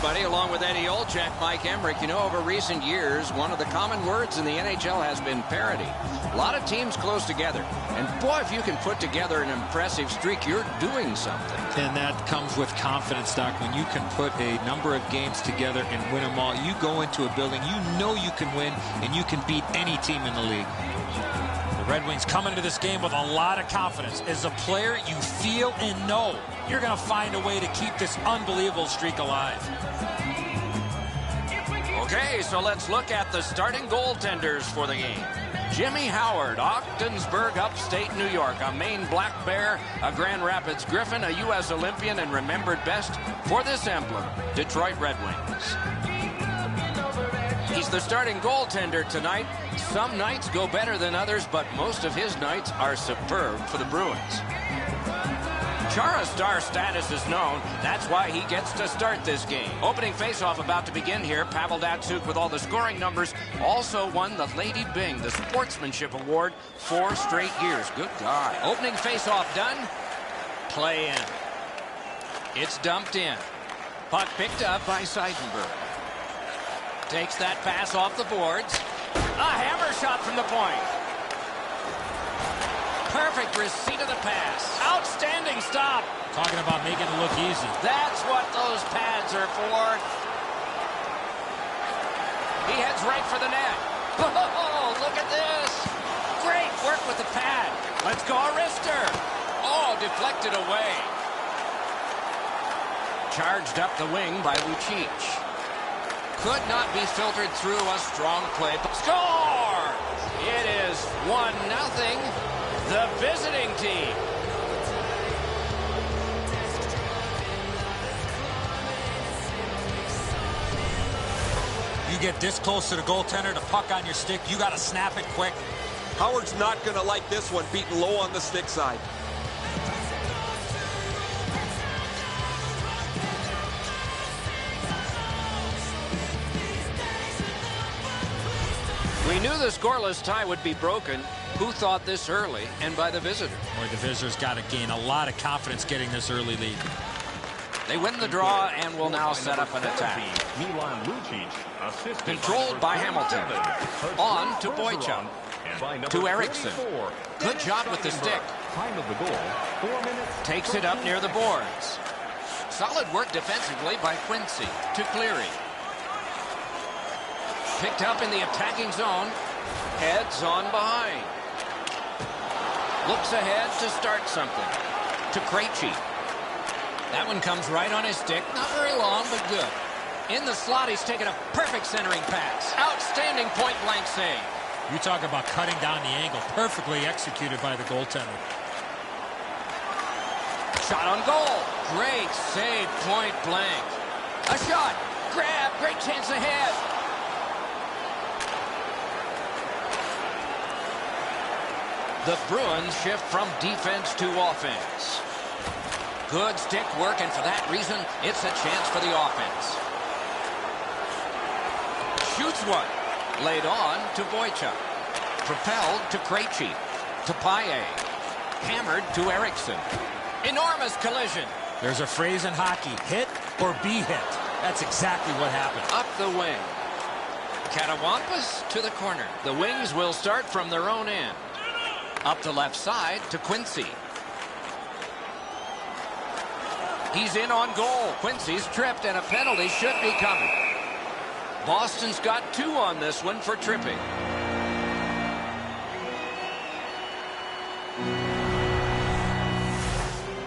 everybody. Along with Eddie Olczyk, Mike Emmerich. You know, over recent years, one of the common words in the NHL has been parity. A lot of teams close together. And boy, if you can put together an impressive streak, you're doing something. And that comes with confidence, Doc. When you can put a number of games together and win them all, you go into a building, you know you can win, and you can beat any team in the league. The Red Wings come into this game with a lot of confidence. As a player, you feel and know you're going to find a way to keep this unbelievable streak alive. Okay, so let's look at the starting goaltenders for the game. Jimmy Howard, Ogdensburg, upstate New York, a Maine Black Bear, a Grand Rapids Griffin, a U.S. Olympian, and remembered best for this emblem, Detroit Red Wings. He's the starting goaltender tonight. Some nights go better than others, but most of his nights are superb for the Bruins. Chara star status is known. That's why he gets to start this game. Opening faceoff about to begin here. Pavel Datsyuk with all the scoring numbers also won the Lady Byng, the Sportsmanship Award, 4 straight years. Good God. Opening faceoff done. Play in. It's dumped in. Puck picked up by Seidenberg. Takes that pass off the boards. A hammer shot from the point. Perfect receipt of the pass. Outstanding stop. Talking about making it look easy. That's what those pads are for. He heads right for the net. Oh, look at this. Great work with the pad. Let's go, Arister. Oh, deflected away. Charged up the wing by Lucic. Could not be filtered through a strong play. Score! It is 1-0. The visiting team. You get this close to the goaltender, the puck on your stick, you got to snap it quick. Howard's not going to like this one, beaten low on the stick side. We knew the scoreless tie would be broken. Who thought this early, and by the visitor? Boy, the visitors got to gain a lot of confidence getting this early lead. They win the draw and will now set up an attack. Controlled by Hamilton. On to Boychuk. To Eriksson. Good job with the stick. Takes it up near the boards. Solid work defensively by Quincy. To Cleary. Picked up in the attacking zone. Heads on behind. Looks ahead to start something. To Krejci. That one comes right on his stick. Not very long, but good. In the slot, he's taken a perfect centering pass. Outstanding point-blank save. You talk about cutting down the angle. Perfectly executed by the goaltender. Shot on goal. Great save, point-blank. A shot. Grab. Great chance ahead. The Bruins shift from defense to offense. Good stick work, and for that reason, it's a chance for the offense. Shoots one. Laid on to Boychuk. Propelled to Krejci. To Paille. Hammered to Eriksson. Enormous collision. There's a phrase in hockey, hit or be hit. That's exactly what happened. Up the wing. Catawampus to the corner. The Wings will start from their own end. Up the left side to Quincy. He's in on goal. Quincy's tripped, and a penalty should be coming. Boston's got 2 on this one for tripping.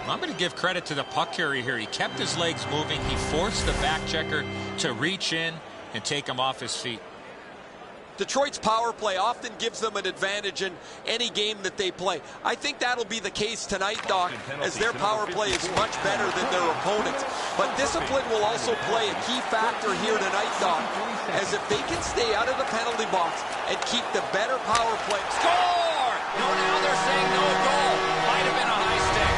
I'm going to give credit to the puck carrier here. He kept his legs moving. He forced the back checker to reach in and take him off his feet. Detroit's power play often gives them an advantage in any game that they play. I think that'll be the case tonight, Doc, as their power play is much better than their opponents. But discipline will also play a key factor here tonight, Doc, as if they can stay out of the penalty box and keep the better power play. Score! No, now they're saying no goal. Might have been a high stick.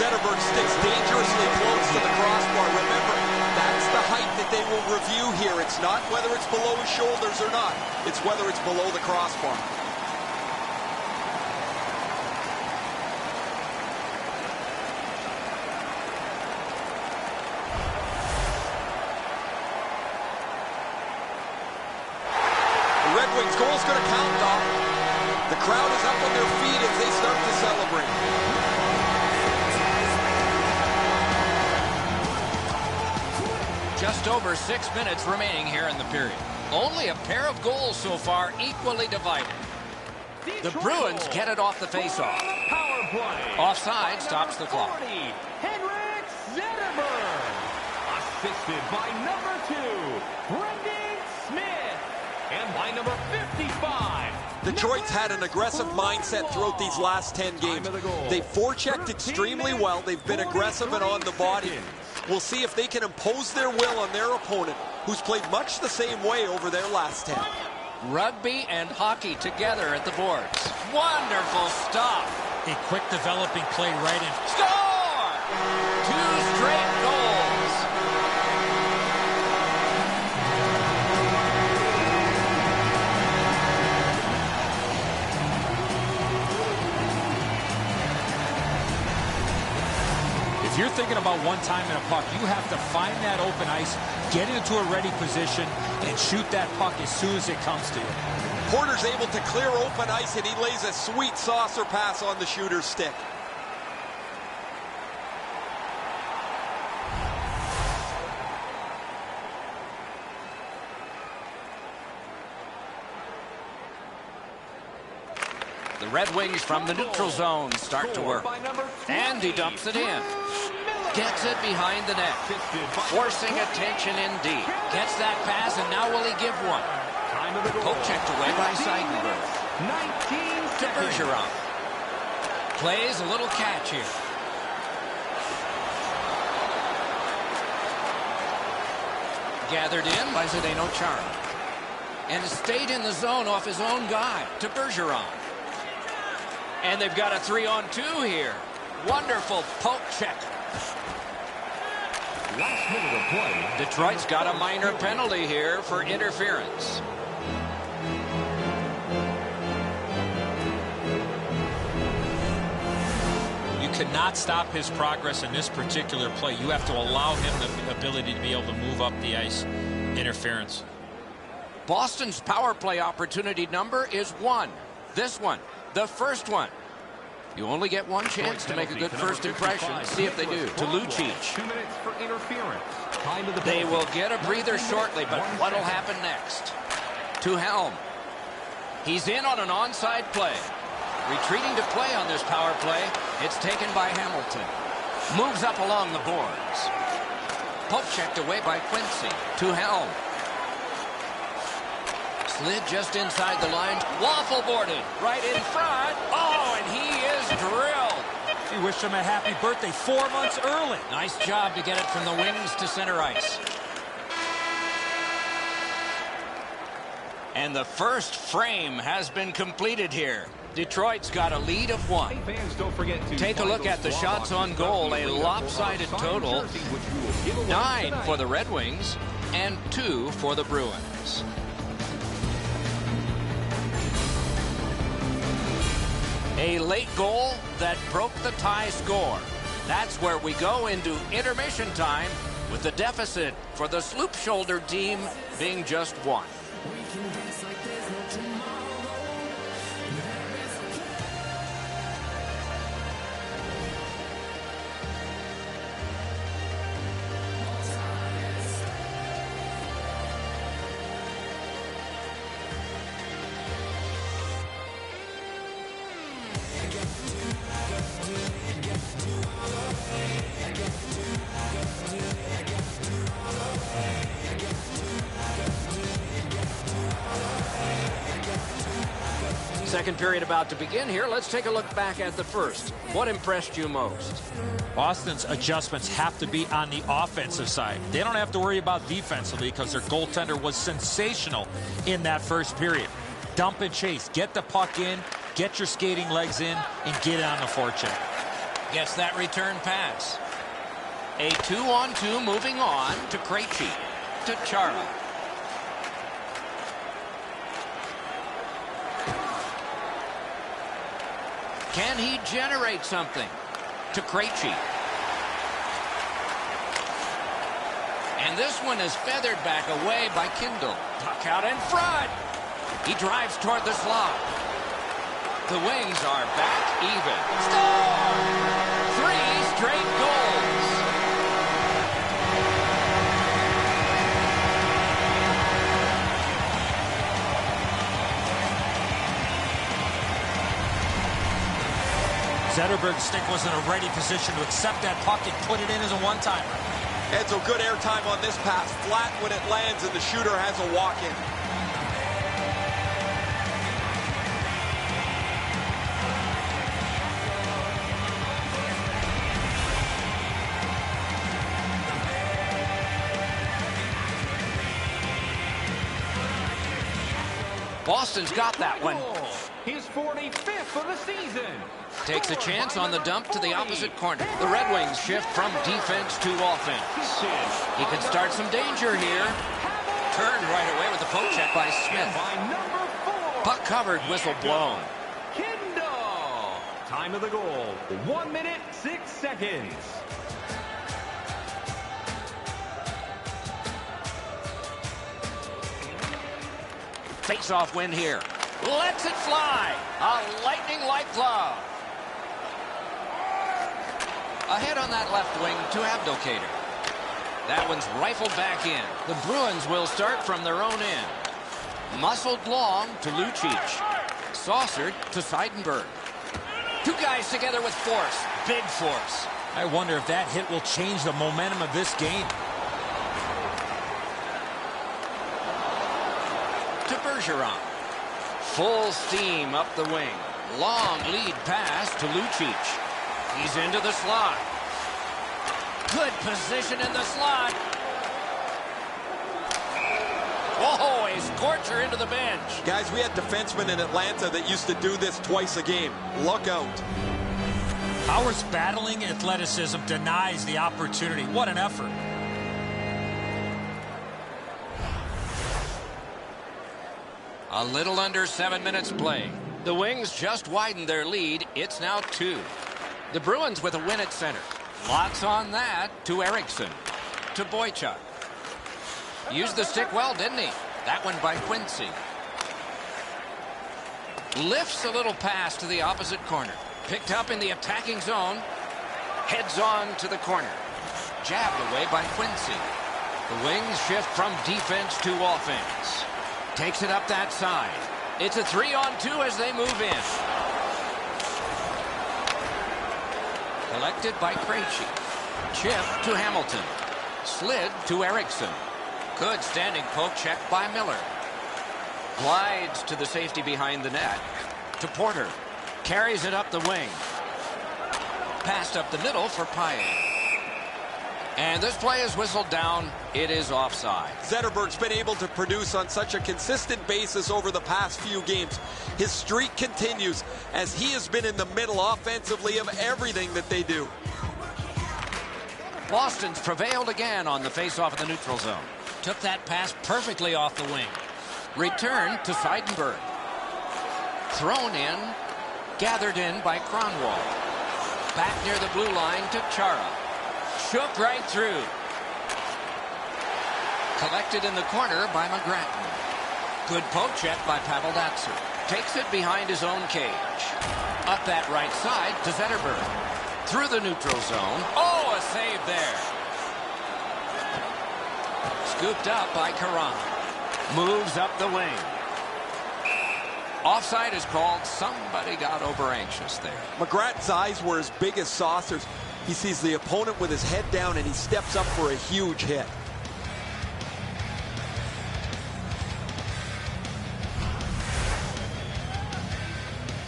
Zetterberg sticks dangerously close to the crossbar. Remember, that's the height that they will review here. It's not whether it's below his shoulders or not. It's whether it's below the crossbar. Red Wings. Goal's going to count, Doc. The crowd is up on their feet as they start to celebrate. Just over 6 minutes remaining here in the period. Only a pair of goals so far, equally divided. The Bruins get it off the faceoff. Power play. Offside stops the clock. Henrik Zetterberg. Assisted by number 2, Brendan Smith. And by number 55. Detroit's had an aggressive mindset throughout these last 10 games. They've forechecked extremely well. They've been aggressive and on the body. We'll see if they can impose their will on their opponent, who's played much the same way over their last 10. Rugby and hockey together at the boards. Wonderful stuff. A quick developing play right in. Score! 2 straight goals. If you're thinking about one time in a puck, you have to find that open ice, get into a ready position, and shoot that puck as soon as it comes to you. Porter's able to clear open ice, and he lays a sweet saucer pass on the shooter's stick. The Red Wings from the neutral zone start to work. And he dumps it in. Gets it behind the net. Forcing attention indeed. Gets that pass, and now will he give one? Poke checked away by Seidenberg. To Bergeron. Plays a little catch here. Gathered in by Zdeno Chara. And stayed in the zone off his own guy. To Bergeron. And they've got a 3-on-2 here. Wonderful poke check. Last minute of play. Detroit's got a minor penalty here for interference. You cannot stop his progress in this particular play. You have to allow him the ability to be able to move up the ice. Interference. Boston's power play opportunity number is 1. This one. The first one. You only get one chance to make a good first impression. See if they do. To Lucic. 2 minutes for interference. They will get a breather shortly, but what will happen next? To Helm. He's in on an onside play. Retreating to play on this power play. It's taken by Hamilton. Moves up along the boards. Poke checked away by Quincy. To Helm. Slid just inside the line. Waffle boarded right in front. Oh, and he is drilled. You wish him a happy birthday 4 months early. Nice job to get it from the wings to center ice. And the first frame has been completed here. Detroit's got a lead of 1. Fans, don't forget to Take a look at the shots on goal. A lopsided total. 9 for the Red Wings and 2 for the Bruins. A late goal that broke the tie score. That's where we go into intermission time with the deficit for the Sloop Shoulder team being just 1. Second period about to begin here. Let's take a look back at the first. What impressed you most? Boston's adjustments have to be on the offensive side. They don't have to worry about defensively because their goaltender was sensational in that first period. Dump and chase. Get the puck in, get your skating legs in, and get it on the forecheck. Gets that return pass. A 2-on-2 moving on to Krejci. To Chara. Can he generate something? To Krejci. And this one is feathered back away by Kindle. Puck out in front. He drives toward the slot. The Wings are back even. Score! 3 straight goals. Zetterberg's stick was in a ready position to accept that puck and put it in as a one-timer. Edzo, good airtime on this pass. Flat when it lands, and the shooter has a walk-in. Boston's got that one. His 45th of the season. Takes a chance on the dump to the opposite corner. The Red Wings shift from defense to offense. He could start some danger here. Turned right away with the poke check by Smith. Puck covered, whistle blown. Kindle. Time of the goal, 1 minute, 6 seconds. Face-off win here. Lets it fly. A lightning-like glove. Ahead on that left wing to Abdelkader. That one's rifled back in. The Bruins will start from their own end. Muscled long to Lucic. Saucered to Seidenberg. 2 guys together with force. Big force. I wonder if that hit will change the momentum of this game. To Bergeron. Full steam up the wing. Long lead pass to Lucic. He's into the slot. Good position in the slot. Whoa, a scorcher into the bench. Guys, we had defensemen in Atlanta that used to do this twice a game. Look out. Howard's battling athleticism denies the opportunity. What an effort. A little under 7 minutes play. The Wings just widened their lead. It's now 2. The Bruins with a win at center. Lots on that to Eriksson. To Boychuk. Used the stick well, didn't he? That one by Quincy. Lifts a little pass to the opposite corner. Picked up in the attacking zone. Heads on to the corner. Jabbed away by Quincy. The Wings shift from defense to offense. Takes it up that side. It's a 3-on-2 as they move in. Collected by Krejci. Chip to Hamilton. Slid to Eriksson. Good standing poke check by Miller. Glides to the safety behind the net. To Porter. Carries it up the wing. Passed up the middle for Payet. And this play is whistled down. It is offside. Zetterberg's been able to produce on such a consistent basis over the past few games. His streak continues as he has been in the middle offensively of everything that they do. Boston's prevailed again on the faceoff in the neutral zone. Took that pass perfectly off the wing. Returned to Seidenberg. Thrown in. Gathered in by Kronwall. Back near the blue line to Chara. Shook right through. Collected in the corner by McGrattan. Good poke check by Pavel Datsyuk. Takes it behind his own cage. Up that right side to Zetterberg. Through the neutral zone. Oh, a save there. Scooped up by Karan. Moves up the wing. Offside is called. Somebody got over anxious there. McGrattan's eyes were as big as saucers. He sees the opponent with his head down and he steps up for a huge hit.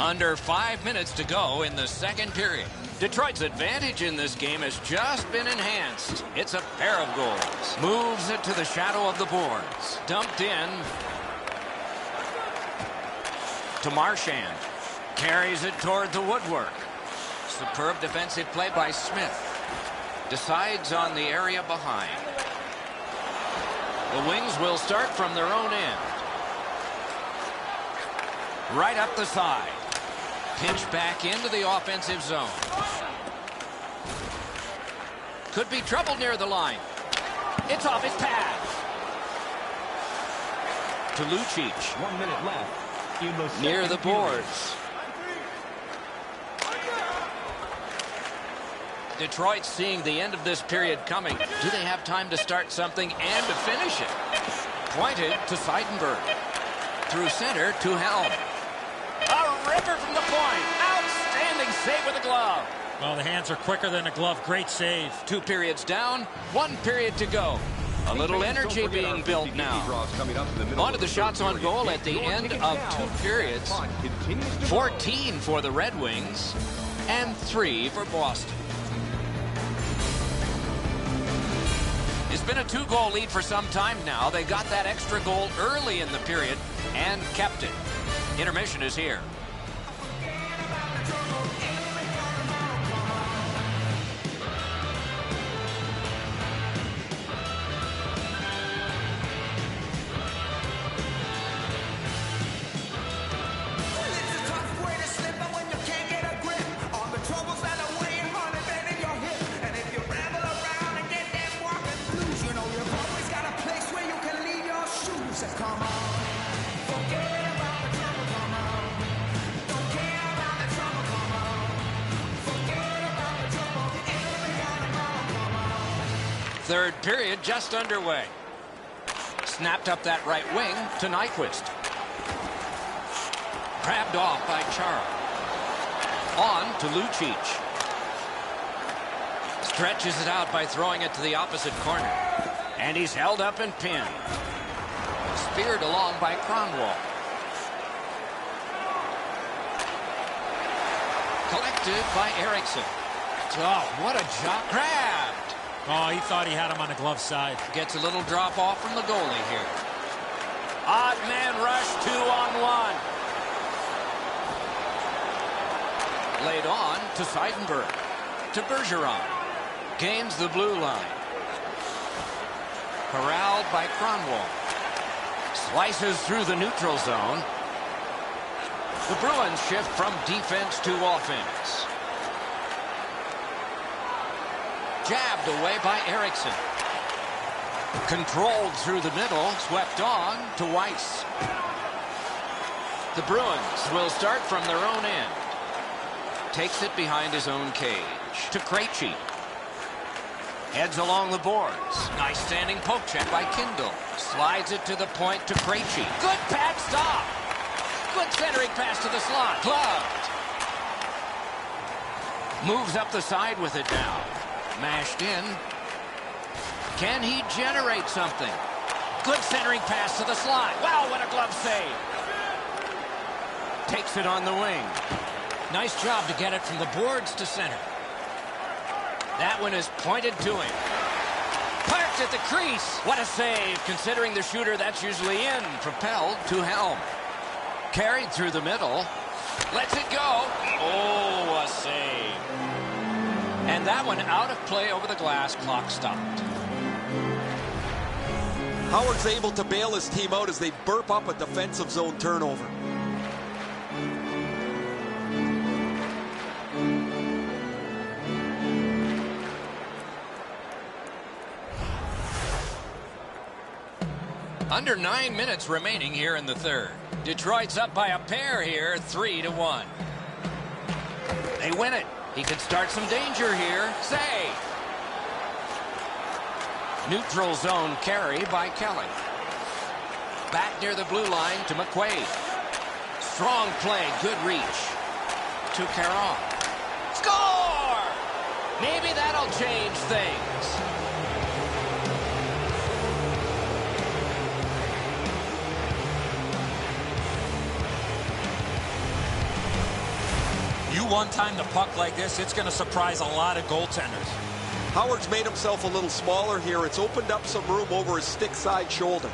Under 5 minutes to go in the second period. Detroit's advantage in this game has just been enhanced. It's a pair of goals. Moves it to the shadow of the boards. Dumped in to Marchand. Carries it toward the woodwork. Superb defensive play by Smith. Decides on the area behind. The Wings will start from their own end. Right up the side. Pitch back into the offensive zone. Could be trouble near the line. It's off his pad. to Lucic. 1 minute left in the Near the second period. boards. Detroit seeing the end of this period coming. Do they have time to start something and to finish it? Pointed to Seidenberg. Through center to Helm. A ripper from the point. Outstanding save with a glove. Well, the hands are quicker than a glove. Great save. 2 periods down, 1 period to go. A little energy being built now. On to the shots on goal at the end of 2 periods. 14 for the Red Wings and 3 for Boston. It's been a 2-goal lead for some time now. They got that extra goal early in the period and kept it. Intermission is here. Third period just underway. Snapped up that right wing to Nyquist. Grabbed off by Chara. On to Lucic. Stretches it out by throwing it to the opposite corner. And he's held up and pinned. Speared along by Kronwall. Collected by Eriksson. Oh, what a job. Grabbed. Oh, he thought he had him on the glove side. Gets a little drop off from the goalie here. Odd man rush, 2-on-1. Laid on to Seidenberg. To Bergeron. Gains the blue line. Corralled by Kronwall. Slices through the neutral zone. The Bruins shift from defense to offense. Jabbed away by Eriksson. Controlled through the middle. Swept on to Weiss. The Bruins will start from their own end. Takes it behind his own cage. To Krejci. Heads along the boards. Nice standing poke check by Kindle. Slides it to the point to Krejci. Good pad stop. Good centering pass to the slot. Gloved. Moves up the side with it now. Mashed in. Can he generate something? Good centering pass to the slot. Wow, what a glove save. Takes it on the wing. Nice job to get it from the boards to center. That one is pointed to him. Parked at the crease. What a save, considering the shooter that's usually in. Propelled to Helm. Carried through the middle. Lets it go. Oh, a save. And that one out of play over the glass. Clock stopped. Howard's able to bail his team out as they burp up a defensive zone turnover. Under 9 minutes remaining here in the third. Detroit's up by a pair here, 3-1. They win it. He could start some danger here. Save. Neutral zone carry by Kelly. Back near the blue line to McQuaid. Strong play, good reach. To Caron. Score! Maybe that'll change things. You one-time the puck like this, it's going to surprise a lot of goaltenders. Howard's made himself a little smaller here. It's opened up some room over his stick side shoulder.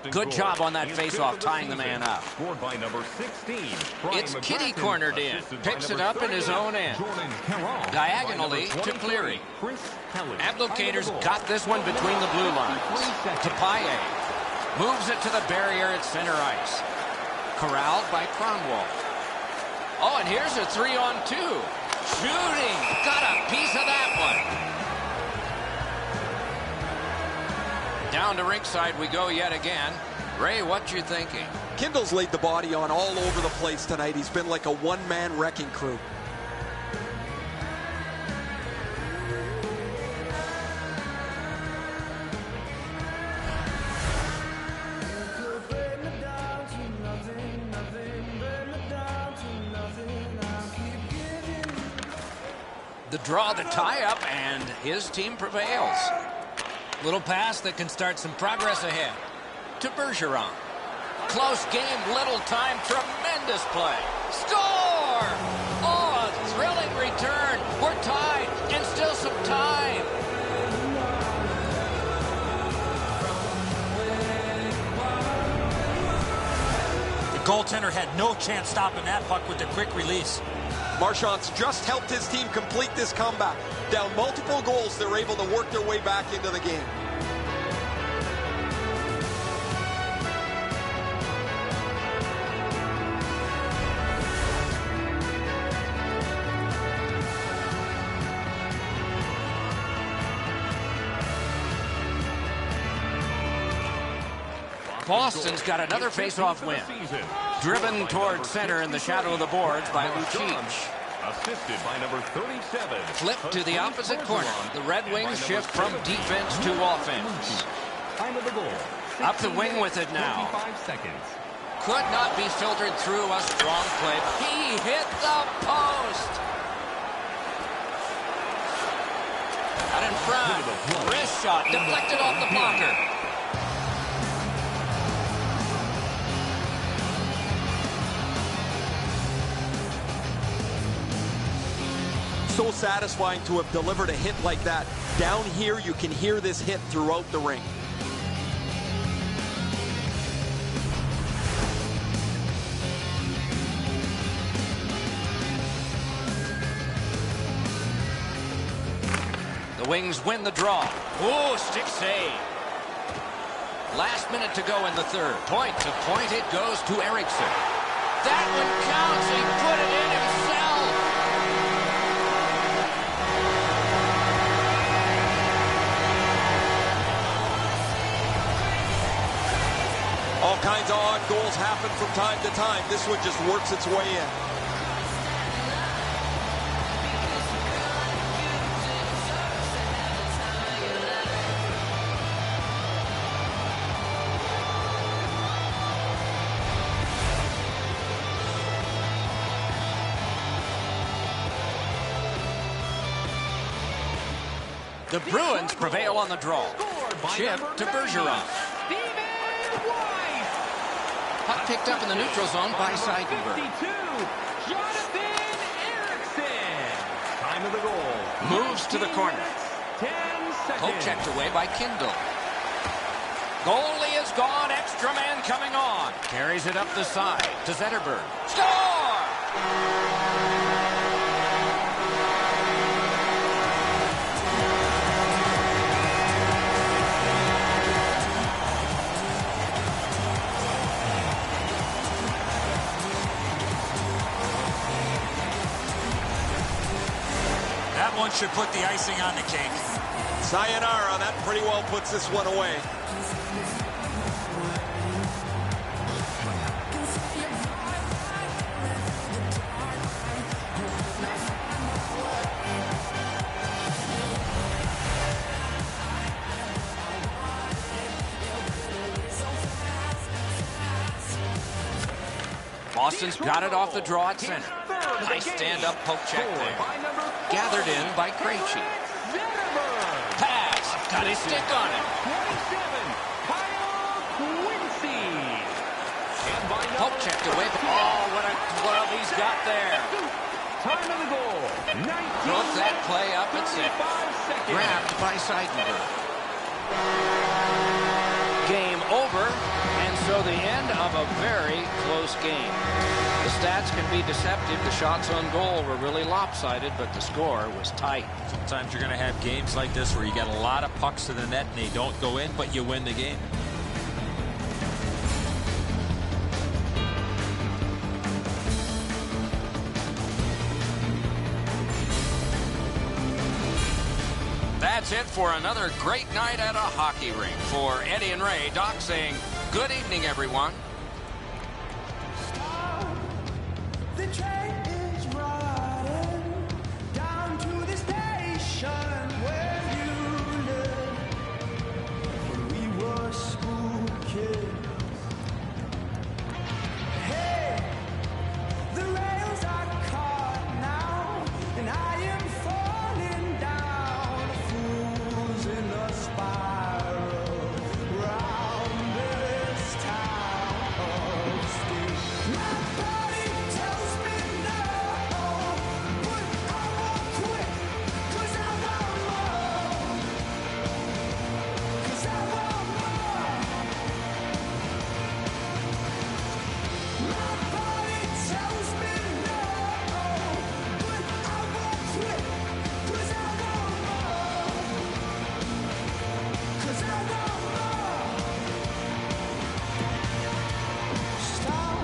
Good job on that face-off, tying the man up. Scored by number 16. It's Kitty cornered in. Picks it up in his own end. Diagonally to Cleary. Applicators got this one between the blue lines. To Paille. Moves it to the barrier at center ice. Corralled by Cromwell. Oh, and here's a 3-on-2. Shooting. Got a piece of that one. Down to rinkside we go yet again. Ray, what you thinking? Kindle's laid the body on all over the place tonight. He's been like a one-man wrecking crew. The draw, the tie-up, and his team prevails. Little pass that can start some progress ahead. To Bergeron. Close game, little time, tremendous play. Score! Oh, a thrilling return. We're tied, and still some time. The goaltender had no chance stopping that puck with the quick release. Marchand's just helped his team complete this comeback. Down multiple goals, they're able to work their way back into the game. Boston's got another face-off win. Driven toward center in the shadow of the boards by Lucic. Assisted by number 37. Flip to the opposite corner. The Red Wings shift from defense to offense. Time of the goal. Up the wing with it now. 25 seconds. Could not be filtered through a strong play. He hit the post. Out in front. Wrist shot deflected off the blocker. So satisfying to have delivered a hit like that. Down here, you can hear this hit throughout the ring. The Wings win the draw. Oh, stick save. Last minute to go in the third. Point to point it goes to Eriksson. That one counts. He put it in himself. All kinds of odd goals happen from time to time. This one just works its way in. The Bruins prevail on the draw. Chip to Bergeron. Puck picked up in the neutral zone by Seidenberg. Jonathan Eriksson. Time of the goal. Moves to the corner. 10 seconds. Poke checked away by Kindle. Goalie is gone. Extra man coming on. Carries it up the side to Zetterberg. Score! One should put the icing on the cake. Sayonara, that pretty well puts this one away. Boston's got it off the draw at center. Nice stand-up poke check there. Gathered in by Krejci. Pass. Got his stick on it. 27. Kyle Quincy. Poke checked away. Oh, what a glove he's got there. Time of the goal. 19. Broke that play up at six. Grabbed by Seidenberg. Game over, and so the end of a very close game. The stats can be deceptive. The shots on goal were really lopsided, but the score was tight. Sometimes you're going to have games like this where you get a lot of pucks to the net and they don't go in, but you win the game. that's it for another great night at a hockey rink. For Eddie and Ray, Doc saying good evening, everyone. The train is running down to the station where you live. When we were school kids. Hey, the rails are caught now, and I am falling down. Fools in the spiral round this town of steel. My body tells me no, but I won't quit, 'cause I want more. 'Cause I want more. My body tells me no, but I won't quit, 'cause I want more. 'Cause I want more. Stop.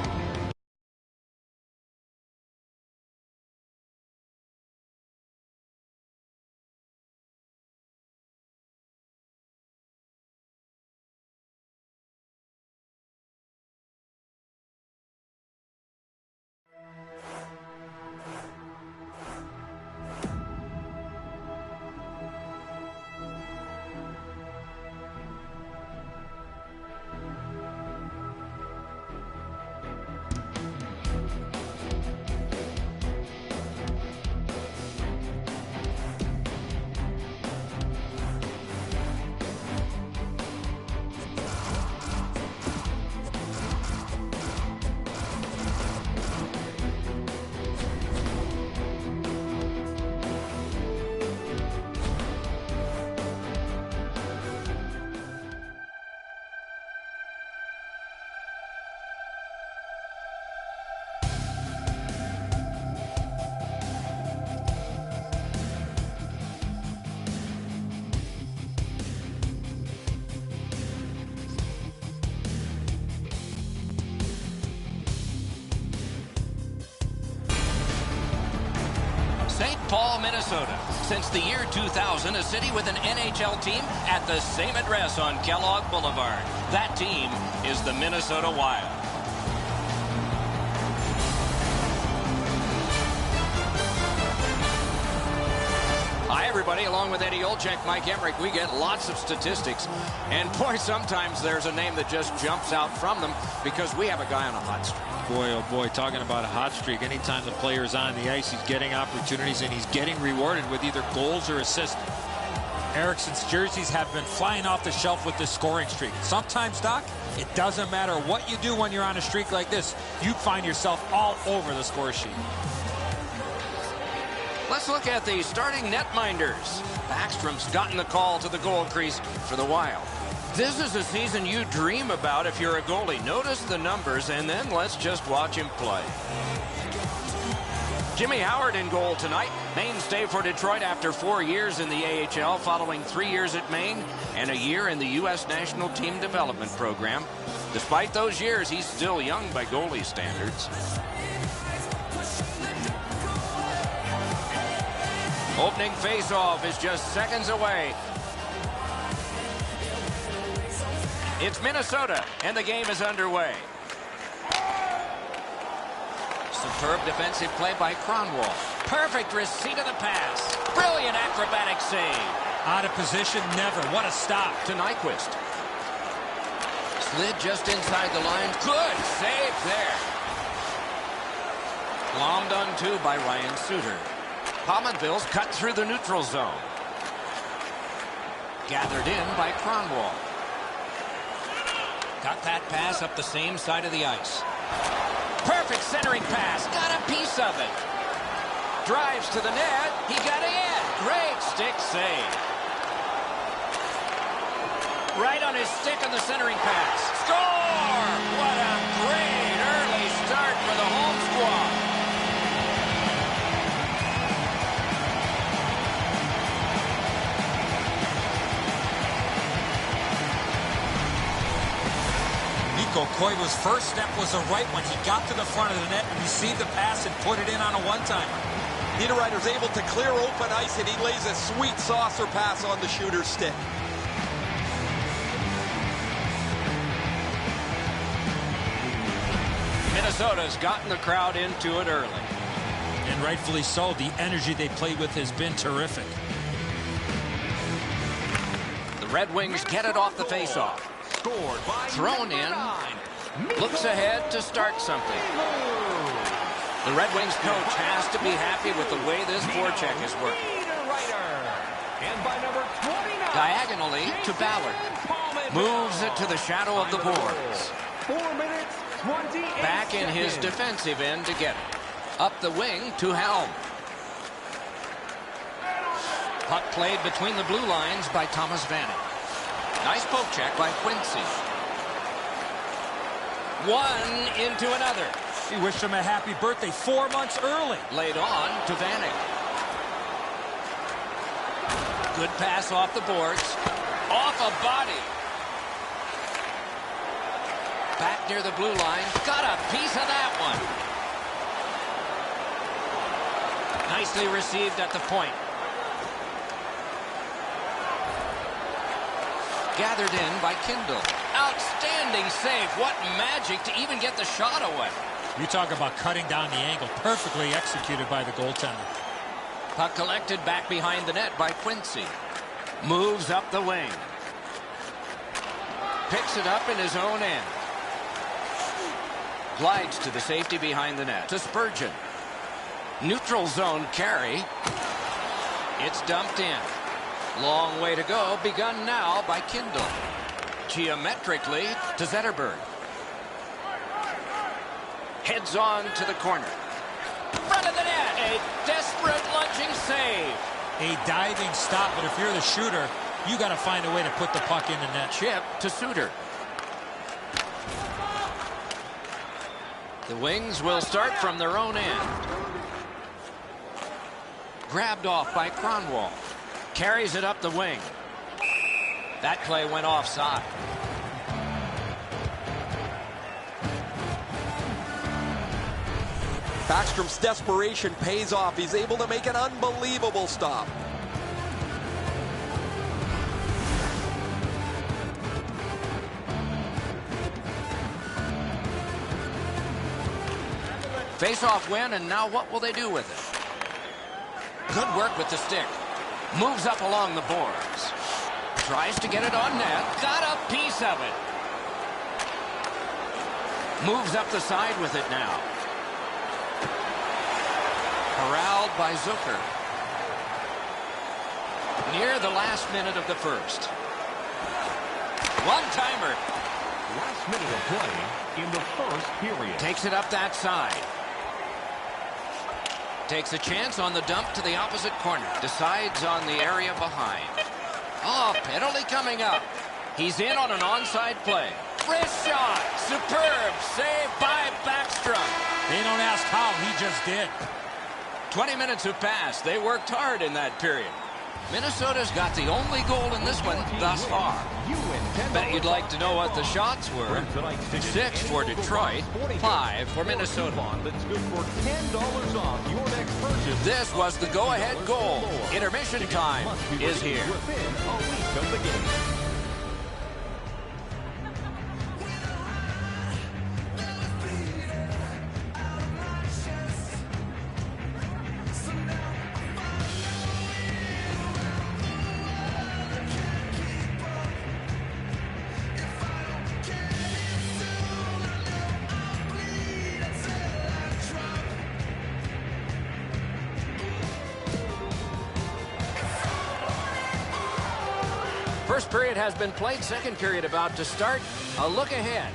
St. Paul, Minnesota. Since the year 2000, a city with an NHL team at the same address on Kellogg Boulevard. That team is the Minnesota Wild. Hi, everybody. Along with Eddie Olczyk, Mike Emmerich, we get lots of statistics. And, boy, sometimes there's a name that just jumps out from them because we have a guy on a hot streak. Boy, oh boy, talking about a hot streak. Anytime the player's on the ice, he's getting opportunities, and he's getting rewarded with either goals or assists. Ericsson's jerseys have been flying off the shelf with this scoring streak. Sometimes, Doc, it doesn't matter what you do when you're on a streak like this. You find yourself all over the score sheet. Let's look at the starting netminders. Backstrom's gotten the call to the goal crease for the Wild. This is a season you dream about if you're a goalie. Notice the numbers, and then let's just watch him play. Jimmy Howard in goal tonight. Mainstay for Detroit after 4 years in the AHL, following 3 years at Maine and a year in the U.S. National Team Development Program. Despite those years, he's still young by goalie standards. Opening faceoff is just seconds away. It's Minnesota, and the game is underway. Superb defensive play by Kronwall. Perfect receipt of the pass. Brilliant acrobatic save. Out of position, never. What a stop. To Nyquist. Slid just inside the line. Good save there. Glommed on two by Ryan Suter. Pominville's cut through the neutral zone. Gathered in by Kronwall. Got that pass up the same side of the ice. Perfect centering pass. Got a piece of it. Drives to the net. He got in. Great stick save. Right on his stick on the centering pass. Score! What a great early start for the home squad. Koivu's first step was the right one. He got to the front of the net and received the pass and put it in on a one-timer. Niederreiter's able to clear open ice, and he lays a sweet saucer pass on the shooter's stick. Minnesota's gotten the crowd into it early. And rightfully so. The energy they play with has been terrific. The Red Wings get it off the faceoff. Scored by Thrown in. Looks ahead to start something. The Red Wings coach has to be happy with the way this forecheck is working. And by number 29, Diagonally to Ballard. Moves it to the shadow of the boards. 4 minutes, 28 Back in his seconds. defensive end to get it. Up the wing to Helm. Puck played between the blue lines by Thomas Vanek. Nice poke check by Quincy. One into another. He wished him a happy birthday 4 months early. Laid on to Vanek. Good pass off the boards. Off a body. Back near the blue line. Got a piece of that one. Nicely received at the point. Gathered in by Kindle. Outstanding save. What magic to even get the shot away. You talk about cutting down the angle. Perfectly executed by the goaltender. Puck collected back behind the net by Quincy. Moves up the wing. Picks it up in his own end. Glides to the safety behind the net. To Spurgeon. Neutral zone carry. It's dumped in. Long way to go. Begun now by Kindle. Geometrically to Zetterberg. Heads on to the corner. Front of the net. A desperate lunging save. A diving stop, but if you're the shooter, you got to find a way to put the puck in the net. Chip to Suter. The Wings will start from their own end. Grabbed off by Cronwall. Carries it up the wing. That play went offside. Backstrom's desperation pays off. He's able to make an unbelievable stop. Face-off win, and now what will they do with it? Good work with the stick. Moves up along the boards. Tries to get it on net. Got a piece of it. Moves up the side with it now. Corralled by Zucker. Near the last minute of the first. One-timer. Last minute of play in the first period. Takes it up that side. Takes a chance on the dump to the opposite corner. Decides on the area behind. Oh, penalty coming up. He's in on an onside play. Wrist shot. Superb save by Backstrom. They don't ask how, he just did. 20 minutes have passed. They worked hard in that period. Minnesota's got the only goal in this one thus far. Bet you'd like to know what the shots were. 6 for Detroit, 5 for Minnesota. That's good for $10 off your next purchase. This was the go-ahead goal. Intermission time is here. Within a week of the game. First period has been played. Second period about to start. A look ahead.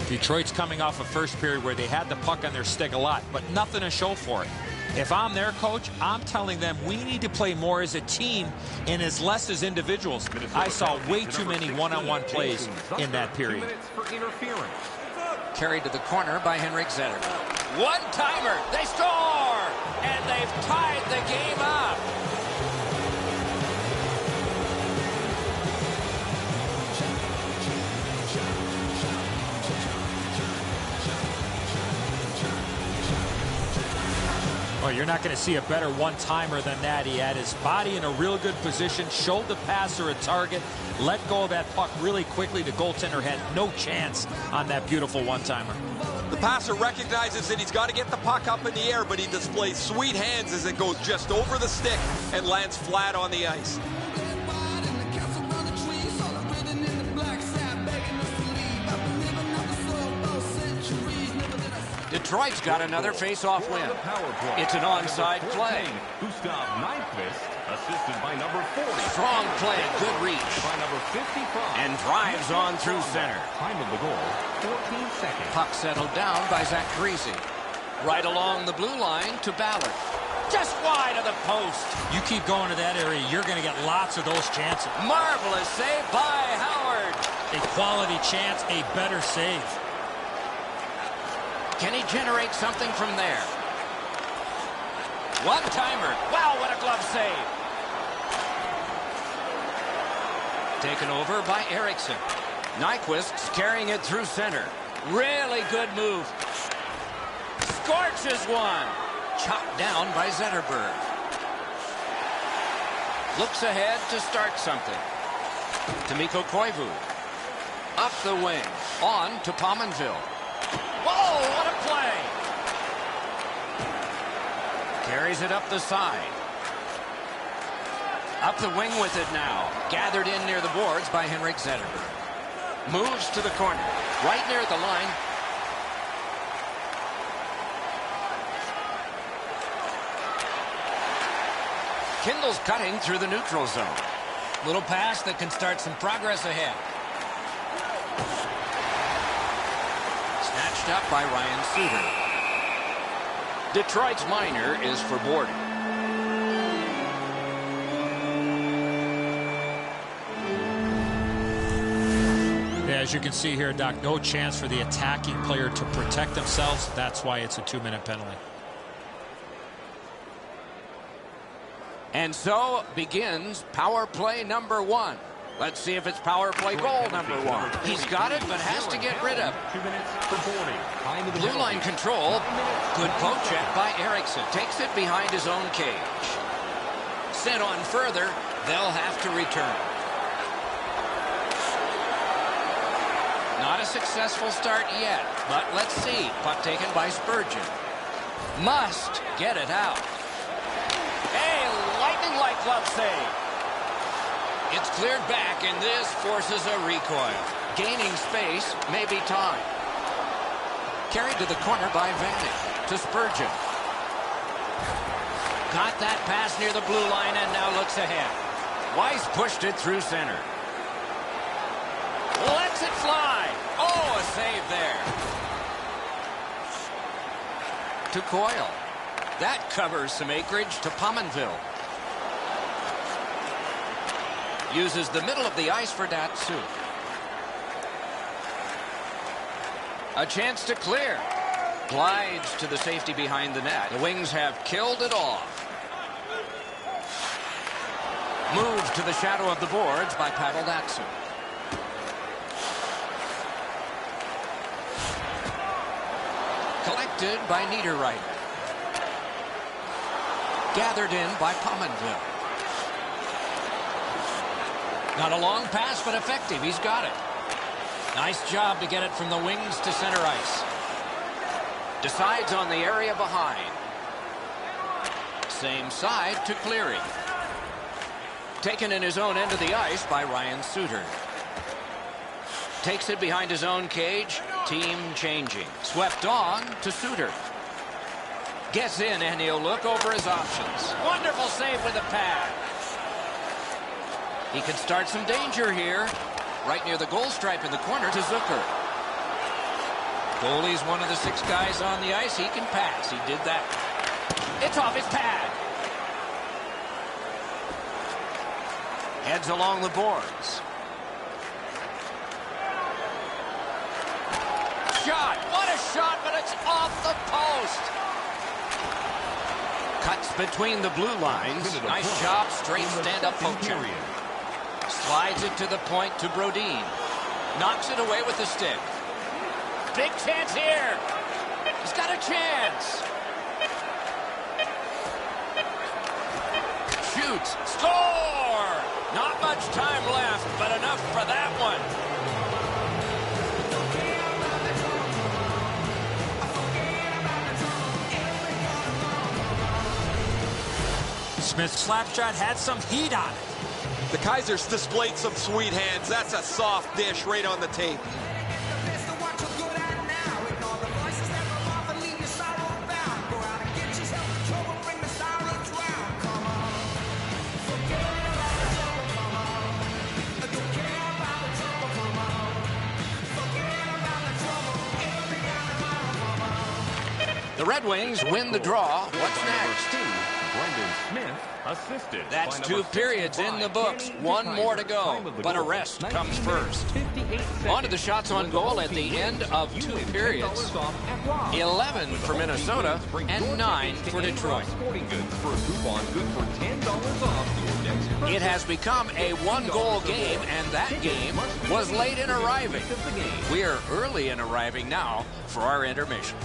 Detroit's coming off a first period where they had the puck on their stick a lot, but nothing to show for it. If I'm their coach, I'm telling them we need to play more as a team and as less as individuals. I saw way too many one-on-one plays in that period. 2 minutes for interference. Carried to the corner by Henrik Zetterberg. One-timer. They score! And they've tied the game up. Well, you're not going to see a better one-timer than that. He had his body in a real good position, showed the passer a target, let go of that puck really quickly. The goaltender had no chance on that beautiful one-timer. The passer recognizes that he's got to get the puck up in the air, but he displays sweet hands as it goes just over the stick and lands flat on the ice. Detroit's got another face-off win. It's an onside play. Who stopped Nyquist, assisted by number 40. Strong play, good reach. By number 55. And drives on through center. Time of the goal, 14 seconds. Puck settled down by Zach Parise. Right along the blue line to Ballard. Just wide of the post. You keep going to that area, you're going to get lots of those chances. Marvelous save by Howard. A quality chance, a better save. Can he generate something from there? One-timer. Wow, what a glove save. Taken over by Eriksson. Nyquist's carrying it through center. Really good move. Scorches one. Chopped down by Zetterberg. Looks ahead to start something. To Mikko Koivu. Up the wing. On to Pominville. Whoa, what a play! Carries it up the side. Up the wing with it now. Gathered in near the boards by Henrik Zetterberg. Moves to the corner. Right near the line. Kindle's cutting through the neutral zone. Little pass that can start some progress ahead. Snatched up by Ryan Suter. Detroit's minor is for boarding. As you can see here, Doc, no chance for the attacking player to protect themselves. That's why it's a 2-minute penalty. And so begins power play number 1. Let's see if it's power play goal number 1. He's got it, but has to get rid of it. 2 minutes for boarding. Time of the Blue line control. Good poke check by Eriksson. Takes it behind his own cage. Sent on further. They'll have to return. Not a successful start yet, but let's see. Puck taken by Spurgeon. Must get it out. A lightning-like glove save. It's cleared back, and this forces a recoil. Gaining space, maybe time. Carried to the corner by Vanek. To Spurgeon. Got that pass near the blue line and now looks ahead. Weiss pushed it through center. Lets it fly. Oh, a save there. To Coyle. That covers some acreage to Pominville. Uses the middle of the ice for Datsyuk. A chance to clear. Glides to the safety behind the net. The Wings have killed it off. Moved to the shadow of the boards by Pavel Datsyuk. Collected by Niederreiter. Gathered in by Pominville. Not a long pass, but effective. He's got it. Nice job to get it from the wings to center ice. Decides on the area behind. Same side to Cleary. Taken in his own end of the ice by Ryan Suter. Takes it behind his own cage. Team changing. Swept on to Suter. Gets in and he'll look over his options. Wonderful save with a pad. He could start some danger here. Right near the goal stripe in the corner to Zucker. Goalie's one of the 6 guys on the ice. He can pass. He did that. It's off his pad. Heads along the boards. Shot. What a shot, but it's off the post. Cuts between the blue lines. Nice job. Straight stand-up poke check. Slides it to the point to Brodin. Knocks it away with the stick. Big chance here. He's got a chance. Shoots. Score! Not much time left, but enough for that one. Smith's slap shot had some heat on it. The Kaisers displayed some sweet hands. That's a soft dish right on the tape. The Red Wings win the draw. What's next? Brendan Smith assisted. That's by 2 number periods in the 65, books. Kenny 1 more to DeKaiser. go. Time of the But a goal, rest 19 comes minutes, first. 58 On to the seconds. shots on goal at the end of 2 periods. 11 for Minnesota and 9 for Detroit. Sporting goods for a coupon good for $10 off your next purchase. It has become a 1-goal game, and that game was late in arriving. We are early in arriving now for our intermission.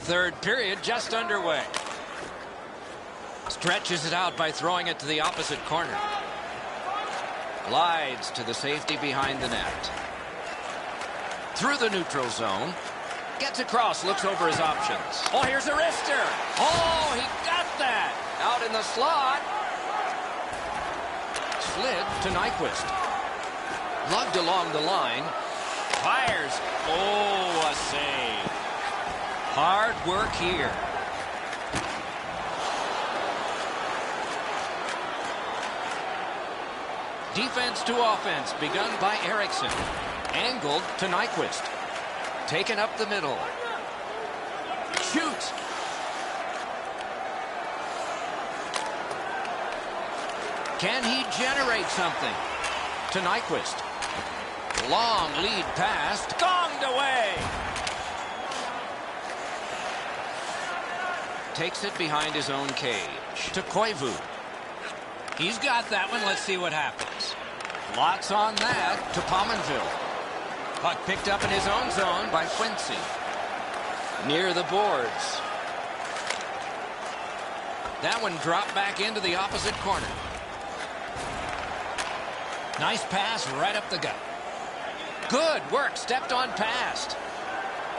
Third period just underway. Stretches it out by throwing it to the opposite corner. Glides to the safety behind the net. Through the neutral zone. Gets across, looks over his options. Oh, here's a wrister. Oh, he got that. Out in the slot. Slid to Nyquist. Lugged along the line. Fires. Oh, a save. Hard work here. Defense to offense begun by Eriksson. Angled to Nyquist. Taken up the middle. Shoots. Can he generate something? To Nyquist. Long lead pass. Gonged away. Takes it behind his own cage. To Koivu. He's got that one. Let's see what happens. Lots on that to Pominville. Puck picked up in his own zone by Quincy. Near the boards. That one dropped back into the opposite corner. Nice pass right up the gut. Good work. Stepped on past.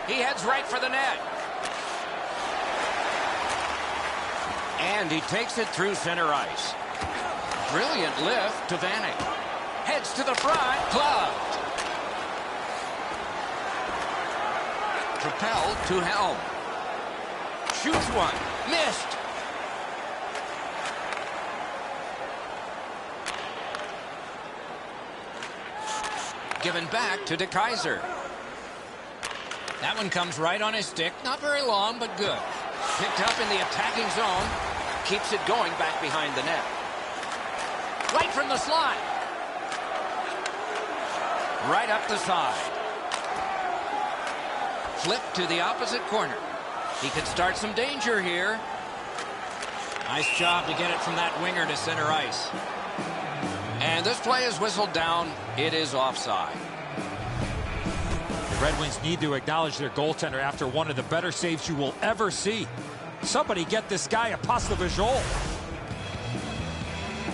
He heads right for the net. And he takes it through center ice. Brilliant lift to Vanek. Heads to the front. Gloved. Propelled to Helm. Shoots one. Missed. Given back to DeKaiser. That one comes right on his stick. Not very long, but good. Picked up in the attacking zone. Keeps it going back behind the net. Right from the slot. Right up the side. Flip to the opposite corner. He could start some danger here. Nice job to get it from that winger to center ice. And this play is whistled down. It is offside. The Red Wings need to acknowledge their goaltender after one of the better saves you will ever see. Somebody get this guy a pass de visual.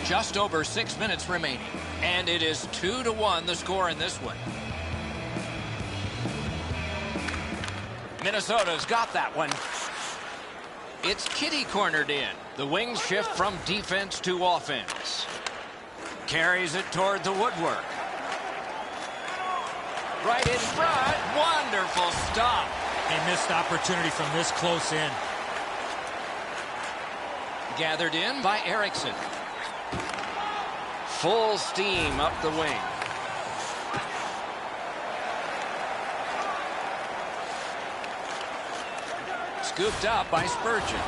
Just over 6 minutes remaining. And it is 2-1 the score in this one. Minnesota's got that one. It's Kitty cornered in. The Wings shift from defense to offense. Carries it toward the woodwork. Right in front. Wonderful stop. A missed opportunity from this close in. Gathered in by Eriksson. Full steam up the wing. scooped up by Spurgeon.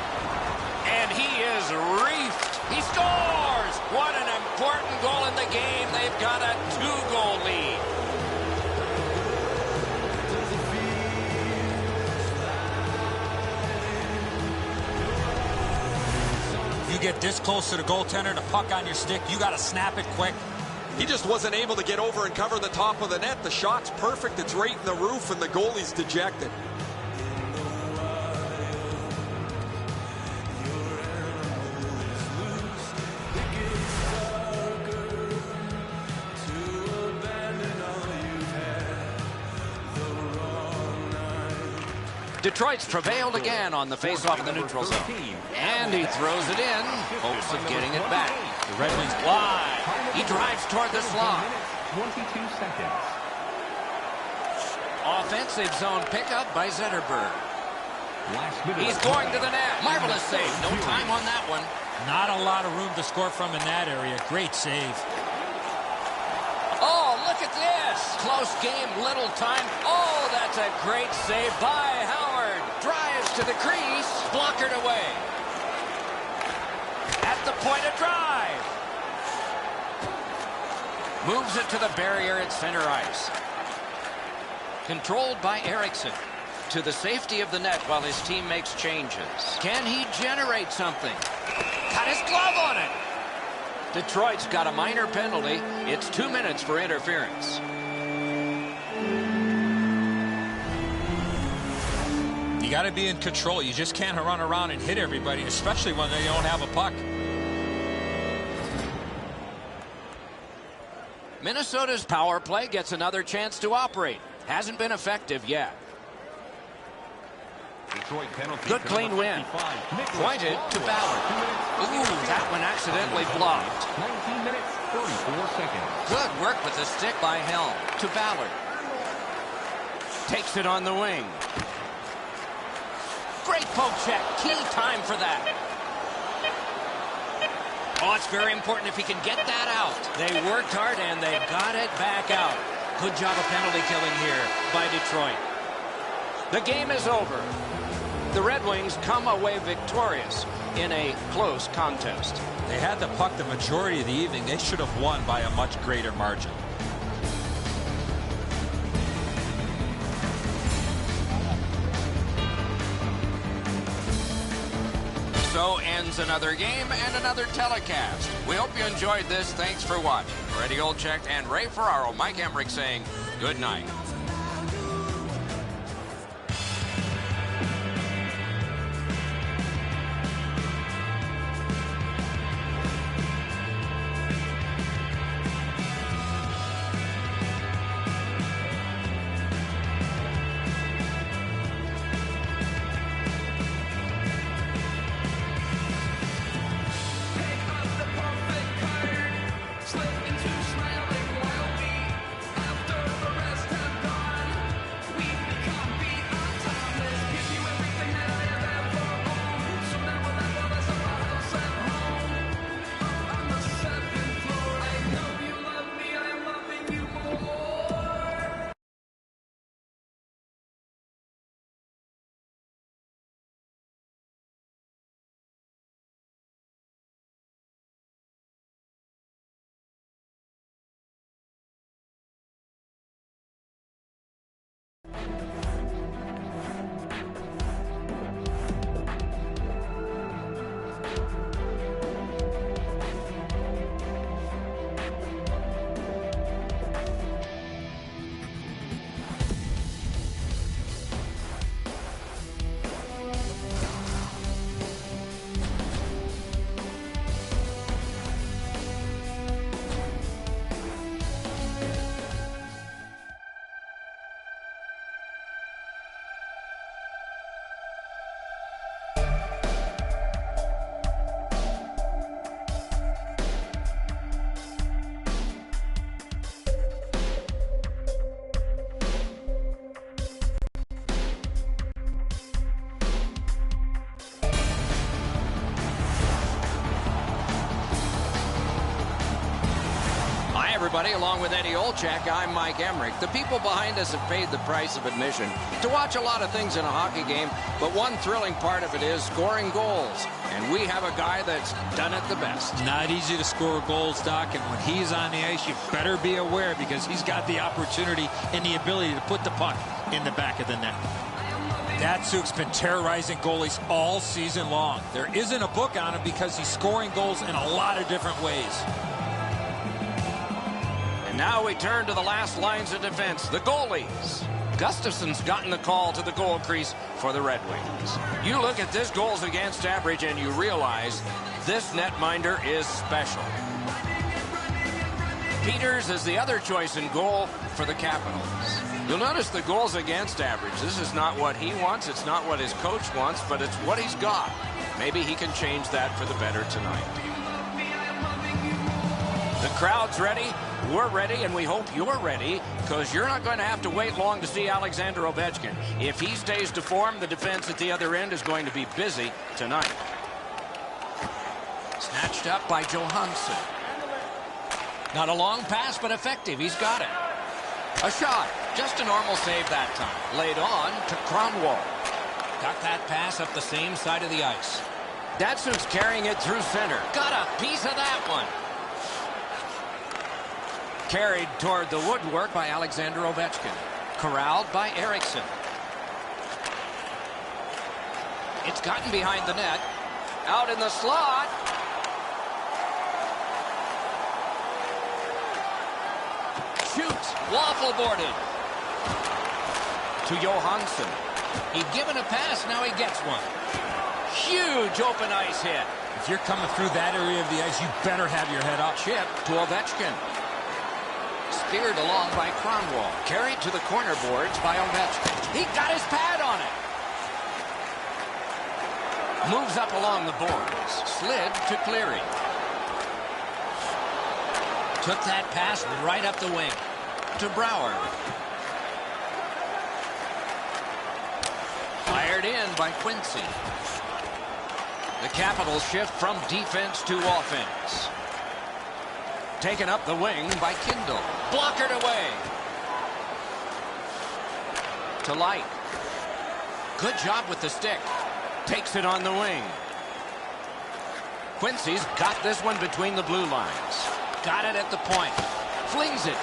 And he is reefed. He scores! What an important goal in the game. They've got a 2-goal lead. You get this close to the goaltender, the puck on your stick, you got to snap it quick. He just wasn't able to get over and cover the top of the net. The shot's perfect. It's right in the roof, and the goalie's dejected. Detroit's prevailed again on the faceoff in the neutral zone. And he throws it in, hopes of getting it back. The Red Wings Wide. He drives toward the slot. 22 seconds. Offensive zone pickup by Zetterberg. Last minute. He's going to the net. Marvelous save. No time on that one. not a lot of room to score from in that area. Great save. Oh, look at this. Close game, little time. Oh, that's a great save by Howard. Drives to the crease, blockered away. At the point of drive. Moves it to the barrier at center ice. Controlled by Eriksson. To the safety of the net while his team makes changes. Can he generate something? Got his glove on it. Detroit's got a minor penalty. It's 2 minutes for interference. You got to be in control. You just can't run around and hit everybody, especially when they don't have a puck. Minnesota's power play gets another chance to operate. Hasn't been effective yet. Detroit penalty. Good clean win. Pointed to Ballard. Ooh, that one accidentally blocked. 19 minutes, 34 seconds. Good work with the stick by Helm. To Ballard. Takes it on the wing. Great poke check. Key time for that. Oh, it's very important if he can get that out. They worked hard and they got it back out. Good job of penalty killing here by Detroit. The game is over. The Red Wings come away victorious in a close contest. They had the puck the majority of the evening. They should have won by a much greater margin. So ends another game and another telecast. We hope you enjoyed this. Thanks for watching. For Eddie Olczyk and Ray Ferraro, Mike Emmerich saying good night. everybody. Along with Eddie Olchak, I'm Mike Emmerich. The people behind us have paid the price of admission to watch a lot of things in a hockey game, but one thrilling part of it is scoring goals. And we have a guy that's done it the best. Not easy to score goals, Doc, and when he's on the ice, you better be aware because he's got the opportunity and the ability to put the puck in the back of the net. Datsuk's been terrorizing goalies all season long. There isn't a book on him because he's scoring goals in a lot of different ways. And now we turn to the last lines of defense, the goalies. Gustafson's gotten the call to the goal crease for the Red Wings. You look at this goals against average and you realize this netminder is special. Peters is the other choice in goal for the Capitals. You'll notice the goals against average. This is not what he wants. It's not what his coach wants, but it's what he's got. Maybe he can change that for the better tonight. The crowd's ready. We're ready, and we hope you're ready, because you're not going to have to wait long to see Alexander Ovechkin. If he stays to form, the defense at the other end is going to be busy tonight. Snatched up by Johansson. Not a long pass, but effective. He's got it. A shot. Just a normal save that time. Laid on to Kronwall. Got that pass up the same side of the ice. Datsuk's carrying it through center. Got a piece of that one. Carried toward the woodwork by Alexander Ovechkin. Corralled by Eriksson. It's gotten behind the net. Out in the slot. Shoots. Waffle boarded. To Johansson. He'd given a pass, now he gets one. Huge open ice hit. If you're coming through that area of the ice, you better have your head up. Chip to Ovechkin. Speared along by Kronwall. Carried to the corner boards by Ovechkin. He got his pad on it. Moves up along the boards. Slid to Cleary. Took that pass right up the wing. To Brouwer. Fired in by Quincy. The Capitals shift from defense to offense. Taken up the wing by Kindle. Blockered away. To Light. Good job with the stick. Takes it on the wing. Quincy's got this one between the blue lines. Got it at the point. Flings it.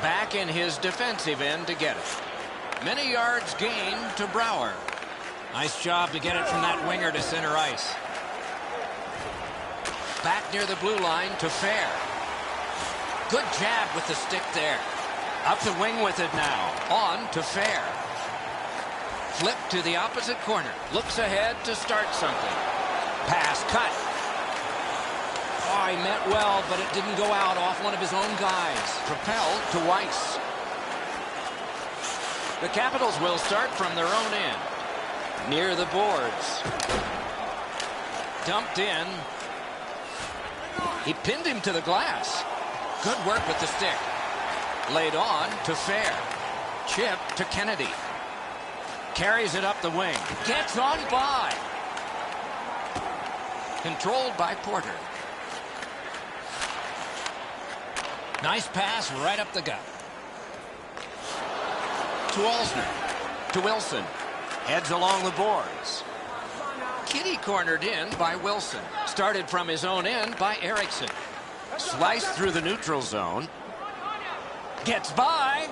Back in his defensive end to get it. Many yards gained to Brouwer. Nice job to get it from that winger to center ice. Back near the blue line to Fair. Good jab with the stick there. Up the wing with it now. On to Fair. Flip to the opposite corner. Looks ahead to start something. Pass cut. Oh, he meant well, but it didn't go out off one of his own guys. Propelled to Weiss. The Capitals will start from their own end. Near the boards. Dumped in. He pinned him to the glass. Good work with the stick. Laid on to Fair. Chip to Kennedy. Carries it up the wing. Gets on by. Controlled by Porter. Nice pass right up the gut. To Alsner. To Wilson. Heads along the boards. Kitty cornered in by Wilson. Started from his own end by Eriksson. Sliced through the neutral zone. Gets by.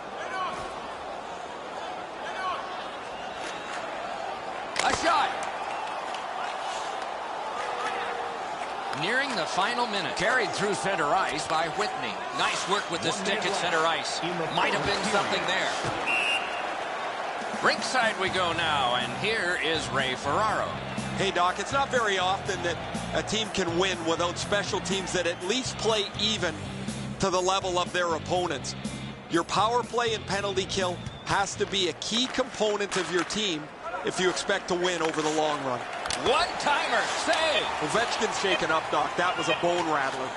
A shot. Nearing the final minute. Carried through center ice by Whitney. Nice work with the stick at center ice. Might have been something there. Rinkside we go now, and here is Ray Ferraro. Hey, Doc, it's not very often that a team can win without special teams that at least play even to the level of their opponents. Your power play and penalty kill has to be a key component of your team if you expect to win over the long run. One-timer, save! Ovechkin's shaken up, Doc. That was a bone rattler.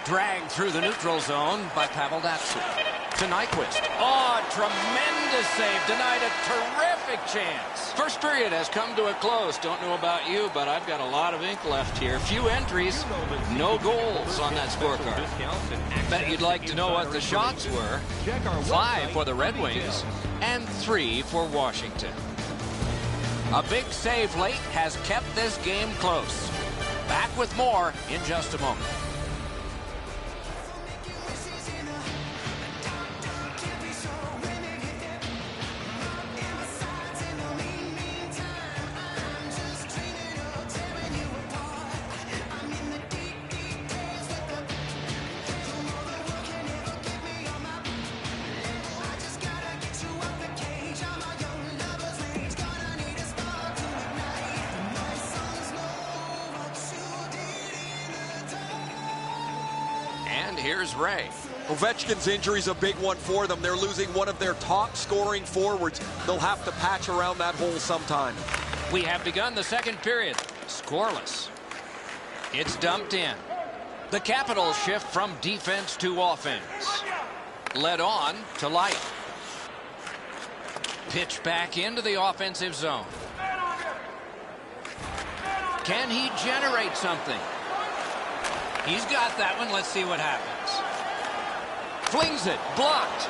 Dragged through the neutral zone by Pavel Datsuk. To Nyquist. Oh, tremendous save. Denied a terrific terrific chance. First period has come to a close. Don't know about you, but I've got a lot of ink left here. Few entries, no goals on that scorecard. Bet you'd like to know what the shots were. 5 for the Red Wings and 3 for Washington. A big save late has kept this game close. Back with more in just a moment. And here's Ray. Ovechkin's injury is a big one for them. They're losing one of their top scoring forwards. They'll have to patch around that hole sometime. We have begun the second period. Scoreless. It's dumped in. The Capitals shift from defense to offense. Led on to Light. Pitch back into the offensive zone. Can he generate something? He's got that one. Let's see what happens. Flings it. Blocked.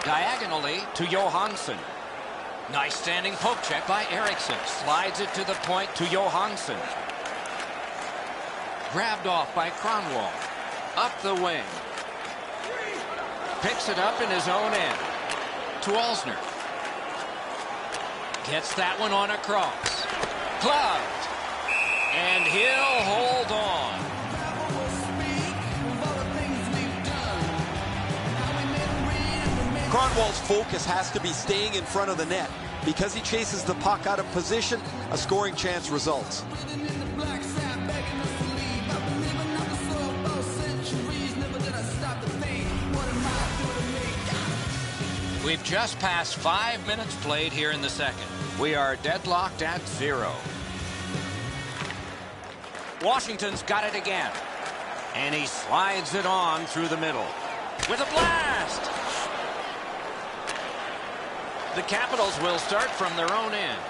Diagonally to Johansson. Nice standing poke check by Eriksson. Slides it to the point to Johansson. Grabbed off by Kronwall. Up the wing. Picks it up in his own end. To Alsner. Gets that one on a cross. Gloved. And he'll hold on. Kronwall's focus has to be staying in front of the net. Because he chases the puck out of position, a scoring chance results. We've just passed 5 minutes played here in the second. We are deadlocked at 0. Washington's got it again. And he slides it on through the middle. With a blast! The Capitals will start from their own end.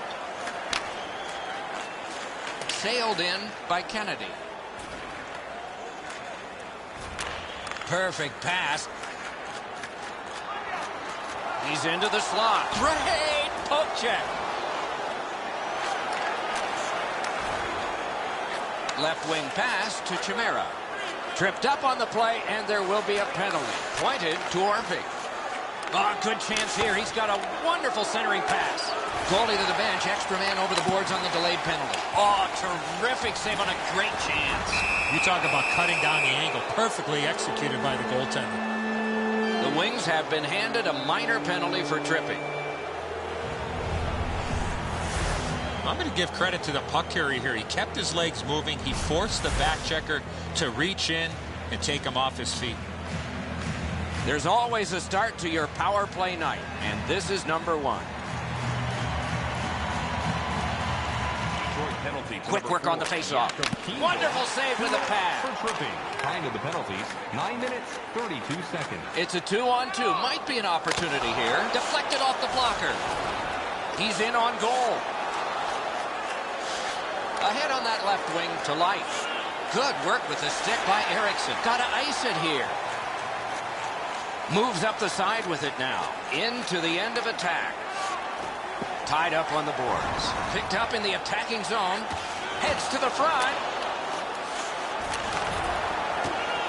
Sailed in by Kennedy. Perfect pass. He's into the slot. Great poke check. Left wing pass to Chimera. Tripped up on the play, and there will be a penalty. Pointed to Orpik. Oh, good chance here. He's got a wonderful centering pass. Goalie to the bench. Extra man over the boards on the delayed penalty. Oh, terrific save on a great chance. You talk about cutting down the angle. Perfectly executed by the goaltender. The Wings have been handed a minor penalty for tripping. I'm going to give credit to the puck carrier here. He kept his legs moving. He forced the back checker to reach in and take him off his feet. There's always a start to your power play night, and this is number 1. Quick work on the faceoff. Wonderful save with a pad. For tripping. Time of the penalties, 9 minutes, 32 seconds. It's a 2-on-2. Might be an opportunity here. Deflected off the blocker. He's in on goal. Ahead on that left wing to Light. Good work with the stick by Eriksson. Got to ice it here. Moves up the side with it now. Into the end of attack. Tied up on the boards. Picked up in the attacking zone. Heads to the front.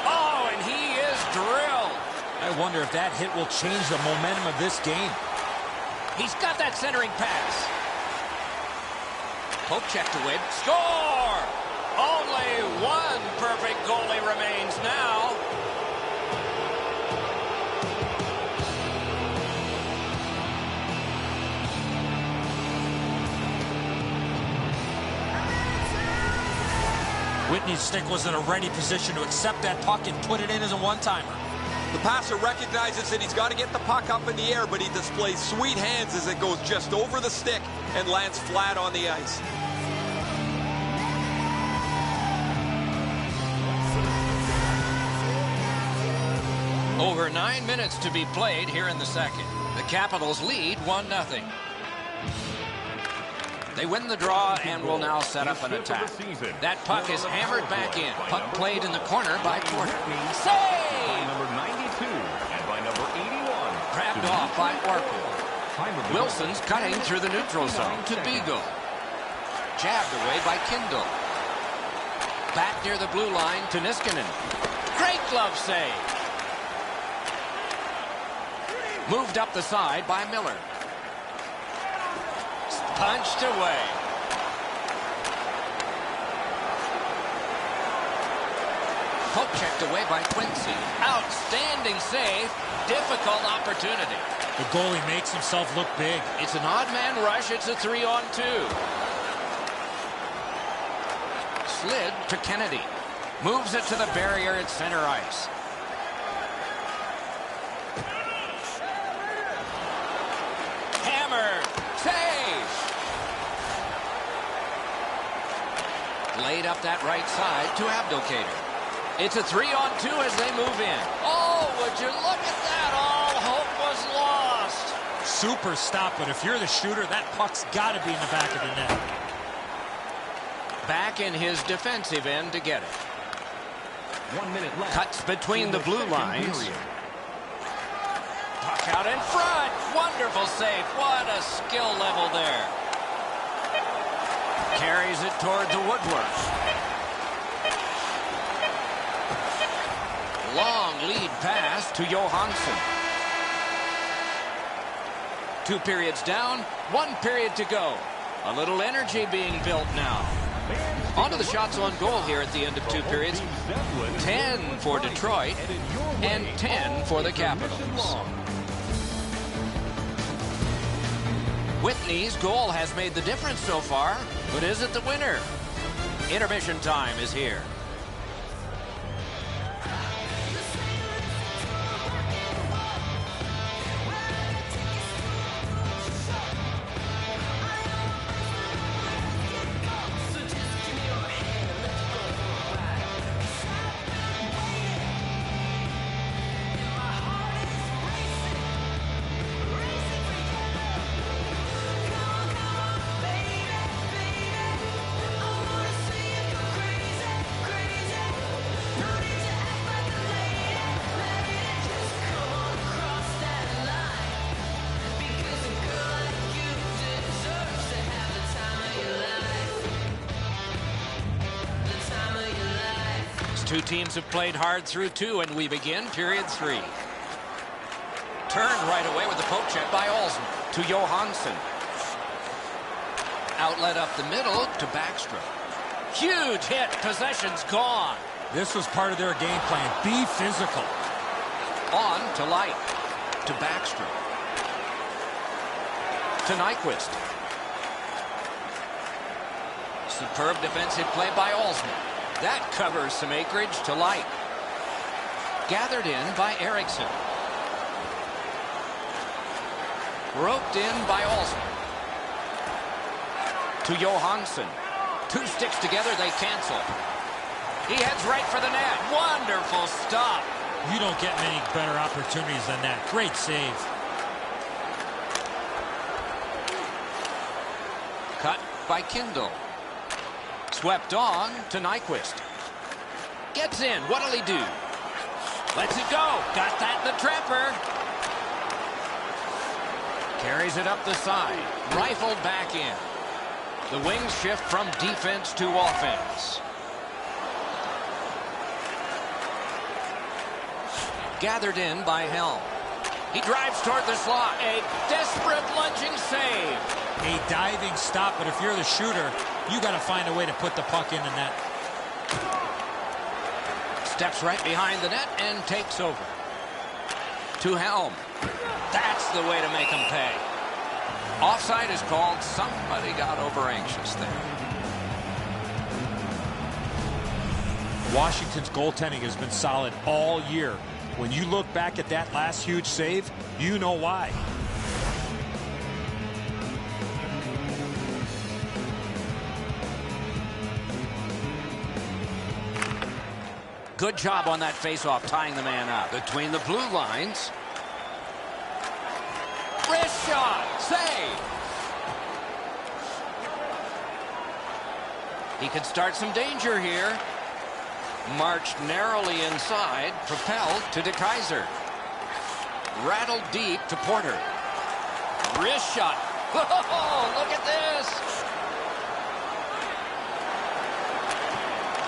Oh, and he is drilled. I wonder if that hit will change the momentum of this game. He's got that centering pass. Poke check to win. Score! Only one perfect goalie remains now. Whitney's stick was in a ready position to accept that puck and put it in as a one-timer. The passer recognizes that he's got to get the puck up in the air, but he displays sweet hands as it goes just over the stick and lands flat on the ice. Over 9 minutes to be played here in the second. The Capitals lead 1-0. They win the draw and will now set up an attack. That puck is hammered back in. Puck played in the corner by Porter. Save! By number 92 and by number 81. Grabbed off by Orpel. Wilson's cutting through the neutral zone to Beagle. Jabbed away by Kindle. Back near the blue line to Niskanen. Great glove save. Moved up the side by Miller. Punched away. Poke checked away by Quincy. Outstanding save. Difficult opportunity. The goalie makes himself look big. It's an odd man rush. It's a 3-on-2. Slid to Kennedy. Moves it to the barrier at center ice. Hammer. Save. Laid up that right side to Abdelkader. It's a 3-on-2 as they move in. Oh, would you look at that? All hope was lost. Super stop, but if you're the shooter, that puck's got to be in the back of the net. Back in his defensive end to get it. 1 minute left. Cuts between the blue lines. Puck out in front. Wonderful save. What a skill level there. Carries it toward the woodwork. Long lead pass to Johansson. 2 periods down, 1 period to go. A little energy being built now. On to the shots on goal here at the end of 2 periods. 10 for Detroit and 10 for the Capitals. Whitney's goal has made the difference so far, but is it the winner? Intermission time is here. Two teams have played hard through 2, and we begin period 3. Turned right away with the poke check by Olsen to Johansson. Outlet up the middle to Backstrom. Huge hit. Possession's gone. This was part of their game plan. Be physical. On to Light. To Backstrom. To Nyquist. Superb defensive play by Olsen. That covers some acreage to Light. Gathered in by Eriksson. Roped in by Olsen. To Johansson. 2 sticks together, they cancel. He heads right for the net. Wonderful stop. You don't get many better opportunities than that. Great save. Cut by Kindle. Swept on to Nyquist. Gets in. What'll he do? Lets it go. Got that in the trapper. Carries it up the side. Rifled back in. The wings shift from defense to offense. Gathered in by Helm. He drives toward the slot. A desperate lunging save. A diving stop, but if you're the shooter, you got to find a way to put the puck in the net. Steps right behind the net and takes over. To Helm. That's the way to make him pay. Offside is called. Somebody got over anxious there. Washington's goaltending has been solid all year. When you look back at that last huge save, you know why. Good job on that faceoff, tying the man up. Between the blue lines. shot. Save. He could start some danger here. Marched narrowly inside. Propelled to DeKaiser. Rattled deep to Porter. Wrist shot. Oh, look at this.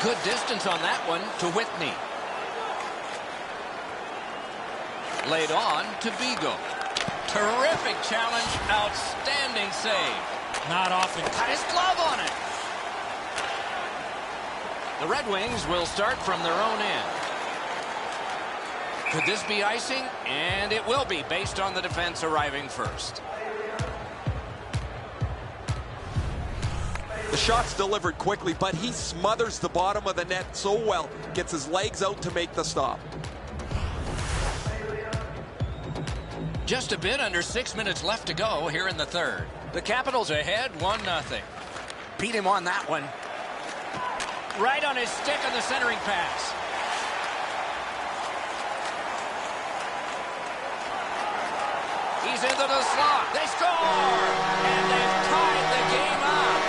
Good distance on that one to Whitney. Laid on to Vigo. Terrific challenge. Outstanding save. Not often. Got his glove on it. The Red Wings will start from their own end. Could this be icing? And it will be, based on the defense arriving first. The shot's delivered quickly, but he smothers the bottom of the net so well. Gets his legs out to make the stop. Just a bit under 6 minutes left to go here in the third. The Capitals ahead 1-0. Beat him on that one. Right on his stick on the centering pass. He's into the slot. They score! And they've tied the game up.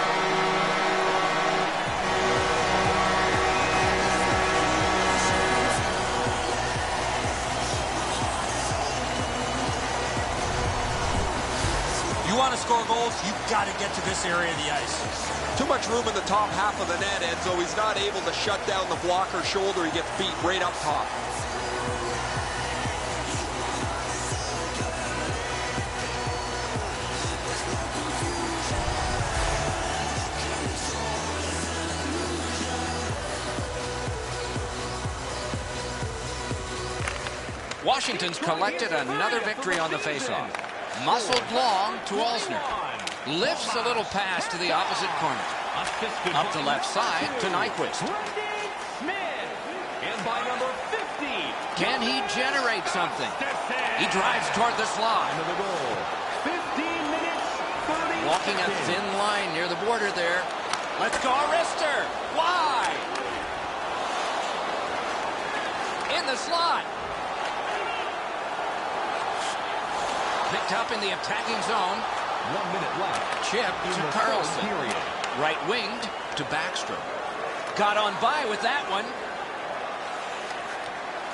You want to score goals, you've got to get to this area of the ice. Too much room in the top half of the net, and so he's not able to shut down the blocker's shoulder. He gets beat right up top. Washington's collected another victory on the faceoff. Muscled long to Alsner. Lifts a little pass to the opposite corner. Up the left side to Nyquist. And by number 50. Can he generate something? He drives toward the slot. Time of the goal. 15 minutes, 30 Walking a seconds. thin line near the border there. Let's go, Arister. Wide. In the slot. Picked up in the attacking zone. 1 minute left. Chip in to the Carlson. third period. Right winged to Backstrom. Got on by with that one.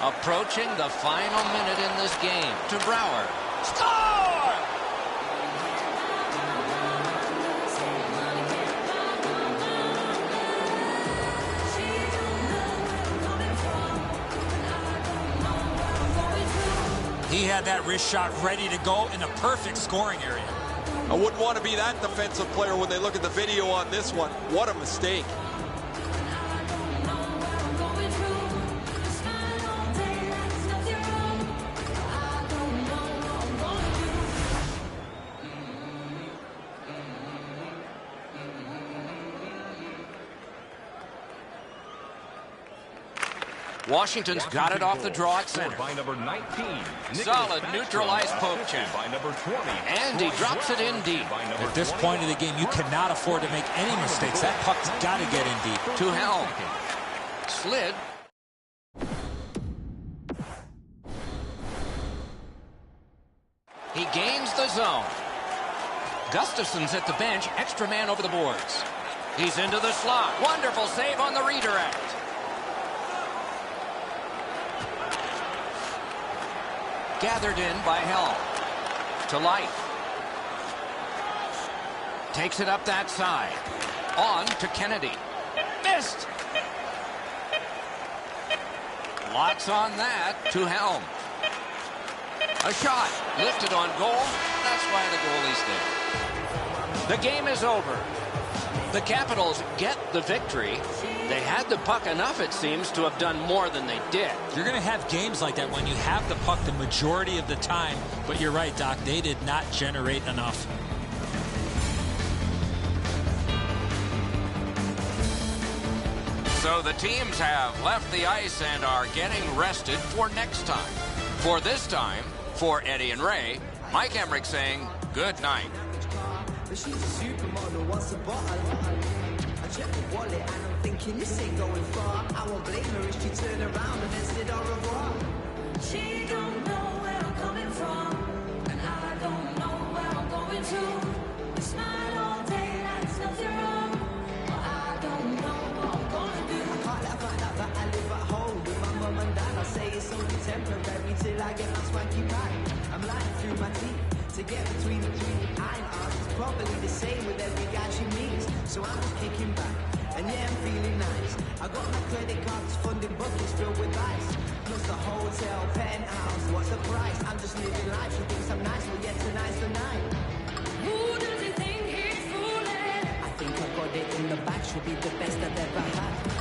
Approaching the final minute in this game to Brouwer. Score! He had that wrist shot ready to go in the perfect scoring area. I wouldn't want to be that defensive player when they look at the video on this one. What a mistake. Washington's got it off the draw at center. By number 19. Solid neutralized poke check. By number 20. And he drops it in deep. At this point of the game, you cannot afford to make any mistakes. That puck's got to get in deep. To Helm. Slid. He gains the zone. Gustafson's at the bench. Extra man over the boards. He's into the slot. Wonderful save on the redirect. Gathered in by Helm. To Light. Takes it up that side. On to Kennedy. Missed. Lots on that to Helm. A shot. Lifted on goal. That's why the goalie's there. The game is over. The Capitals get the victory. They had the puck enough, it seems, to have done more than they did. You're going to have games like that when you have the puck the majority of the time. But you're right, Doc. They did not generate enough. So the teams have left the ice and are getting rested for next time. For this time, for Eddie and Ray, Mike Emmerich saying good night. But she's a supermodel, wants a bottle. I check the wallet and I'm thinking this ain't going far. I won't blame her if she turned around and then said au revoir. She don't know where I'm coming from, and I don't know where Till I get my swanky pack, I'm lying through my teeth to get between the iron arms. It's probably the same with every guy she meets. So I'm just kicking back, and yeah, I'm feeling nice. I got my credit cards, funding buckets filled with ice, plus the hotel penthouse. What's the price? I'm just living life. She thinks I'm nice, well yeah, tonight's the night. Who does he think he's fooling? I think I got it in the back. She'll be the best I've ever had.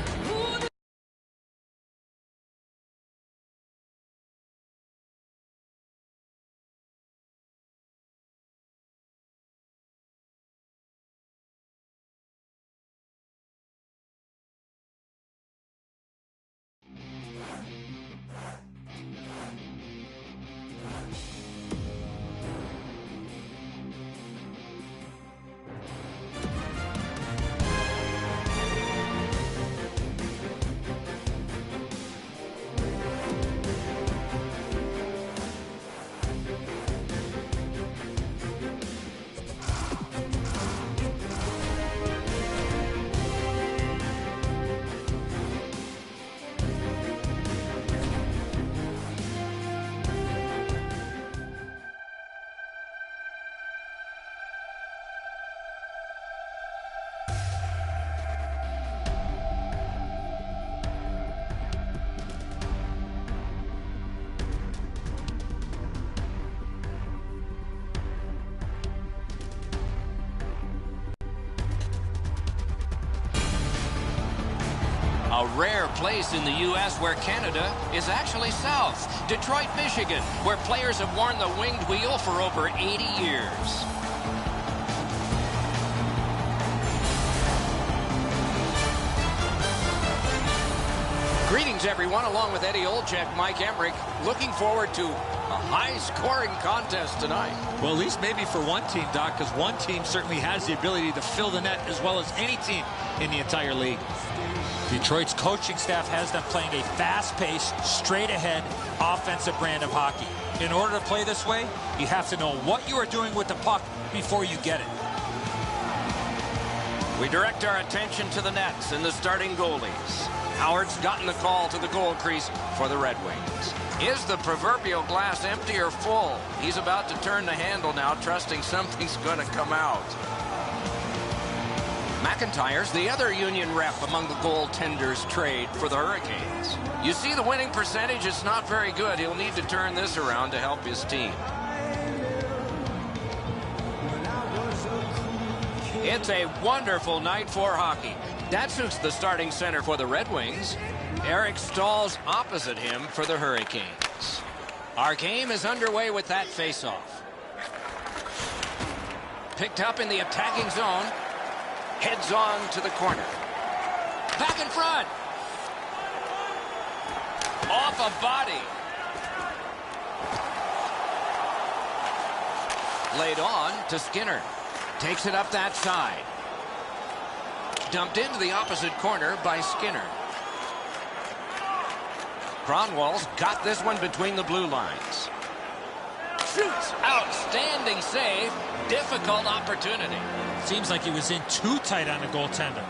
A rare place in the U.S. where Canada is actually south. Detroit, Michigan, where players have worn the winged wheel for over 80 years. Greetings, everyone. Along with Eddie Olczyk, Mike Emmerich, looking forward to a high-scoring contest tonight. Well, at least maybe for one team, Doc, because one team certainly has the ability to fill the net as well as any team in the entire league. Detroit's coaching staff has them playing a fast-paced, straight-ahead, offensive brand of hockey. In order to play this way, you have to know what you are doing with the puck before you get it. We direct our attention to the nets and the starting goalies. Howard's gotten the call to the goal crease for the Red Wings. Is the proverbial glass empty or full? He's about to turn the handle now, trusting something's going to come out. McIntyre's the other Union rep among the goaltenders trade for the Hurricanes. You see the winning percentage is not very good. He'll need to turn this around to help his team. It's a wonderful night for hockey. That suits the starting center for the Red Wings. Eric Stahl's opposite him for the Hurricanes. Our game is underway with that faceoff. Picked up in the attacking zone. Heads on to the corner. Back in front. Off a body. Laid on to Skinner. Takes it up that side. Dumped into the opposite corner by Skinner. Cronwall's got this one between the blue lines. Shoots. Outstanding save. Difficult opportunity. Seems like he was in too tight on the goaltender.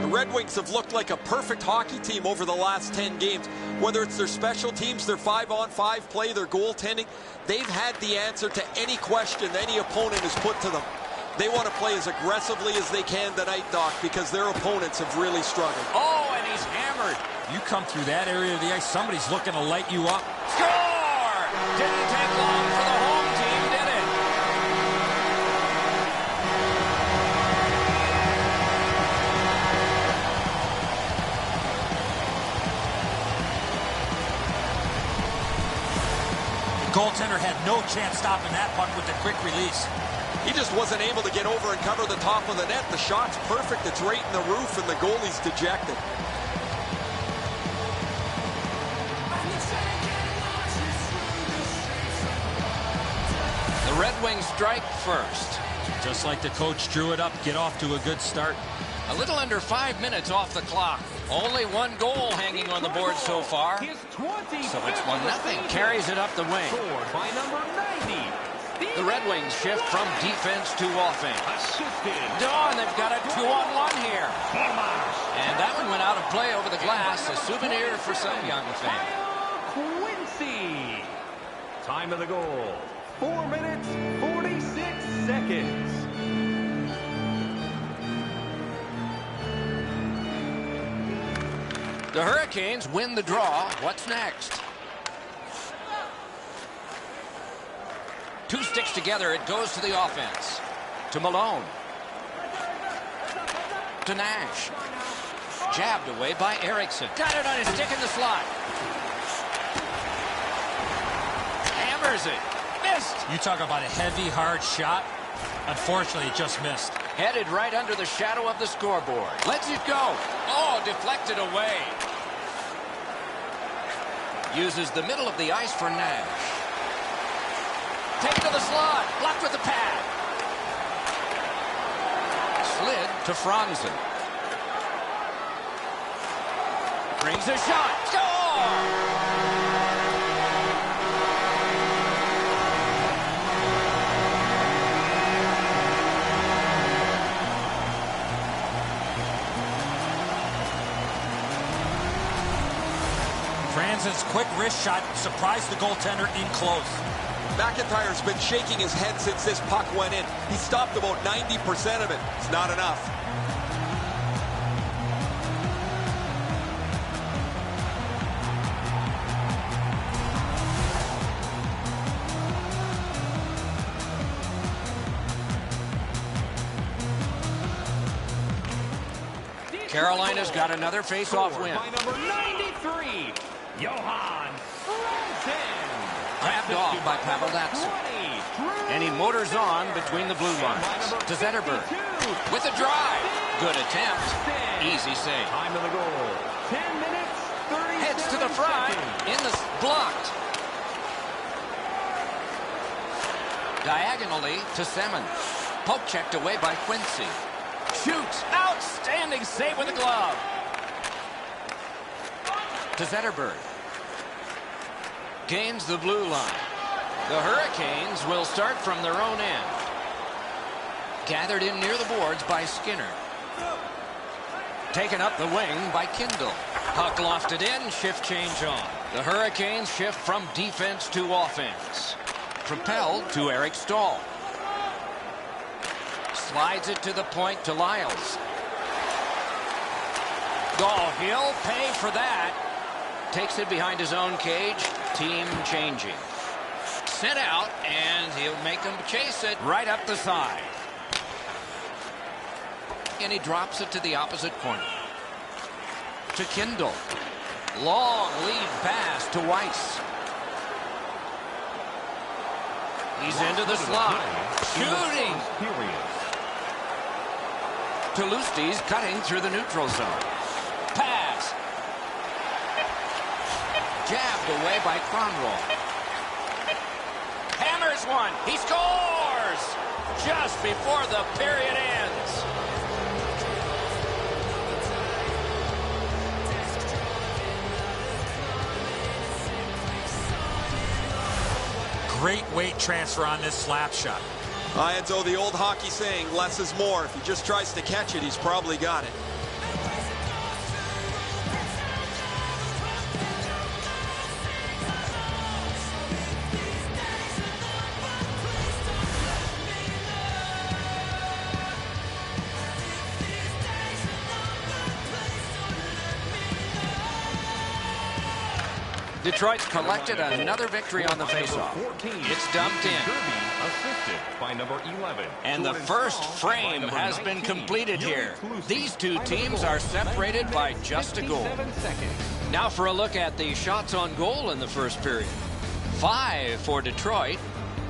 The Red Wings have looked like a perfect hockey team over the last 10 games. Whether it's their special teams, their 5-on-5 play, their goaltending, they've had the answer to any question any opponent has put to them. They want to play as aggressively as they can tonight, Doc, because their opponents have really struggled. Oh, and he's hammered. You come through that area of the ice, somebody's looking to light you up. Score! Didn't take long for the home team, did it? The goaltender had no chance stopping that puck with the quick release. He just wasn't able to get over and cover the top of the net. The shot's perfect. It's right in the roof, and the goalie's dejected. The Red Wings strike first. Just like the coach drew it up, get off to a good start. A little under 5 minutes off the clock. Only one goal hanging on the board so far. So it's 1-0. Carries it up the wing. By number 90. The Red Wings shift from defense to offense. Dawn, they've got a 2-on-1 here. And that one went out of play over the glass. A souvenir for some young fan. Quincy. Time of the goal. 4 minutes, 46 seconds. The Hurricanes win the draw. What's next? Two sticks together. It goes to the offense. To Malone. To Nash. Jabbed away by Eriksson. Got it on his stick in the slot. Hammers it. Missed. You talk about a heavy, hard shot. Unfortunately, it just missed. Headed right under the shadow of the scoreboard. Lets it go. Oh, deflected away. Uses the middle of the ice for Nash. Take to the slot. Blocked with the pad. Slid to Franzen. Brings a shot. Score! Franzen's quick wrist shot surprised the goaltender in close. McIntyre's been shaking his head since this puck went in. He stopped about 90% of it. It's not enough. Carolina's got another face-off win. By number 93, Johan Franzen. Grabbed off by Pavel Datsyuk. And he motors on between the blue lines. To Zetterberg. With a drive. Good attempt. Easy save. Time of the goal. 10 minutes, 30 Heads to the front. In the blocked. Diagonally to Semin. Poke checked away by Quincy. Shoots. Outstanding save with a glove. To Zetterberg. Gains the blue line. The Hurricanes will start from their own end. Gathered in near the boards by Skinner. Taken up the wing by Kindle. Puck lofted in, shift change on. The Hurricanes shift from defense to offense. Propelled to Eric Stahl. Slides it to the point to Lyles. Oh, he'll pay for that. Takes it behind his own cage. Team changing. Sent out, and he'll make them chase it right up the side. And he drops it to the opposite corner. To Kindle. Long lead pass to Weiss. He's into the slot. Shooting. To Lustig's cutting through the neutral zone. Pass. Jabbed away by Kronwall. Hammers one. He scores! Just before the period ends. Great weight transfer on this slap shot. And so the old hockey saying, less is more. If he just tries to catch it, he's probably got it. Detroit's collected another victory on the faceoff. It's dumped in. Assisted by number 11. And the first frame has been completed here. These two teams are separated by just a goal. Now for a look at the shots on goal in the first period. 5 for Detroit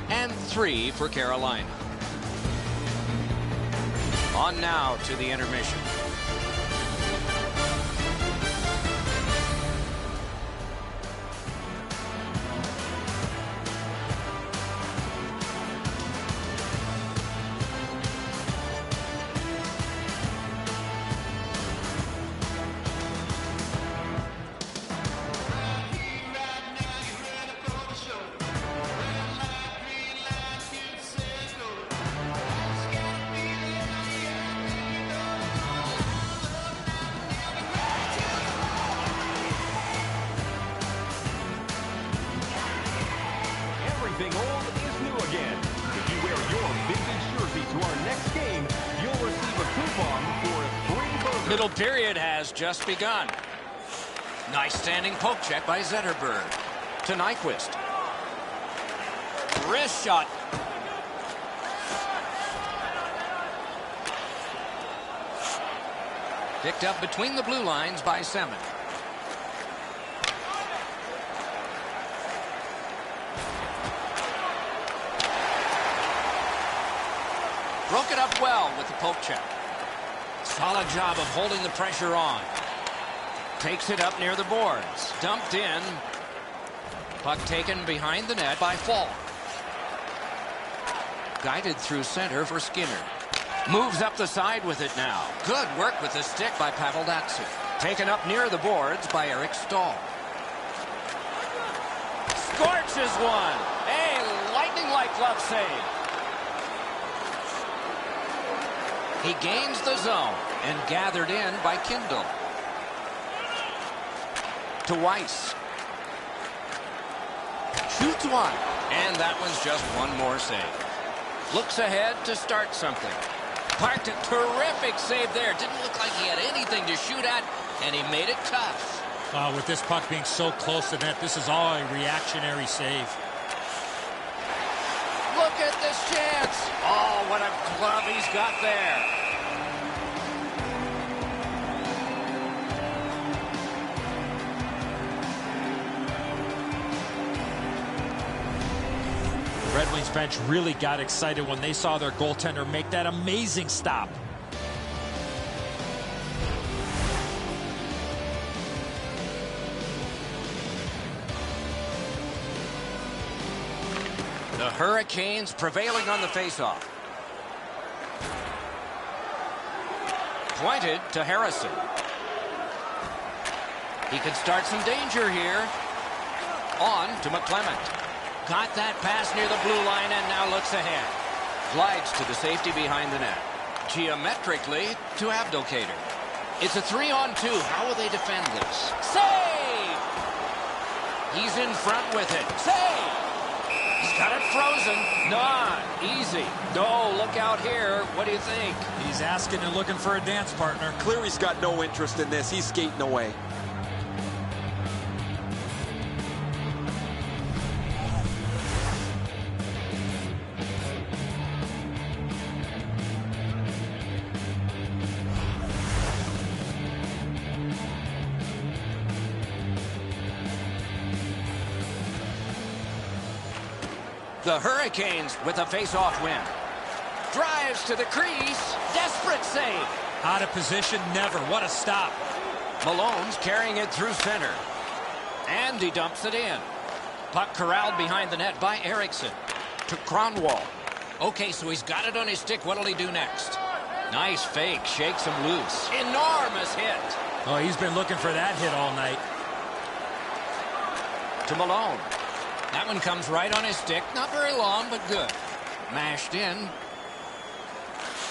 and 3 for Carolina. On now to the intermission. Middle period has just begun. Nice standing poke check by Zetterberg. To Nyquist. Wrist shot. Picked up between the blue lines by Semin. Broke it up well with the poke check. Solid job of holding the pressure on. Takes it up near the boards. Dumped in. Puck taken behind the net by Fall. Guided through center for Skinner. Moves up the side with it now. Good work with the stick by Paveldatsyuk. Taken up near the boards by Eric Stahl. Scorches one. A lightning-like glove save. He gains the zone and gathered in by Kindle. To Weiss. Shoots one. And that one's just one more save. Looks ahead to start something. Parked a terrific save there. Didn't look like he had anything to shoot at, and he made it tough. With this puck being so close to net, this is all a reactionary save. Look at this chance. Oh, what a glove he's got there. Red Wings bench really got excited when they saw their goaltender make that amazing stop. The Hurricanes prevailing on the faceoff. Pointed to Harrison. He could start some danger here. On to McClement. Got that pass near the blue line and now looks ahead. Glides to the safety behind the net. Geometrically to Abdelkader. It's a 3-on-2. How will they defend this? Save! He's in front with it. Save! He's got it frozen. Not easy. No, look out here. What do you think? He's asking and looking for a dance partner. Cleary's got no interest in this. He's skating away. The Hurricanes with a face-off win. Drives to the crease. Desperate save. Out of position, never. What a stop. Malone's carrying it through center. And he dumps it in. Puck corralled behind the net by Eriksson. To Kronwall. Okay, so he's got it on his stick. What'll he do next? Nice fake. Shakes him loose. Enormous hit. Oh, he's been looking for that hit all night. To Malone. That one comes right on his stick. Not very long, but good. Mashed in.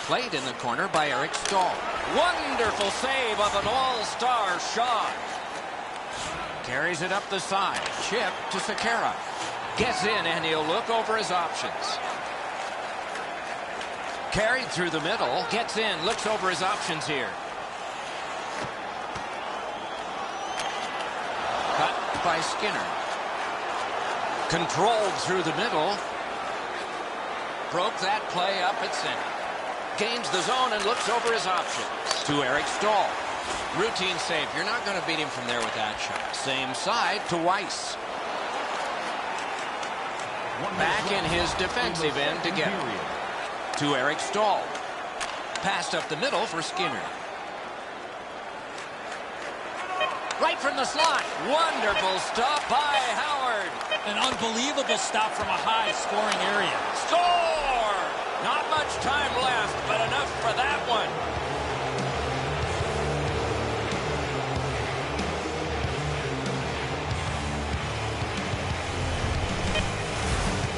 Played in the corner by Eric Stahl. Wonderful save of an all-star shot. Carries it up the side. Chip to Sekera. Gets in, and he'll look over his options. Carried through the middle. Gets in. Looks over his options here. Cut by Skinner. Controlled through the middle. Broke that play up at center. Gains the zone and looks over his options. To Eric Stahl. Routine save. You're not going to beat him from there with that shot. Same side to Weiss. Back in his defensive end to get him. To Eric Stahl. Passed up the middle for Skinner. Right from the slot. Wonderful stop by Howard. An unbelievable stop from a high-scoring area. Score! Not much time left, but enough for that one.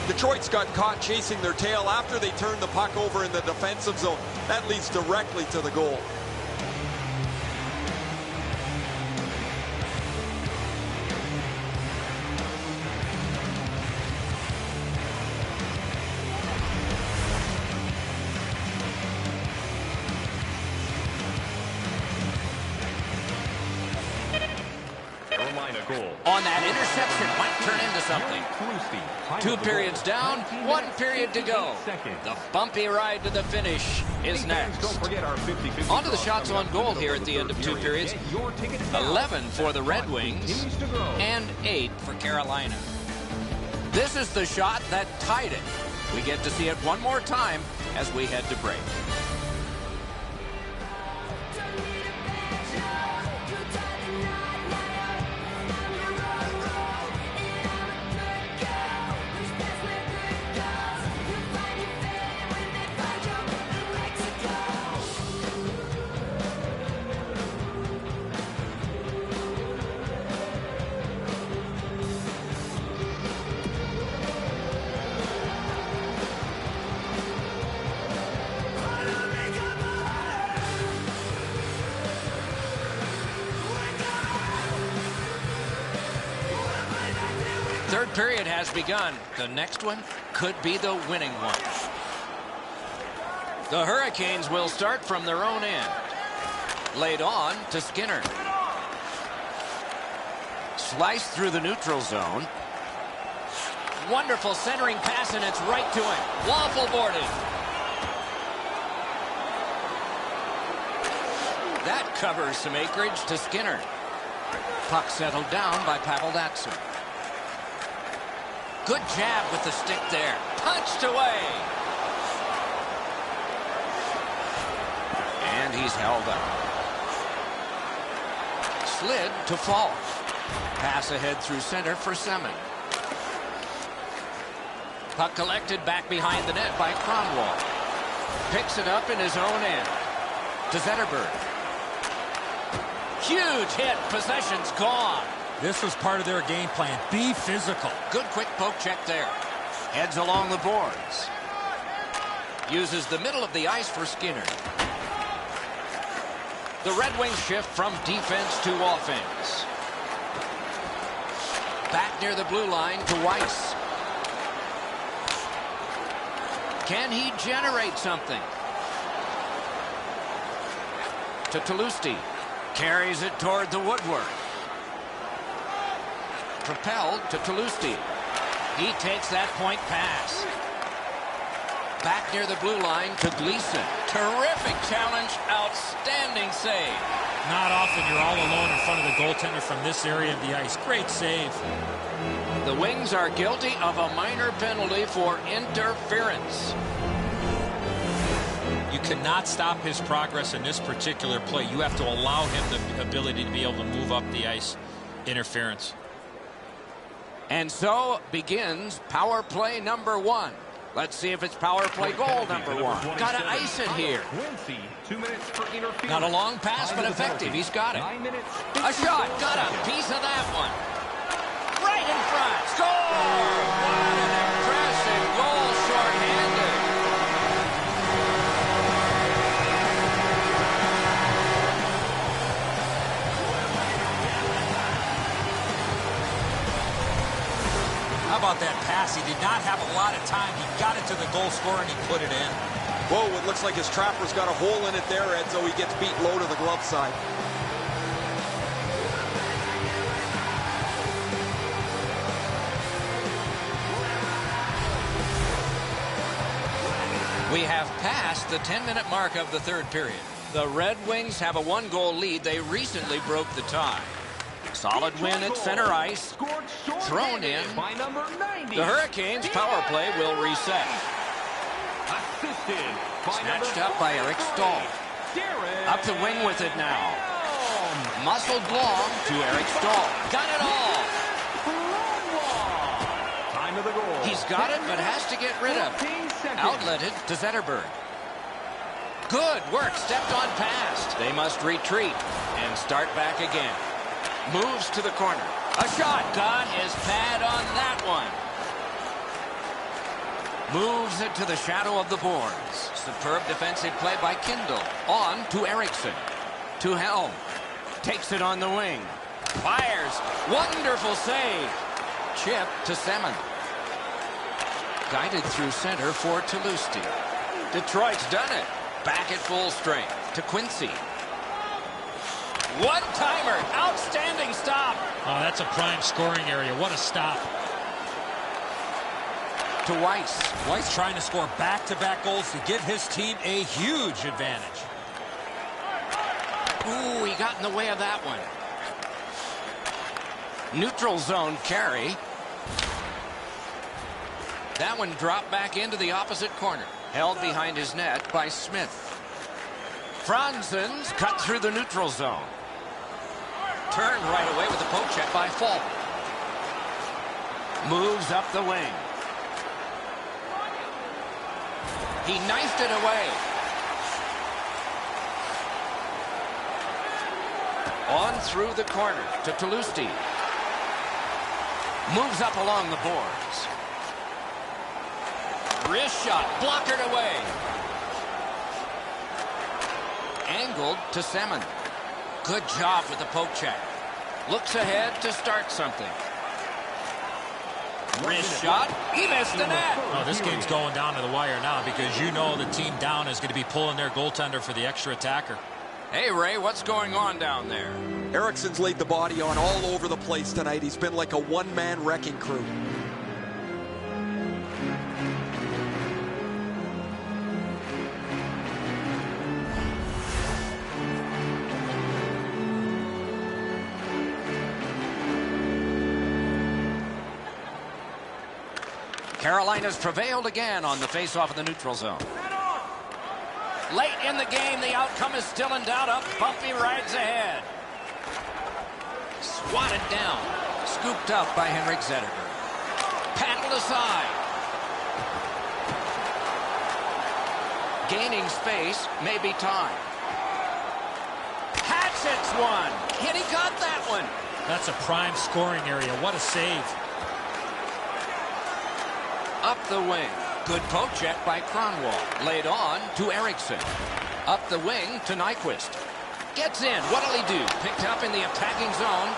Detroit's got caught chasing their tail after they turned the puck over in the defensive zone. That leads directly to the goal. Carolina goal. On that interception, might turn into something. 2 periods down, 1 period to go. The bumpy ride to the finish is next. On to the shots on goal here at the end of 2 periods. 11 for the Red Wings and 8 for Carolina. This is the shot that tied it. We get to see it one more time as we head to break. Third period has begun. The next one could be the winning one. The Hurricanes will start from their own end. Laid on to Skinner. Sliced through the neutral zone. Wonderful centering pass, and it's right to him. Waffle boarded. That covers some acreage to Skinner. Puck settled down by Paveldatsu. Good jab with the stick there. Punched away. And he's held up. Slid to Falk. Pass ahead through center for Semin. Puck collected back behind the net by Cromwell. Picks it up in his own end. To Zetterberg. Huge hit. Possession's gone. This was part of their game plan. Be physical. Good quick poke check there. Heads along the boards. Uses the middle of the ice for Skinner. The Red Wings shift from defense to offense. Back near the blue line to Weiss. Can he generate something? To Toulousti. Carries it toward the woodwork. Propelled to Toulousti. He takes that point pass. Back near the blue line to Gleason. Terrific challenge. Outstanding save. Not often you're all alone in front of the goaltender from this area of the ice. Great save. The Wings are guilty of a minor penalty for interference. You cannot stop his progress in this particular play. You have to allow him the ability to be able to move up the ice. Interference. And so begins power play number 1. Let's see if it's power play goal number 1. Got to ice it here. 2 minutes for interference. Not a long pass, but effective. He's got it. 9 minutes. A shot. Got a piece of that one. Right in front. Score! What an impressive goal, shorthanded. How about that pass? He did not have a lot of time. He got it to the goal scorer and he put it in. Whoa, it looks like his trapper's got a hole in it there, Ed, so he gets beat low to the glove side. We have passed the 10-minute mark of the third period. The Red Wings have a 1-goal lead. They recently broke the tie. Solid win at center ice. Thrown in. The Hurricanes' power play will reset. Snatched up by Eric Stahl. Up the wing with it now. Muscled long to Eric Stahl. Got it all. Time of the goal. He's got it, but has to get rid of it. Outletted to Zetterberg. Good work. Stepped on past. They must retreat and start back again. Moves to the corner. A shot. Got his pad on that one. Moves it to the shadow of the boards. Superb defensive play by Kindle. On to Eriksson. To Helm. Takes it on the wing. Fires. Wonderful save. Chip to Semin. Guided through center for Toulousti. Detroit's done it. Back at full strength to Quincy. One-timer. Outstanding stop. Oh, that's a prime scoring area. What a stop. To Weiss. Weiss trying to score back-to-back goals to give his team a huge advantage. Ooh, he got in the way of that one. Neutral zone carry. That one dropped back into the opposite corner. Held behind his net by Smith. Franzen's cut through the neutral zone. Turned right away with a poke check by Falk. Moves up the wing. He knifed it away. On through the corner to Toulouse. Moves up along the boards. Wrist shot, blockered away. Angled to Semin. Good job with the poke check. Looks ahead to start something. Wrist shot, he missed the net. Oh, this game's going down to the wire now because you know the team down is going to be pulling their goaltender for the extra attacker. Hey, Ray, what's going on down there? Eriksson's laid the body on all over the place tonight. He's been like a one-man wrecking crew. Carolina's prevailed again on the face-off of the neutral zone. Late in the game, the outcome is still in doubt. Up bumpy rides ahead. Swatted down. Scooped up by Henrik Zetterberg. Paddled aside. Gaining space, maybe time. Hatchets one. Hit, he got that one. That's a prime scoring area. What a save. Up the wing. Good poke check by Kronwall. Laid on to Eriksson. Up the wing to Nyquist. Gets in. What'll he do? Picked up in the attacking zone.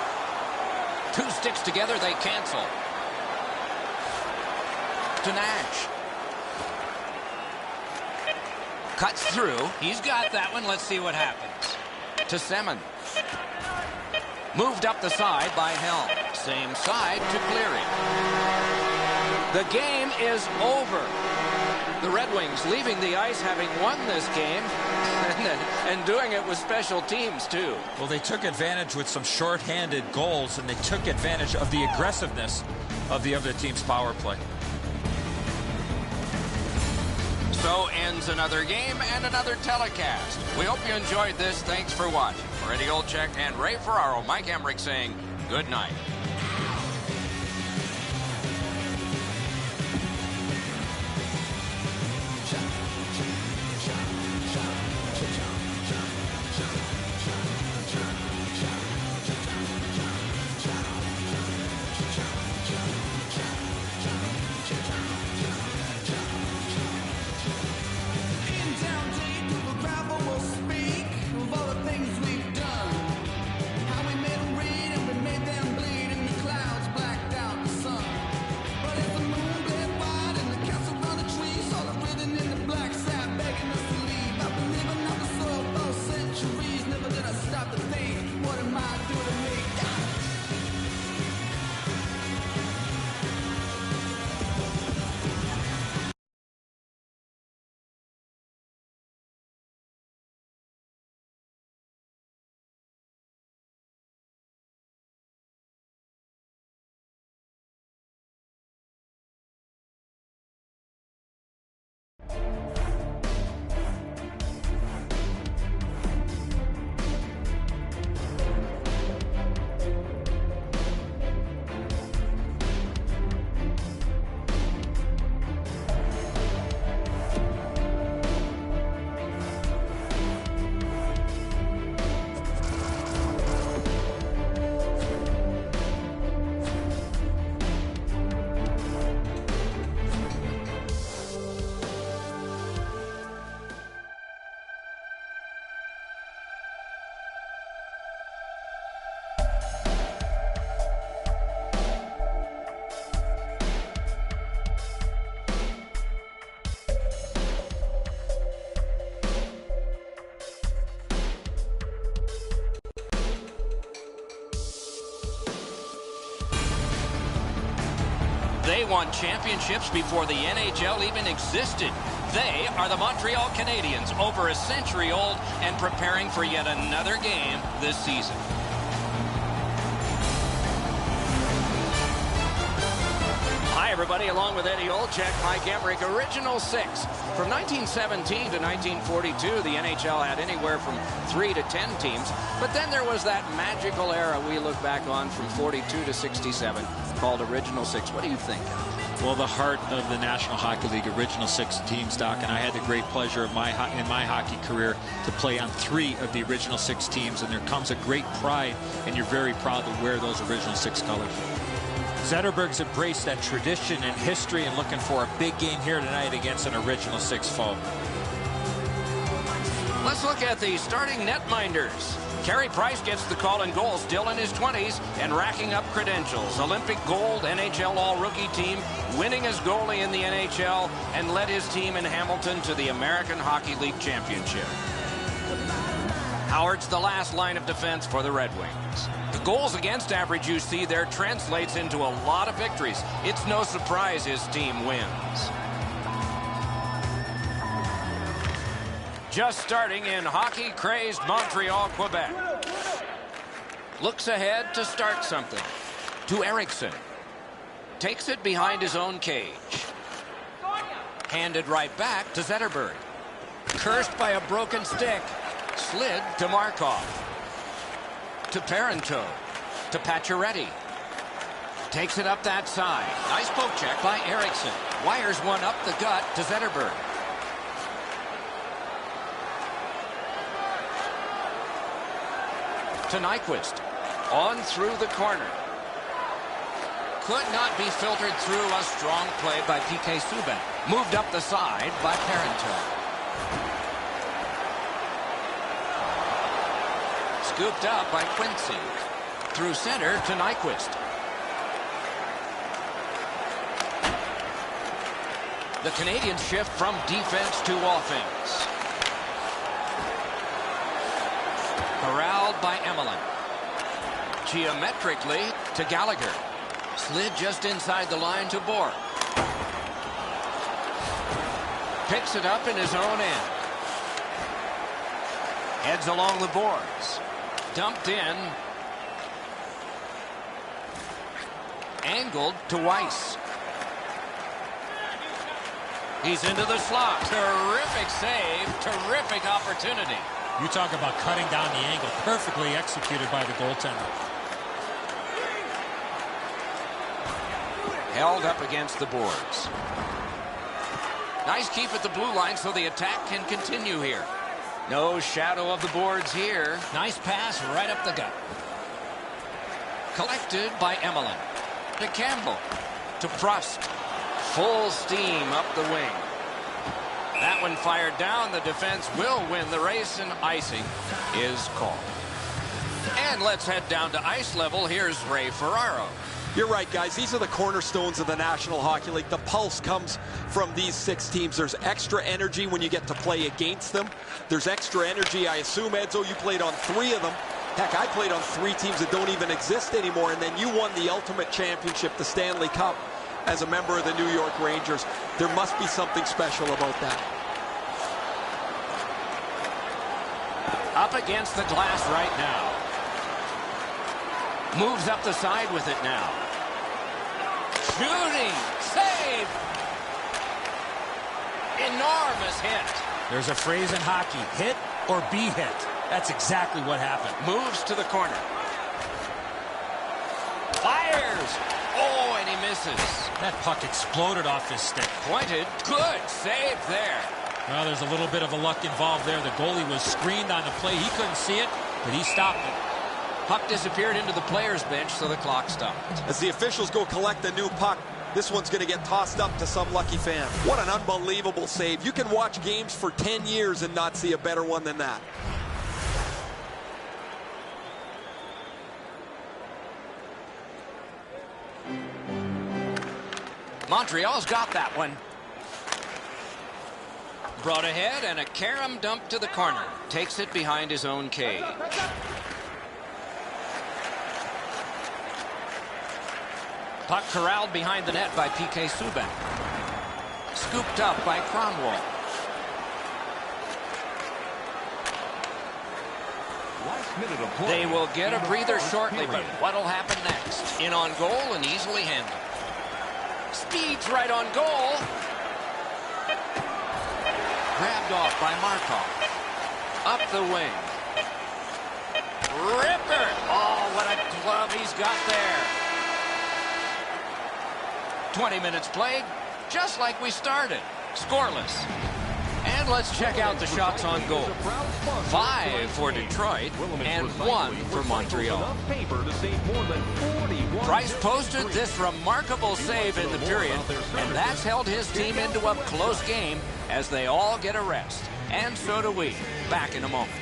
Two sticks together, they cancel. To Nash. Cuts through. He's got that one. Let's see what happens. To Semin. Moved up the side by Helm. Same side to Cleary. The game is over. The Red Wings leaving the ice having won this game and doing it with special teams too. Well, they took advantage with some shorthanded goals and they took advantage of the aggressiveness of the other team's power play. So ends another game and another telecast. We hope you enjoyed this. Thanks for watching. For Eddie Olczyk and Ray Ferraro, Mike Emmerich saying good night. How we made them read and we made them bleed. They won championships before the NHL even existed. They are the Montreal Canadiens, over a century old and preparing for yet another game this season. Hi, everybody. Along with Eddie Olczyk, Mike Emmerich, Original Six. From 1917 to 1942, the NHL had anywhere from 3 to 10 teams. But then there was that magical era we look back on from 42 to 67 called Original Six. What do you think? Well, the heart of the National Hockey League, Original Six teams, Doc, and I had the great pleasure of in my hockey career to play on 3 of the Original Six teams, and there comes a great pride, and you're very proud to wear those Original Six colors. Zetterberg's embraced that tradition and history and looking for a big game here tonight against an Original Six foe. Let's look at the starting netminders. Carey Price gets the call in goal, still in his 20s and racking up credentials. Olympic gold, NHL All-Rookie team, winning as goalie in the NHL, and led his team in Hamilton to the American Hockey League Championship. Howard's the last line of defense for the Red Wings. The goals against average you see there translates into a lot of victories. It's no surprise his team wins. Just starting in hockey-crazed Montreal, Quebec. Looks ahead to start something. To Eriksson. Takes it behind his own cage. Handed right back to Zetterberg. Cursed by a broken stick. Slid to Markov. To Parenteau. To Pacioretty. Takes it up that side. Nice poke check by Eriksson. Wires one up the gut to Zetterberg. To Nyquist. On through the corner. Could not be filtered through. A strong play by P.K. Subban. Moved up the side by Parenteau. Scooped up by Quincy. Through center to Nyquist. The Canadians shift from defense to offense. Corralled by Emelin. Geometrically to Gallagher. Slid just inside the line to Bork. Picks it up in his own end. Heads along the boards. Dumped in. Angled to Weiss. He's into the slot. Terrific save. Terrific opportunity. You talk about cutting down the angle. Perfectly executed by the goaltender. Held up against the boards. Nice keep at the blue line so the attack can continue here. No shadow of the boards here. Nice pass right up the gut. Collected by Emelin. To Campbell. To Prost. Full steam up the wing. That one fired down. The defense will win the race, and icing is called. And let's head down to ice level. Here's Ray Ferraro. You're right, guys. These are the cornerstones of the National Hockey League. The pulse comes from these 6 teams. There's extra energy when you get to play against them. There's extra energy. I assume, Edzo, you played on 3 of them. Heck, I played on 3 teams that don't even exist anymore, and then you won the ultimate championship, the Stanley Cup, as a member of the New York Rangers. There must be something special about that. Up against the glass right now. Moves up the side with it now. Shooting. Save. Enormous hit. There's a phrase in hockey, hit or be hit. That's exactly what happened. Moves to the corner. Fires. Oh, and he misses. That puck exploded off his stick. Pointed. Good save there. Well, there's a little bit of a luck involved there. The goalie was screened on the play. He couldn't see it, but he stopped it. Puck disappeared into the player's bench, so the clock stopped. As the officials go collect the new puck, this one's going to get tossed up to some lucky fan. What an unbelievable save. You can watch games for 10 years and not see a better one than that. Montreal's got that one. Brought ahead, and a carom dump to the corner. Takes it behind his own cage. Puck corralled behind the net by P.K. Subban. Scooped up by Cromwell. They will get a breather shortly, but what'll happen next? In on goal and easily handled. Speeds right on goal. Grabbed off by Markov. Up the wing. Ripper! Oh, what a glove he's got there. 20 minutes played, just like we started. Scoreless. And let's check out the shots on goal. 5 for Detroit and 1 for Montreal. Price posted this remarkable save in the period, and that's held his team into a close game as they all get a rest. And so do we. Back in a moment.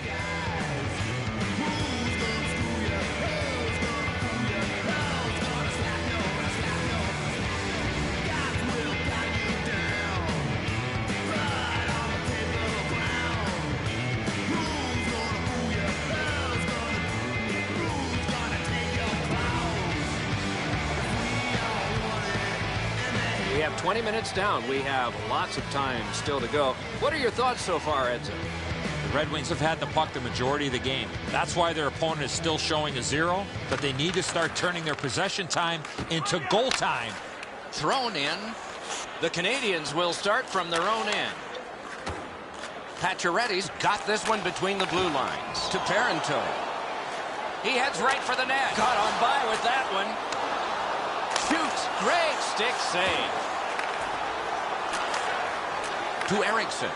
We have 20 minutes down. We have lots of time still to go. What are your thoughts so far, Edson? The Red Wings have had the puck the majority of the game. That's why their opponent is still showing a 0, but they need to start turning their possession time into goal time. Thrown in. The Canadians will start from their own end. Pacioretty's got this one between the blue lines. To Parento. He heads right for the net. Got on by with that one. Shoots. Great stick save. To Eriksson.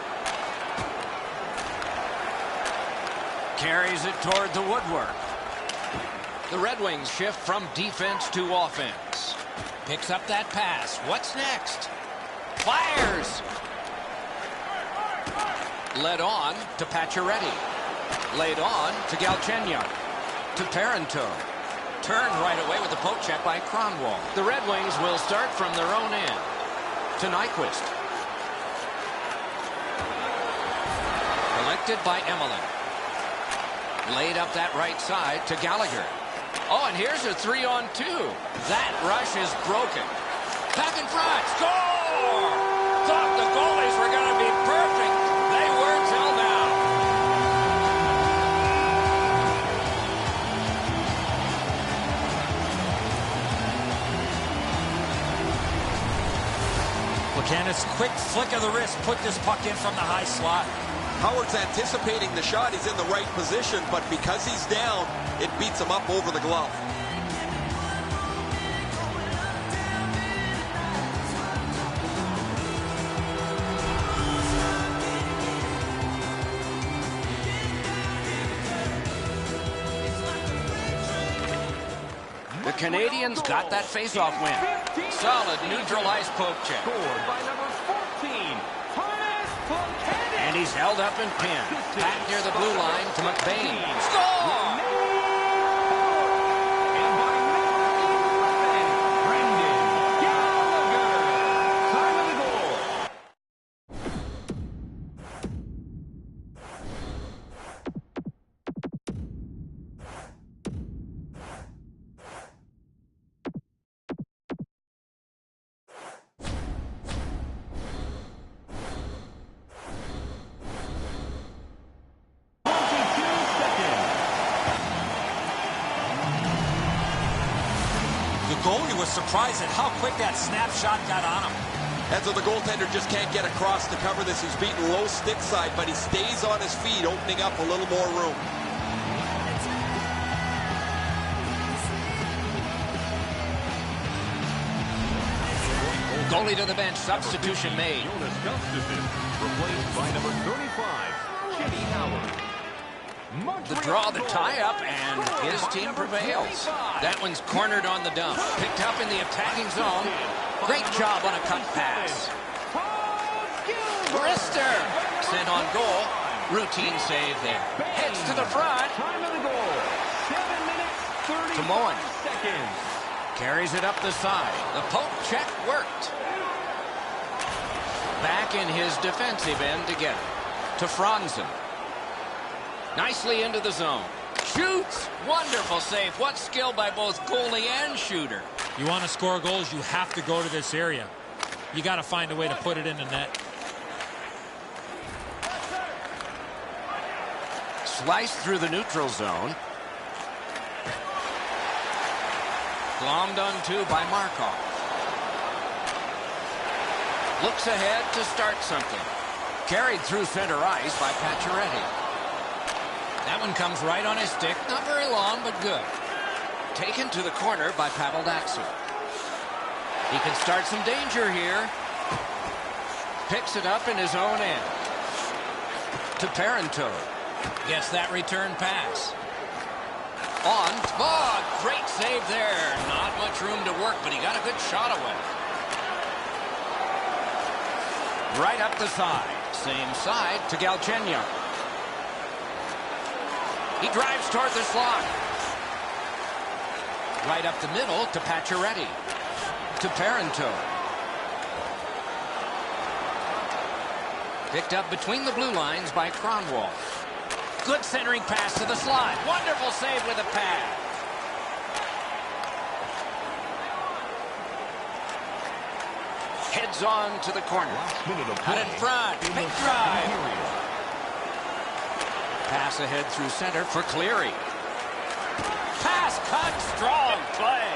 Carries it toward the woodwork. The Red Wings shift from defense to offense. Picks up that pass. What's next? Fires. Led on to Pacioretty. Laid on to Galchenyuk. To Parento. Turned right away with the poke check by Cromwell. The Red Wings will start from their own end. To Nyquist. Collected by Emelin. Laid up that right side to Gallagher. Oh, and here's a 3-on-2. That rush is broken. Back in front. Score! Thought the goalies were going to be perfect. They were till now. Buchanan's quick flick of the wrist put this puck in from the high slot. Howard's anticipating the shot. He's in the right position, but because he's down, it beats him up over the glove. The Canadians got that face-off win. Solid neutralized poke check. Scored by number 14, Thomas Buchanan. And he's held up and pinned. Back near the blue line to McBain. Score! And by number 11, Brendan Gallagher. Time of the goal. The goalie was surprised at how quick that snapshot got on him. And so the goaltender just can't get across to cover this. He's beaten low stick side, but he stays on his feet, opening up a little more room. Goalie to the bench. Substitution made. Jonas Gustafsson, replaced by number 35, Jimmy Howard. The draw, the tie-up, and his team prevails. That one's cornered on the dump. Picked up in the attacking zone. Great job on a cut pass. Brister sent on goal. Routine save there. Heads to the front. Time of the goal. 7 minutes, 30 seconds. Carries it up the side. The poke check worked. Back in his defensive end to get it. To Franzen. Nicely into the zone. Shoots. Wonderful save. What skill by both goalie and shooter. You want to score goals, you have to go to this area. You got to find a way to put it in the net. Sliced through the neutral zone. Glommed onto by Markov. Looks ahead to start something. Carried through center ice by Pacioretty. That one comes right on his stick. Not very long, but good. Taken to the corner by Pavel Datsyuk. He can start some danger here. Picks it up in his own end. To Parenteau. Gets that return pass. On. Oh, great save there. Not much room to work, but he got a good shot away. Right up the side. Same side to Galchenyuk. He drives toward the slot. Right up the middle to Pacioretty. To Parenteau. Picked up between the blue lines by Kronwall. Good centering pass to the slot. Wonderful save with a pad. Heads on to the corner. Out in front. Big drive. Pass ahead through center for Cleary. Pass cut. Strong play.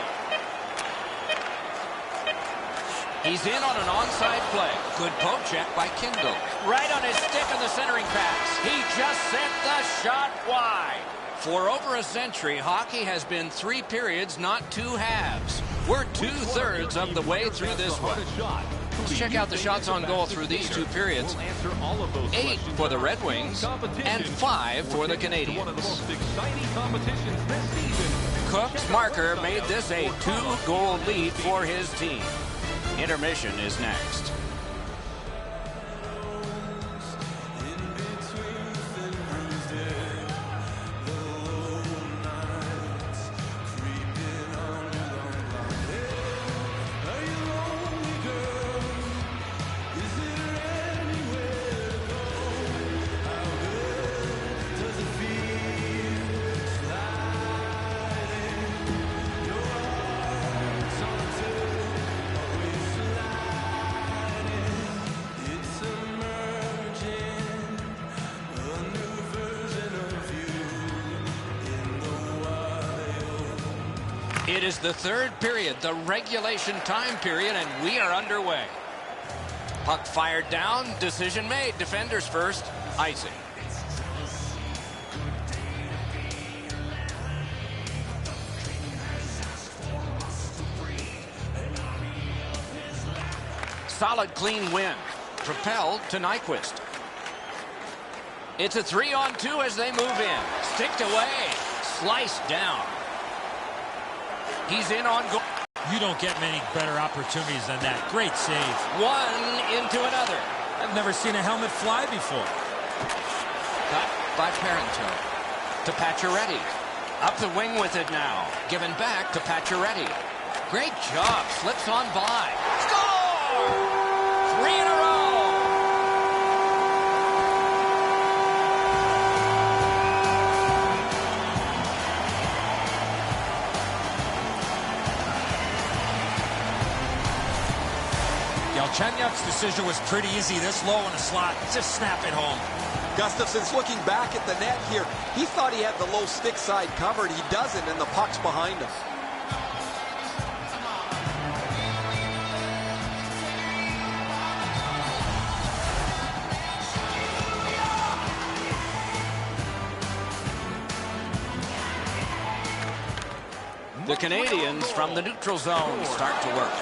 He's in on an onside play. Good poke check by Kindle. Right on his stick on the centering pass. He just sent the shot wide. For over a century, hockey has been 3 periods, not 2 halves. We're 2/3 of the way through this one. Let's check out the shots on goal through these 2 periods. 8 for the Red Wings and 5 for the Canadians. Cook's marker made this a 2-goal lead for his team. Intermission is next. It is the 3rd period, the regulation time period, and we are underway. Puck fired down, decision made. Defenders first, icing. Solid, clean win. Propelled to Nyquist. It's a 3-on-2 as they move in. Sticked away. Sliced down. He's in on goal. You don't get many better opportunities than that. Great save. One into another. I've never seen a helmet fly before. Cut by Parenteau. To Pacioretty. Up the wing with it now. Given back to Pacioretty. Great job. Slips on by. Score! 3 in a row. Galchenyuk's decision was pretty easy. This low in the slot, just snap it home. Gustafson's looking back at the net here. He thought he had the low stick side covered. He doesn't, and the puck's behind him. The Canadians from the neutral zone start to work.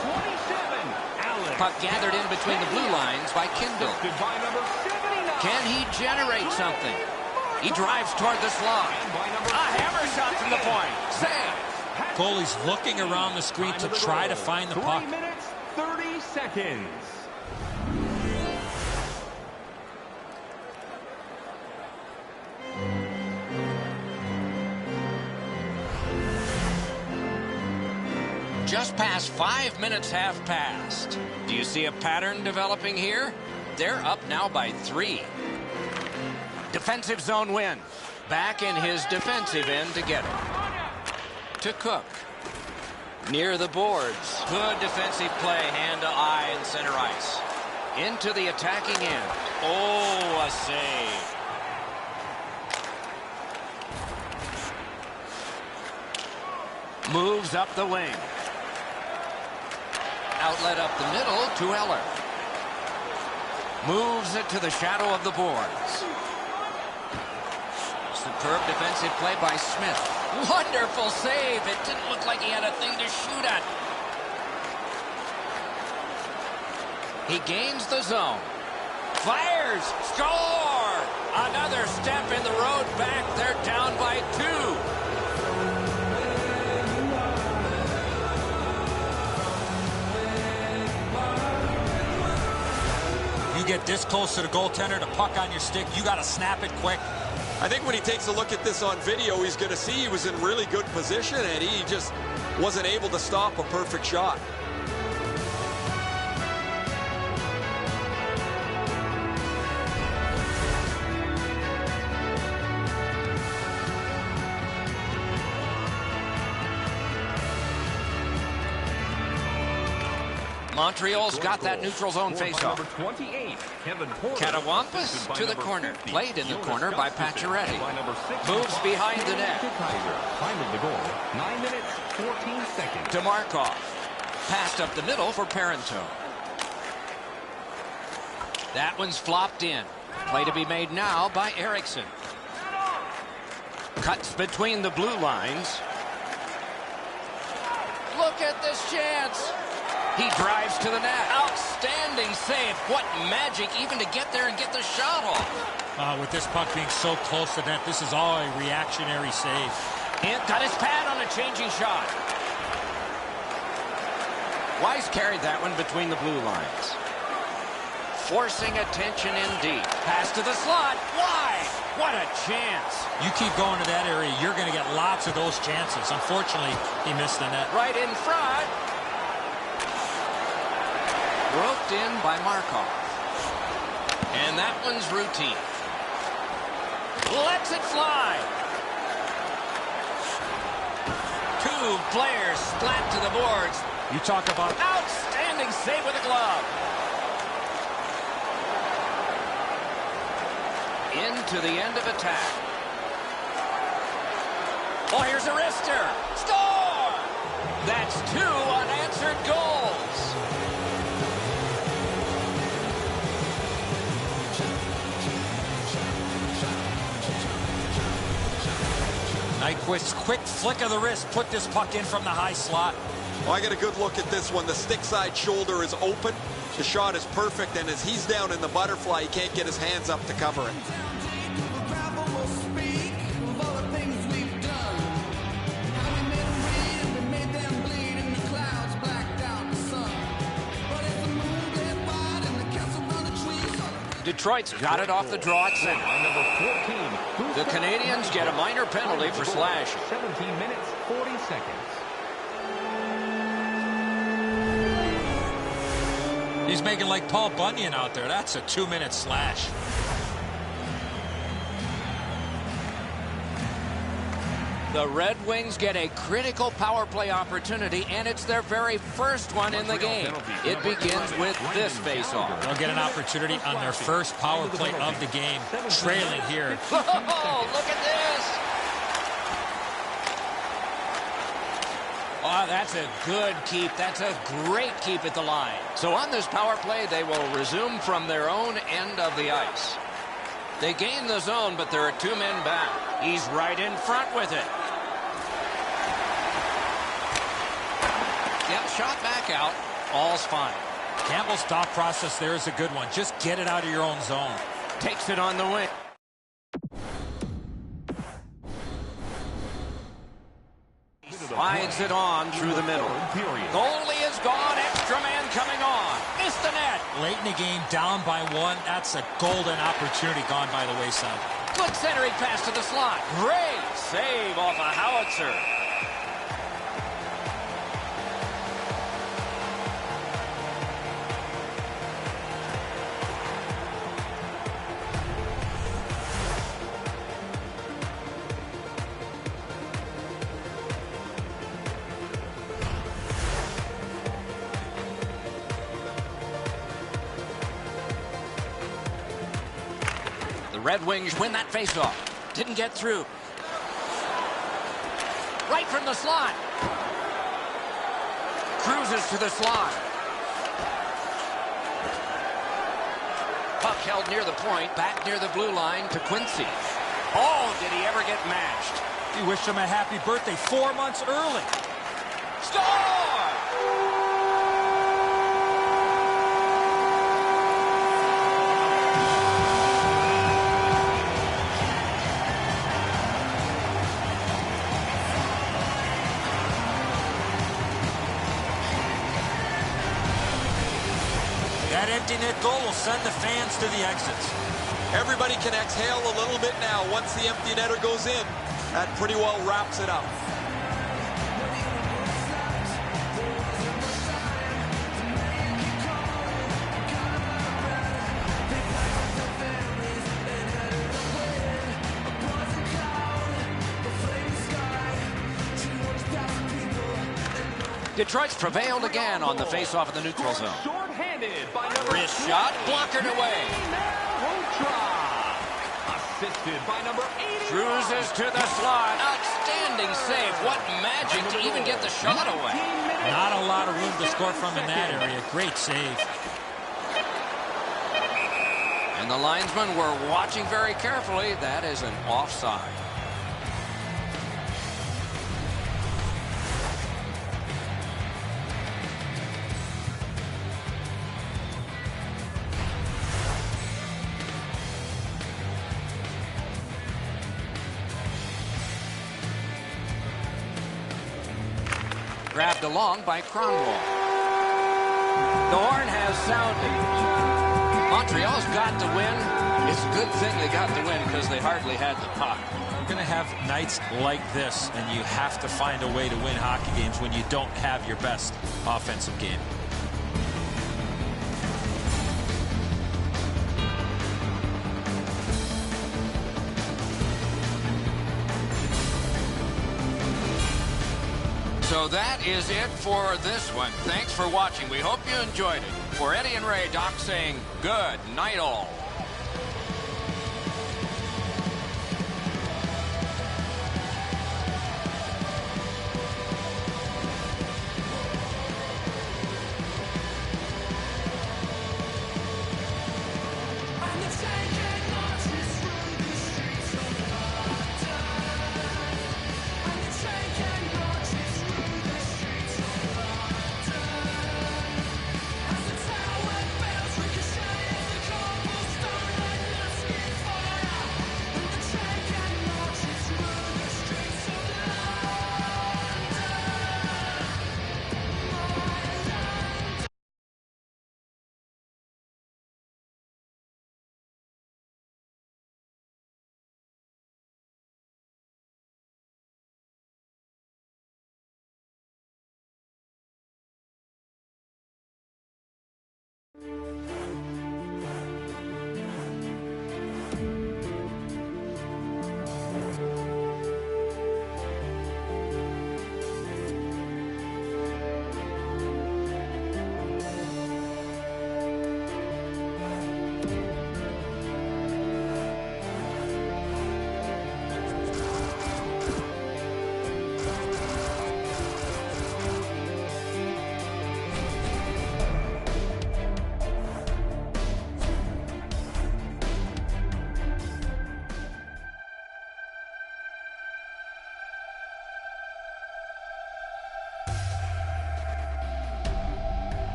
Puck gathered in between the blue lines by Kindle. Can he generate something? He drives toward the slot. A hammer shot from the point. Save. Goalie's looking around the screen to try to find the puck. 3 minutes, 30 seconds. Just past 5 minutes have passed. Do you see a pattern developing here? They're up now by 3. Defensive zone win. Back in his defensive end to get it. To Cook. Near the boards. Good defensive play, hand to eye in center ice. Into the attacking end. Oh, a save. Moves up the wing. Outlet up the middle to Eller. Moves it to the shadow of the boards. Superb defensive play by Smith. Wonderful save. It didn't look like he had a thing to shoot at. He gains the zone. Fires. Score! Another step in the road back. They're down by 2. You get this close to the goaltender, the puck on your stick, you got to snap it quick. I think when he takes a look at this on video, he's going to see he was in really good position, and he just wasn't able to stop a perfect shot. Montreal's got that neutral zone faceoff. Catawampas to the corner. Played in the corner by Pacioretty. Moves behind the net. Time of the goal, 9 minutes, 14 seconds. To Markov. Passed up the middle for Parenteau. That one's flopped in. Play to be made now by Eriksson. Cuts between the blue lines. Look at this chance. He drives to the net. Outstanding save. What magic even to get there and get the shot off. With this puck being so close to net, this is all a reactionary save. And got his pad on a changing shot. Weiss carried that one between the blue lines. Forcing attention in deep. Pass to the slot. Wide. What a chance. You keep going to that area, you're going to get lots of those chances. Unfortunately, he missed the net. Right in front. Roped in by Markov. And that one's routine. Lets it fly. 2 players splat to the boards. You talk about Outstanding save with a glove. Into the end of attack. Oh, here's a wrister. Score! That's 2 unanswered goals. Nyquist's quick flick of the wrist put this puck in from the high slot. Well, I got a good look at this one. The stick side shoulder is open. The shot is perfect, and as he's down in the butterfly, he can't get his hands up to cover it. Detroit's got it off the draw at center. The Canadians get a minor penalty for slashing. 17 minutes, 40 seconds. He's making like Paul Bunyan out there. That's a 2-minute slash. The Red Wings get a critical power play opportunity, and it's their very first one in the game. It begins with this faceoff. They'll get an opportunity on their first power play of the game, trailing here. Oh, look at this. Oh, that's a good keep. That's a great keep at the line. So on this power play, they will resume from their own end of the ice. They gain the zone, but there are 2 men back. He's right in front with it. Yep, shot back out. All's fine. Campbell's thought process there is a good one. Just get it out of your own zone. Takes it on the wing. Slides it on through the middle. Goalie is gone. Extra man coming on. Missed the net. Late in the game, down by 1. That's a golden opportunity gone by the wayside. Good centering pass to the slot. Great save off a howitzer. The Red Wings win that faceoff. Didn't get through. Right from the slot. Cruises to the slot. Puck held near the point, back near the blue line to Quincy. Oh, did he ever get matched? You wish him a happy birthday 4 months early. Score! That empty net goal will send the fans to the exits. Everybody can exhale a little bit now once the empty netter goes in. That pretty well wraps it up. Detroit's prevailed again on the face-off of the neutral zone. Short-handed by number Wrist shot, blockered away. Assisted by number 80. Cruises to the slot. Outstanding save. What magic to even get the shot away. Not a lot of room to score from in that area. Great save. And the linesmen were watching very carefully. That is an offside. Grabbed along by Cronwall. The horn has sounded. Montreal's got to win. It's a good thing they got the win because they hardly had the puck. You're going to have nights like this, and you have to find a way to win hockey games when you don't have your best offensive game. So that is it for this one. Thanks for watching. We hope you enjoyed it. For Eddie and Ray, Doc saying good night all.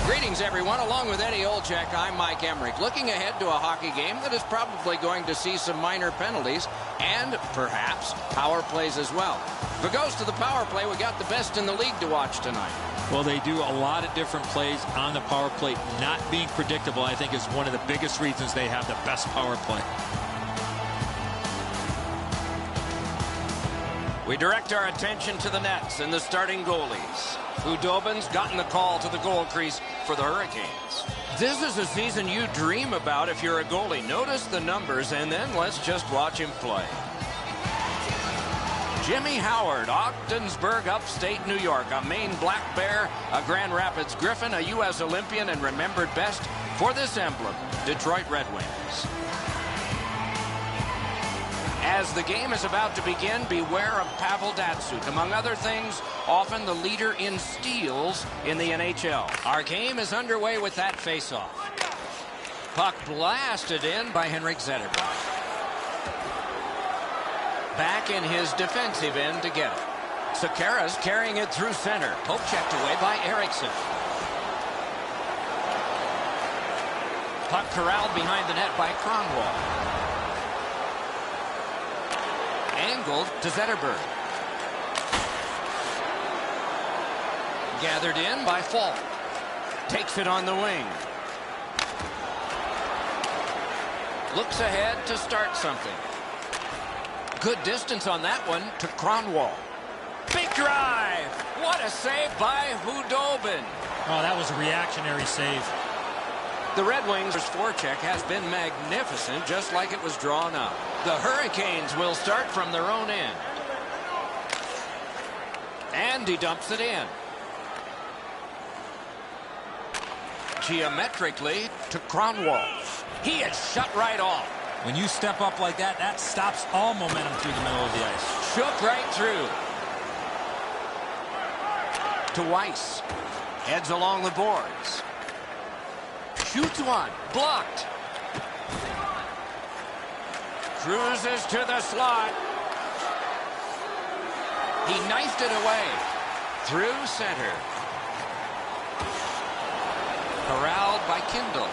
Greetings, everyone. Along with Eddie Olczyk, I'm Mike Emmerich. Looking ahead to a hockey game that is probably going to see some minor penalties and perhaps power plays as well. If it goes to the power play, we got the best in the league to watch tonight. Well, they do a lot of different plays on the power play. Not being predictable, I think, is one of the biggest reasons they have the best power play. We direct our attention to the nets and the starting goalies. Khudobin's gotten the call to the goal crease for the Hurricanes. This is a season you dream about if you're a goalie. Notice the numbers, and then let's just watch him play. Jimmy Howard, Ogdensburg, upstate New York, a Maine Black Bear, a Grand Rapids Griffin, a U.S. Olympian, and remembered best for this emblem, Detroit Red Wings. As the game is about to begin, beware of Pavel Datsyuk. Among other things, often the leader in steals in the NHL. Our game is underway with that faceoff. Puck blasted in by Henrik Zetterberg. Back in his defensive end to get it. Sakara's carrying it through center. Poke checked away by Eriksson. Puck corralled behind the net by Kronwall. Angled to Zetterberg. Gathered in by Falk. Takes it on the wing. Looks ahead to start something. Good distance on that one to Kronwall. Big drive. What a save by Hudobin. Oh, that was a reactionary save. The Red Wings' forecheck has been magnificent, just like it was drawn up. The Hurricanes will start from their own end. And he dumps it in. Geometrically to Kronwall. He is shut right off. When you step up like that, that stops all momentum through the middle of the ice. Shook right through. To Weiss. Heads along the boards. Shoots one. Blocked. Cruises to the slot. He knifed it away. Through center. Corralled by Kindle.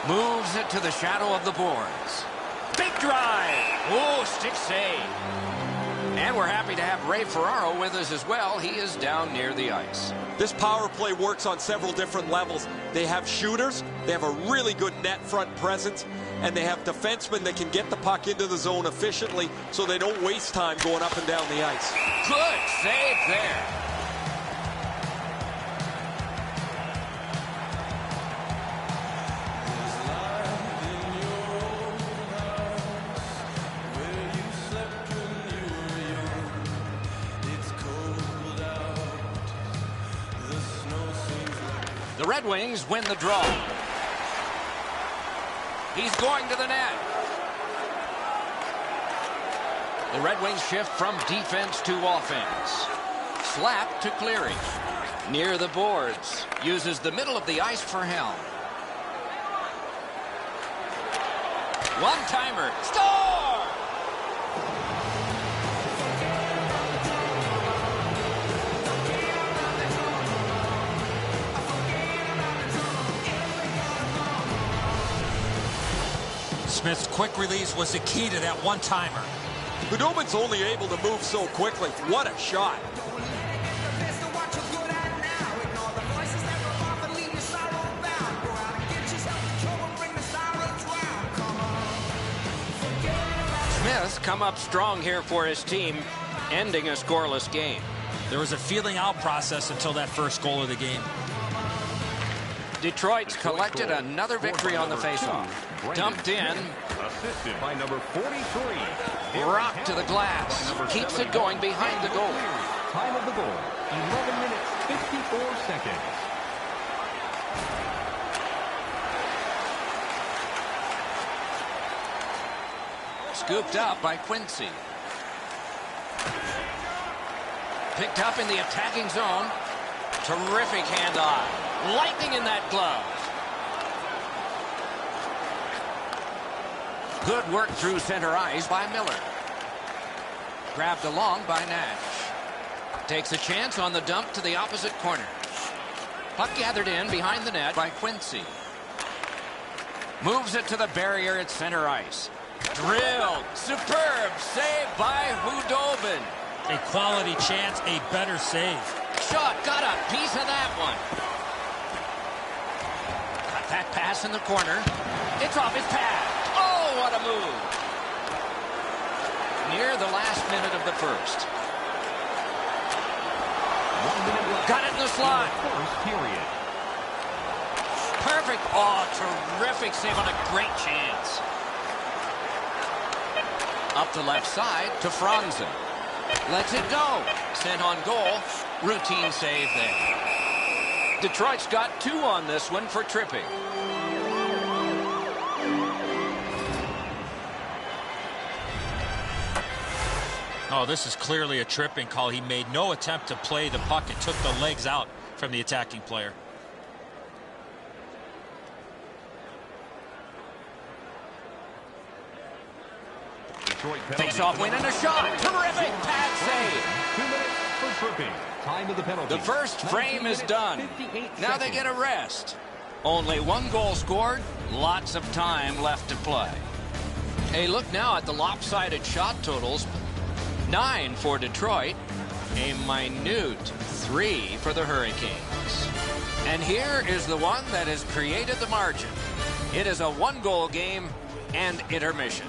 Moves it to the shadow of the boards. Big drive. Oh, stick save. And we're happy to have Ray Ferraro with us as well. He is down near the ice. This power play works on several different levels. They have shooters, they have a really good net front presence, and they have defensemen that can get the puck into the zone efficiently so they don't waste time going up and down the ice. Good save there. The Red Wings win the draw. He's going to the net. The Red Wings shift from defense to offense. Slap to Cleary. Near the boards. Uses the middle of the ice for Helm. One-timer. Score! Smith's quick release was the key to that one-timer. Hudobin's only able to move so quickly. What a shot. Smith's come up strong here for his team, ending a scoreless game. There was a feeling out process until that first goal of the game. Detroit's collected another victory on the faceoff. Dumped in. Assisted by number 43. Rocked to the glass. Keeps it going behind the goal. Time of the goal, 11 minutes, 54 seconds. Scooped up by Quincy. Picked up in the attacking zone. Terrific handoff. Lightning in that glove. Good work through center ice by Miller. Grabbed along by Nash. Takes a chance on the dump to the opposite corner. Puck gathered in behind the net by Quincy. Moves it to the barrier at center ice. Drilled. Superb save by Hudobin. A quality chance, a better save. Shot, got a piece of that one. Got that pass in the corner. It's off his pad. Oh, what a move. Near the last minute of the first. 1 minute left. Got it in the slot. First period. Perfect. Oh, terrific save on a great chance. Up the left side to Franzen. Lets it go. Sent on goal. Routine save there. Detroit's got 2 on this one for tripping. Oh, this is clearly a tripping call. He made no attempt to play the puck and took the legs out from the attacking player. Face-off win and a shot. Terrific pad save. 2 minutes for tripping. Time of the penalty. The first frame is done. Now they get a rest. Only 1 goal scored. Lots of time left to play. A look now at the lopsided shot totals. 9 for Detroit. A minute 3 for the Hurricanes. And here is the one that has created the margin. It is a 1-goal game and intermission.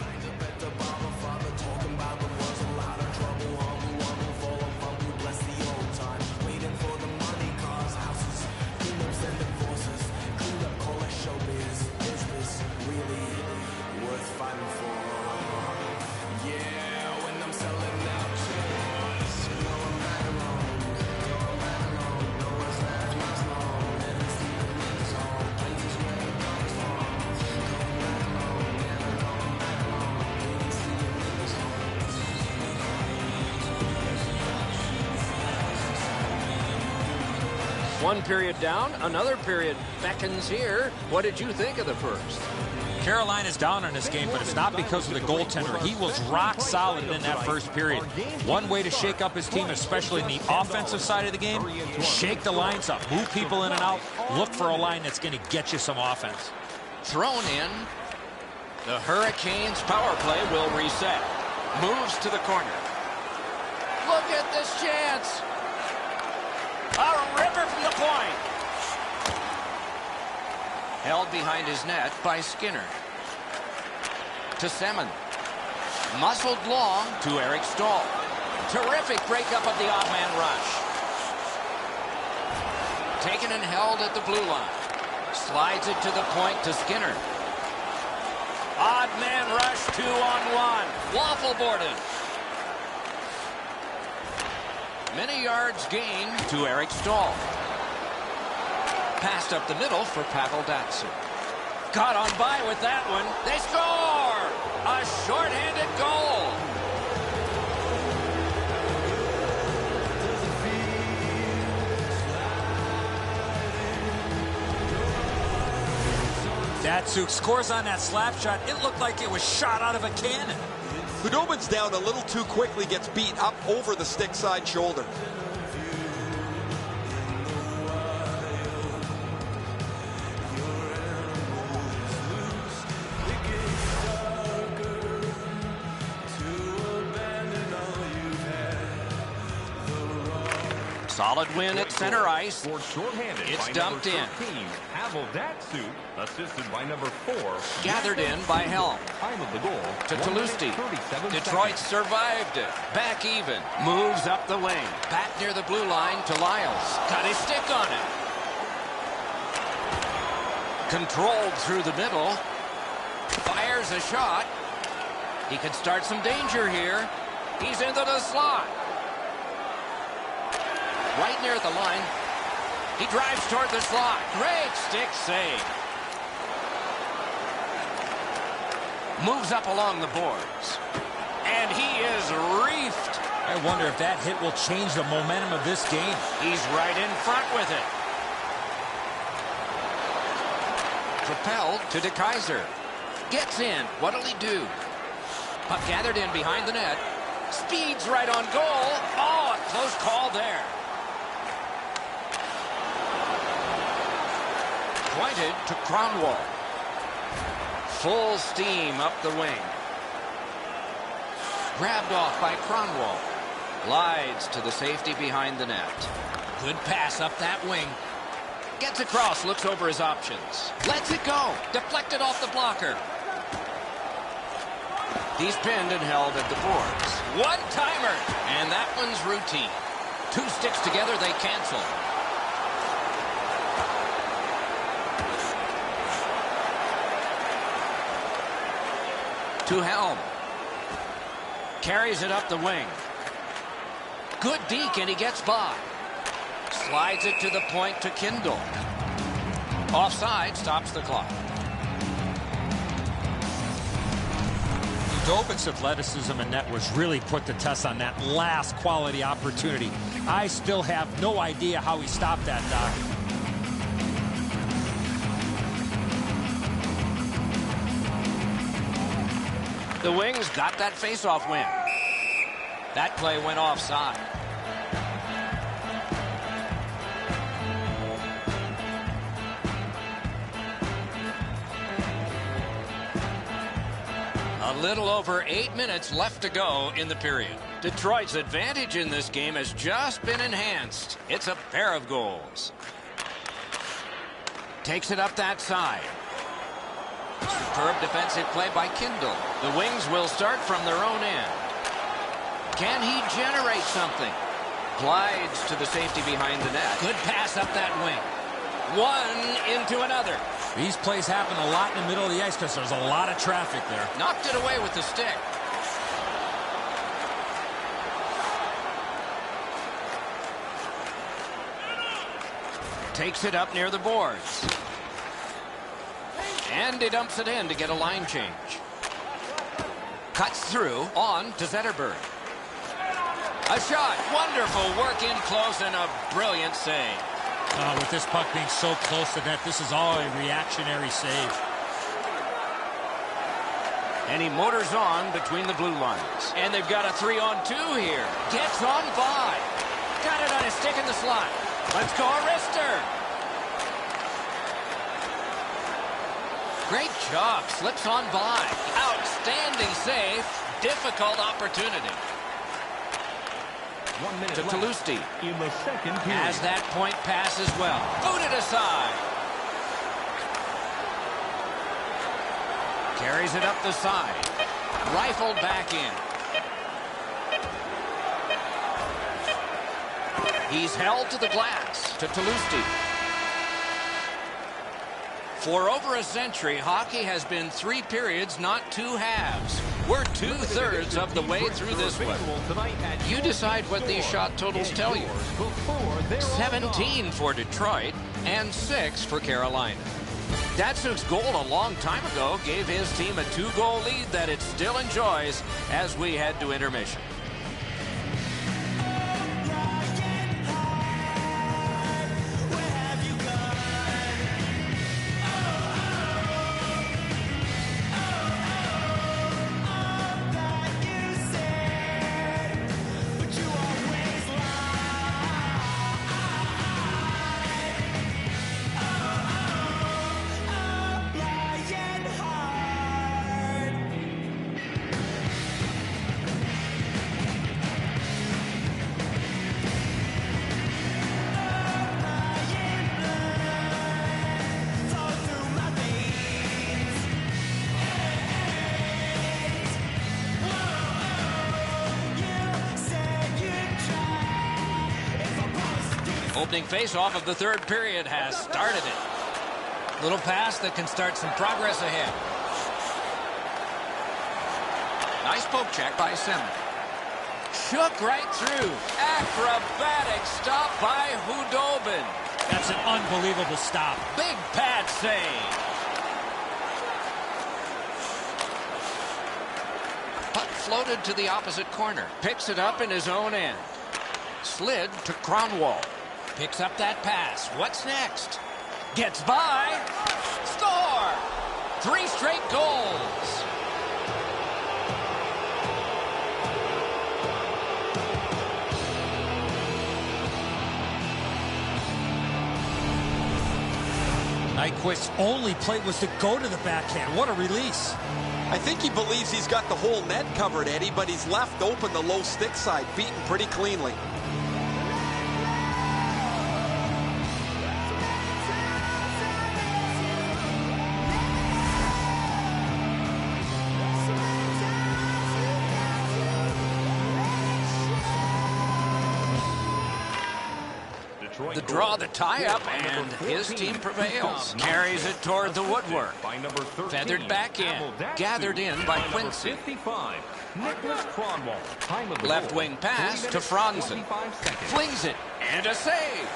One period down, another period beckons here. What did you think of the first? Carolina's down in this game, but it's not because of the goaltender. He was rock solid in that first period. One way to shake up his team, especially in the offensive side of the game, shake the lines up, move people in and out, look for a line that's going to get you some offense. Thrown in. The Hurricanes power play will reset. Moves to the corner. Look at this chance. A ripper from the point. Held behind his net by Skinner. To Semin. Muscled long to Eric Stahl. Terrific breakup of the odd man rush. Taken and held at the blue line. Slides it to the point to Skinner. Odd man rush 2-on-1. Waffle boarded. Many yards gained to Eric Stahl. Passed up the middle for Pavel Datsyuk. Got on by with that one. They score! A shorthanded goal. Datsyuk scores on that slap shot. It looked like it was shot out of a cannon. Khudobin's down a little too quickly, gets beat up over the stick side shoulder. Solid win at center ice. It's dumped in. Pavel Datsyuk, assisted by number 4. Gathered in by Helm. Time of the goal To Toulouse. Detroit survived it. Back even. Moves up the wing. Back near the blue line to Lyles. Got his stick on it. Controlled through the middle. Fires a shot. He could start some danger here. He's into the slot. Right near the line. He drives toward the slot. Great stick save. Moves up along the boards. And he is reefed. I wonder if that hit will change the momentum of this game. He's right in front with it. Propelled to DeKaiser. Gets in. What'll he do? Puck gathered in behind the net. Speeds right on goal. Oh, a close call there. Pointed to Kronwall. Full steam up the wing. Grabbed off by Kronwall. Glides to the safety behind the net. Good pass up that wing. Gets across, looks over his options. Lets it go. Deflected off the blocker. He's pinned and held at the boards. One-timer. And that one's routine. 2 sticks together, they cancel. To Helm. Carries it up the wing. Good deke, and he gets by. Slides it to the point to Kindle. Offside, stops the clock. Dobin's athleticism in net was really put to test on that last quality opportunity. I still have no idea how he stopped that, Doc. The Wings got that faceoff win. That play went offside. A little over 8 minutes left to go in the period. Detroit's advantage in this game has just been enhanced. It's a pair of goals. Takes it up that side. Superb defensive play by Kindle. The Wings will start from their own end. Can he generate something? Glides to the safety behind the net. Good pass up that wing. One into another. These plays happen a lot in the middle of the ice because there's a lot of traffic there. Knocked it away with the stick. Takes it up near the boards. And he dumps it in to get a line change. Cuts through, on to Zetterberg. A shot. Wonderful work in close and a brilliant save. With this puck being so close to net, this is all a reactionary save. And he motors on between the blue lines. And they've got a 3-on-2 here. Gets on by. Got it on his stick in the slot. Let's go, Arister. Great job. Slips on by. Outstanding save. Difficult opportunity. 1 minute To left Talusti. in the second period. Has that point pass as well. Booted aside. Carries it up the side. Rifled back in. He's held to the glass. To Talusti. For over a century, hockey has been 3 periods, not 2 halves. We're 2/3 of the way through this one. You decide what these shot totals tell you. 17 for Detroit and 6 for Carolina. Datsuk's goal a long time ago gave his team a 2-goal lead that it still enjoys as we head to intermission. Opening face-off of the 3rd period has started it. Little pass that can start some progress ahead. Nice poke check by Simmons. Shook right through. Acrobatic stop by Hudobin. That's an unbelievable stop. Big pad save. Puck floated to the opposite corner. Picks it up in his own end. Slid to Cronwall. Picks up that pass. What's next? Gets by. Score! 3 straight goals. Nyquist's only play was to go to the backhand. What a release. I think he believes he's got the whole net covered, Eddie, but he's left open the low stick side, beaten pretty cleanly. The draw, the tie-up, and his team prevails. Carries it toward the woodwork. Feathered back in. Gathered in by Quincy. Left wing pass to Franzen. Flings it, and a save.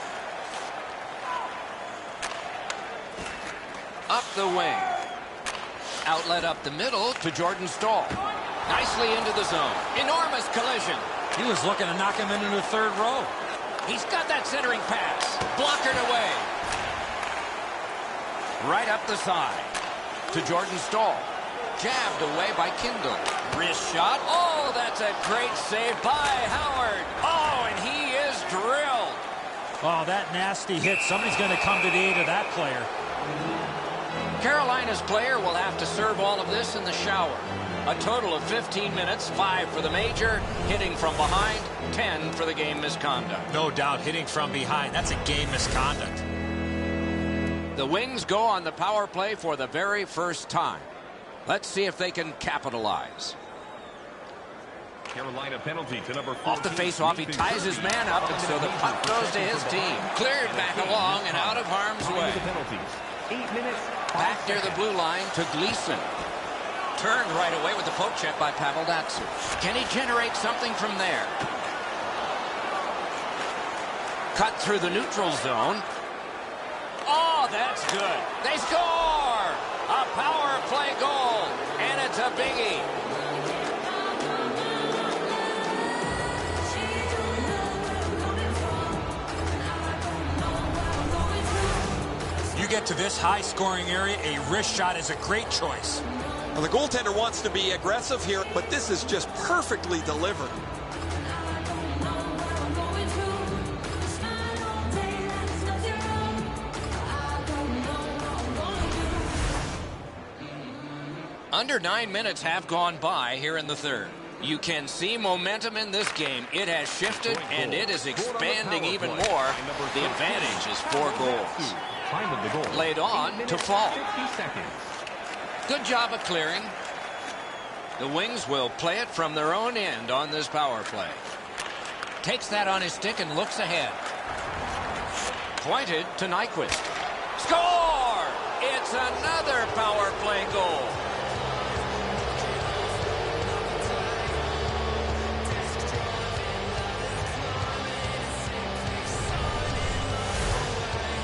Up the wing. Outlet up the middle to Jordan Stahl. Nicely into the zone. Enormous collision. He was looking to knock him into the third row. He's got that centering pass. Blockered away. Right up the side to Jordan Stahl. Jabbed away by Kindle. Wrist shot. Oh, that's a great save by Howard. Oh, and he is drilled. Oh, that nasty hit. Somebody's going to come to the aid of that player. Carolina's player will have to serve all of this in the shower. A total of 15 minutes, 5 for the major, hitting from behind, 10 for the game misconduct. No doubt, hitting from behind. That's a game misconduct. The Wings go on the power play for the very first time. Let's see if they can capitalize. Carolina penalty to number 14. Off the face-off, he ties his man up, and so the puck goes to his team. Cleared back along and out of harm's way. 8 minutes. Back near the blue line to Gleason. Turned right away with the poke check by Pavel Datsyuk. Can he generate something from there? Cut through the neutral zone. Oh, that's good. They score! A power play goal, and it's a biggie. You get to this high-scoring area, a wrist shot is a great choice. Well, the goaltender wants to be aggressive here, but this is just perfectly delivered. Under 9 minutes have gone by here in the third. You can see momentum in this game. It has shifted, and it is expanding even more. The advantage is 4 goals. Laid on to Fall. Good job of clearing. The Wings will play it from their own end on this power play. Takes that on his stick and looks ahead. Pointed to Nyquist. Score! It's another power play goal.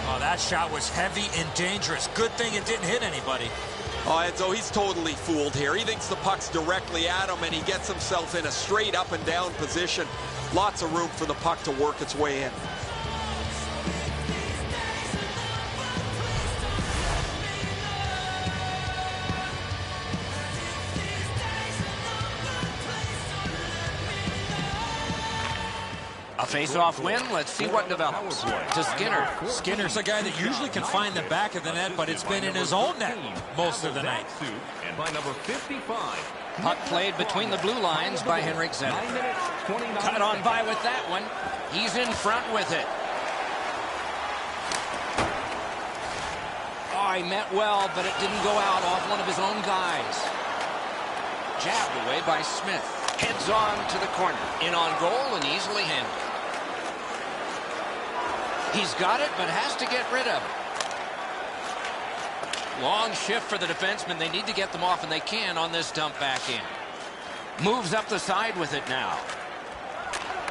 Oh, that shot was heavy and dangerous. Good thing it didn't hit anybody. Oh, Enzo, he's totally fooled here. He thinks the puck's directly at him, and he gets himself in a straight up and down position. Lots of room for the puck to work its way in. A face-off win. Let's see what develops. To Skinner. Skinner's a guy that usually can find the back of the net, but it's been in his own net most of the night. And by number 55. Puck played between the blue lines by Henrik Zetter. Cut on by with that one. He's in front with it. Oh, he met well, but it didn't go out off one of his own guys. Jabbed away by Smith. Heads on to the corner. In on goal and easily handled. He's got it, but has to get rid of it. Long shift for the defensemen. They need to get them off, and they can on this dump back in. Moves up the side with it now.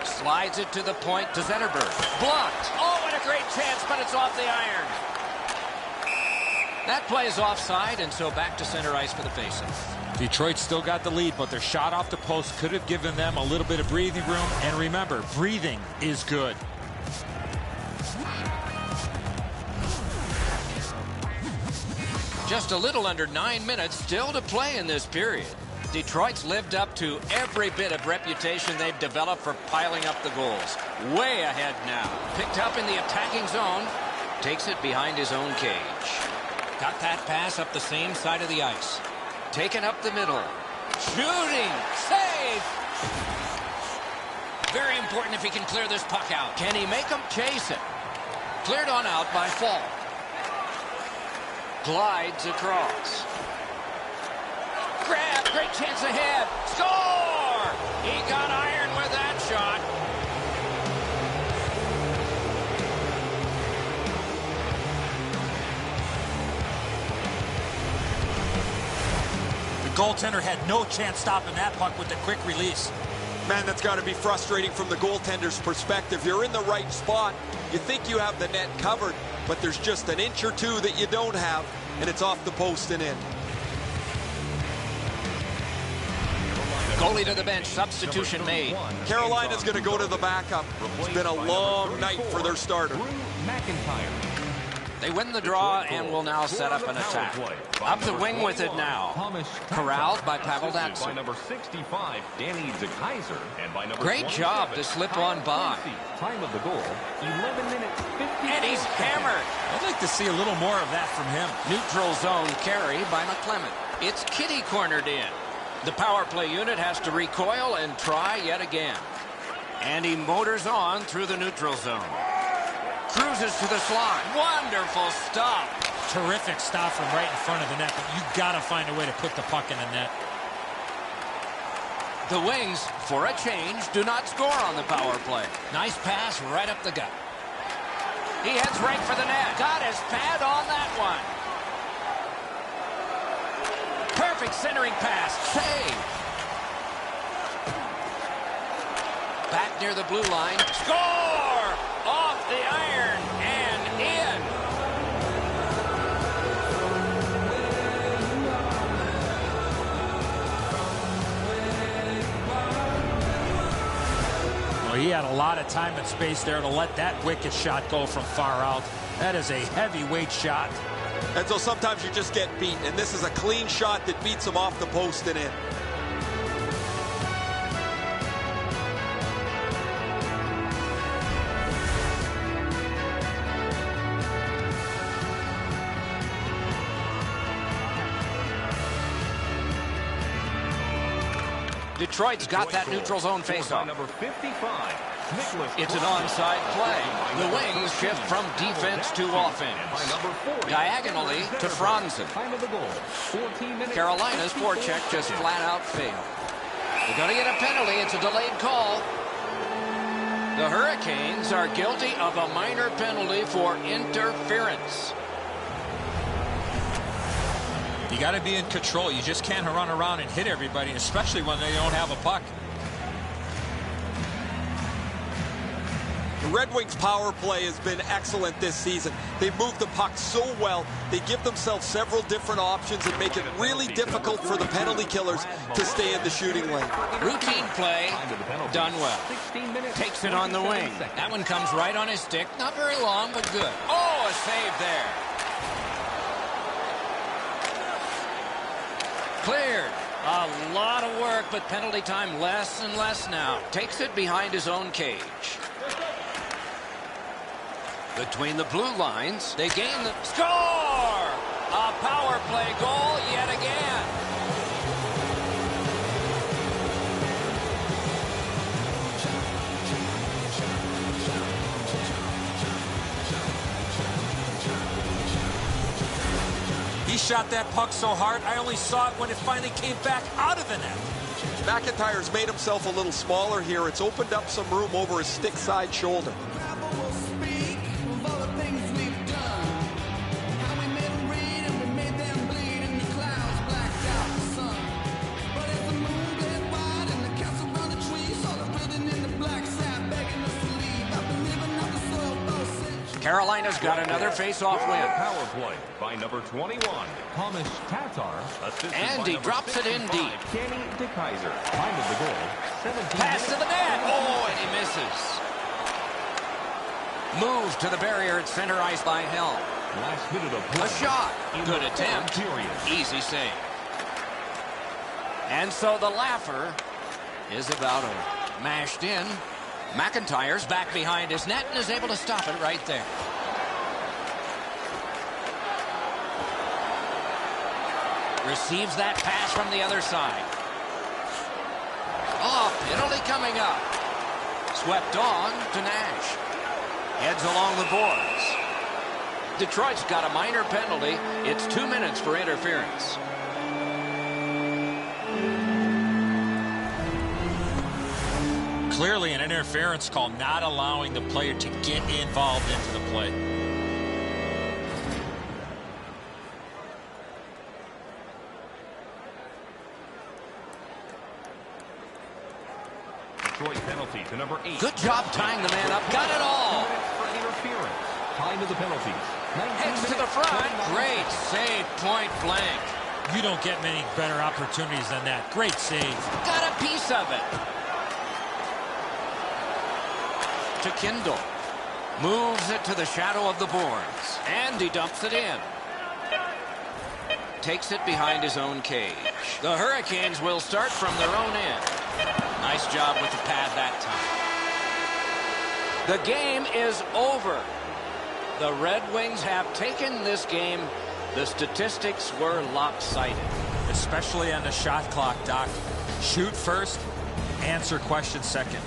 Slides it to the point to Zetterberg. Blocked. Oh, what a great chance, but it's off the iron. That play is offside, and so back to center ice for the faceoff. Detroit still got the lead, but their shot off the post could have given them a little bit of breathing room. And remember, breathing is good. Just a little under 9 minutes still to play in this period. Detroit's lived up to every bit of reputation they've developed for piling up the goals. Way ahead now. Picked up in the attacking zone. Takes it behind his own cage. Got that pass up the same side of the ice. Taken up the middle. Shooting. Save. Very important if he can clear this puck out. Can he make him chase it? Cleared on out by Fall. Glides across. Grab. Great chance ahead. Score! He got iron with that shot. goaltender had no chance stopping that puck with the quick release. Man, that's got to be frustrating from the goaltender's perspective. You're in the right spot. You think you have the net covered, but there's just an inch or two that you don't have, and it's off the post and in. Goalie to the bench, substitution made. Carolina's going to go to the backup. It's been a long night for their starter. They win the draw and will now set up an attack. Up the wing with it now. Corralled by Pavel Datsyuk. By number 65, Danny DeKaiser. And by number Great job to slip on by. Time of the goal, 11 minutes, 50 And he's hammered. I'd like to see a little more of that from him. Neutral zone carry by McClement. It's Kitty cornered in. The power play unit has to recoil and try yet again. And he motors on through the neutral zone. Cruises to the slot. Wonderful stop. Terrific stop from right in front of the net, but you got to find a way to put the puck in the net. The Wings, for a change, do not score on the power play. Nice pass right up the gut. He heads right for the net. Got his pad on that one. Perfect centering pass. Save. Back near the blue line. Score! Off the iron and in. Well, he had a lot of time and space there to let that wicked shot go from far out. That is a heavyweight shot. And so sometimes you just get beat, and this is a clean shot that beats him off the post and in. Detroit's got that neutral zone faceoff. Number 55. It's an onside play. The Wings shift from defense to offense. Diagonally to Franzen. Carolina's forecheck just flat out failed. They're going to get a penalty. It's a delayed call. The Hurricanes are guilty of a minor penalty for interference. You got to be in control. You just can't run around and hit everybody, especially when they don't have a puck. The Red Wings power play has been excellent this season. They've moved the puck so well. They give themselves several different options and make it really difficult for the penalty killers to stay in the shooting lane. Routine play, done well. Takes it on the wing. That one comes right on his stick. Not very long, but good. Oh, a save there. Cleared. A lot of work, but penalty time less and less now. Takes it behind his own cage. Between the blue lines, they gain the score! A power play goal yet again. He shot that puck so hard, I only saw it when it finally came back out of the net. McIntyre's made himself a little smaller here. It's opened up some room over his stick side shoulder. Carolina's got another face-off win. Power play by number 21, Thomas Tatar. And he drops it in deep. Danny DeKaiser. Time of the goal, 17. Pass to the net. Oh, and he misses. Move to the barrier at center ice by Helm. Last minute of play. A shot. Good attempt. Easy save. And so the laugher is about over. Mashed in. McIntyre's back behind his net and is able to stop it right there. Receives that pass from the other side. Oh, penalty coming up. Swept on to Nash. Heads along the boards. Detroit's got a minor penalty. It's 2 minutes for interference. Clearly an interference call, not allowing the player to get involved into the play. Detroit penalty to number 8. Good job tying the man up. Got it all. For interference. Time of the penalties. Heads to the front. Great save, point blank. You don't get many better opportunities than that. Great save. Got a piece of it. To Kindle. Moves it to the shadow of the boards. And he dumps it in. Takes it behind his own cage. The Hurricanes will start from their own end. Nice job with the pad that time. The game is over. The Red Wings have taken this game. The statistics were lopsided. Especially on the shot clock, Doc. Shoot first, answer question second.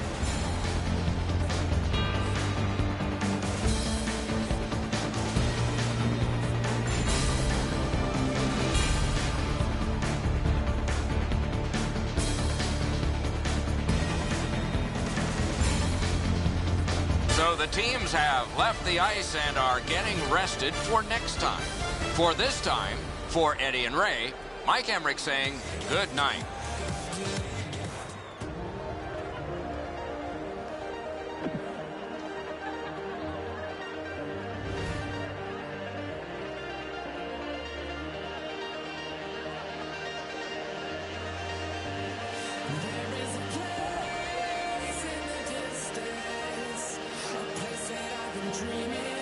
So the teams have left the ice and are getting rested for next time. For this time, for Eddie and Ray, Mike Emmerich saying good night. Dreaming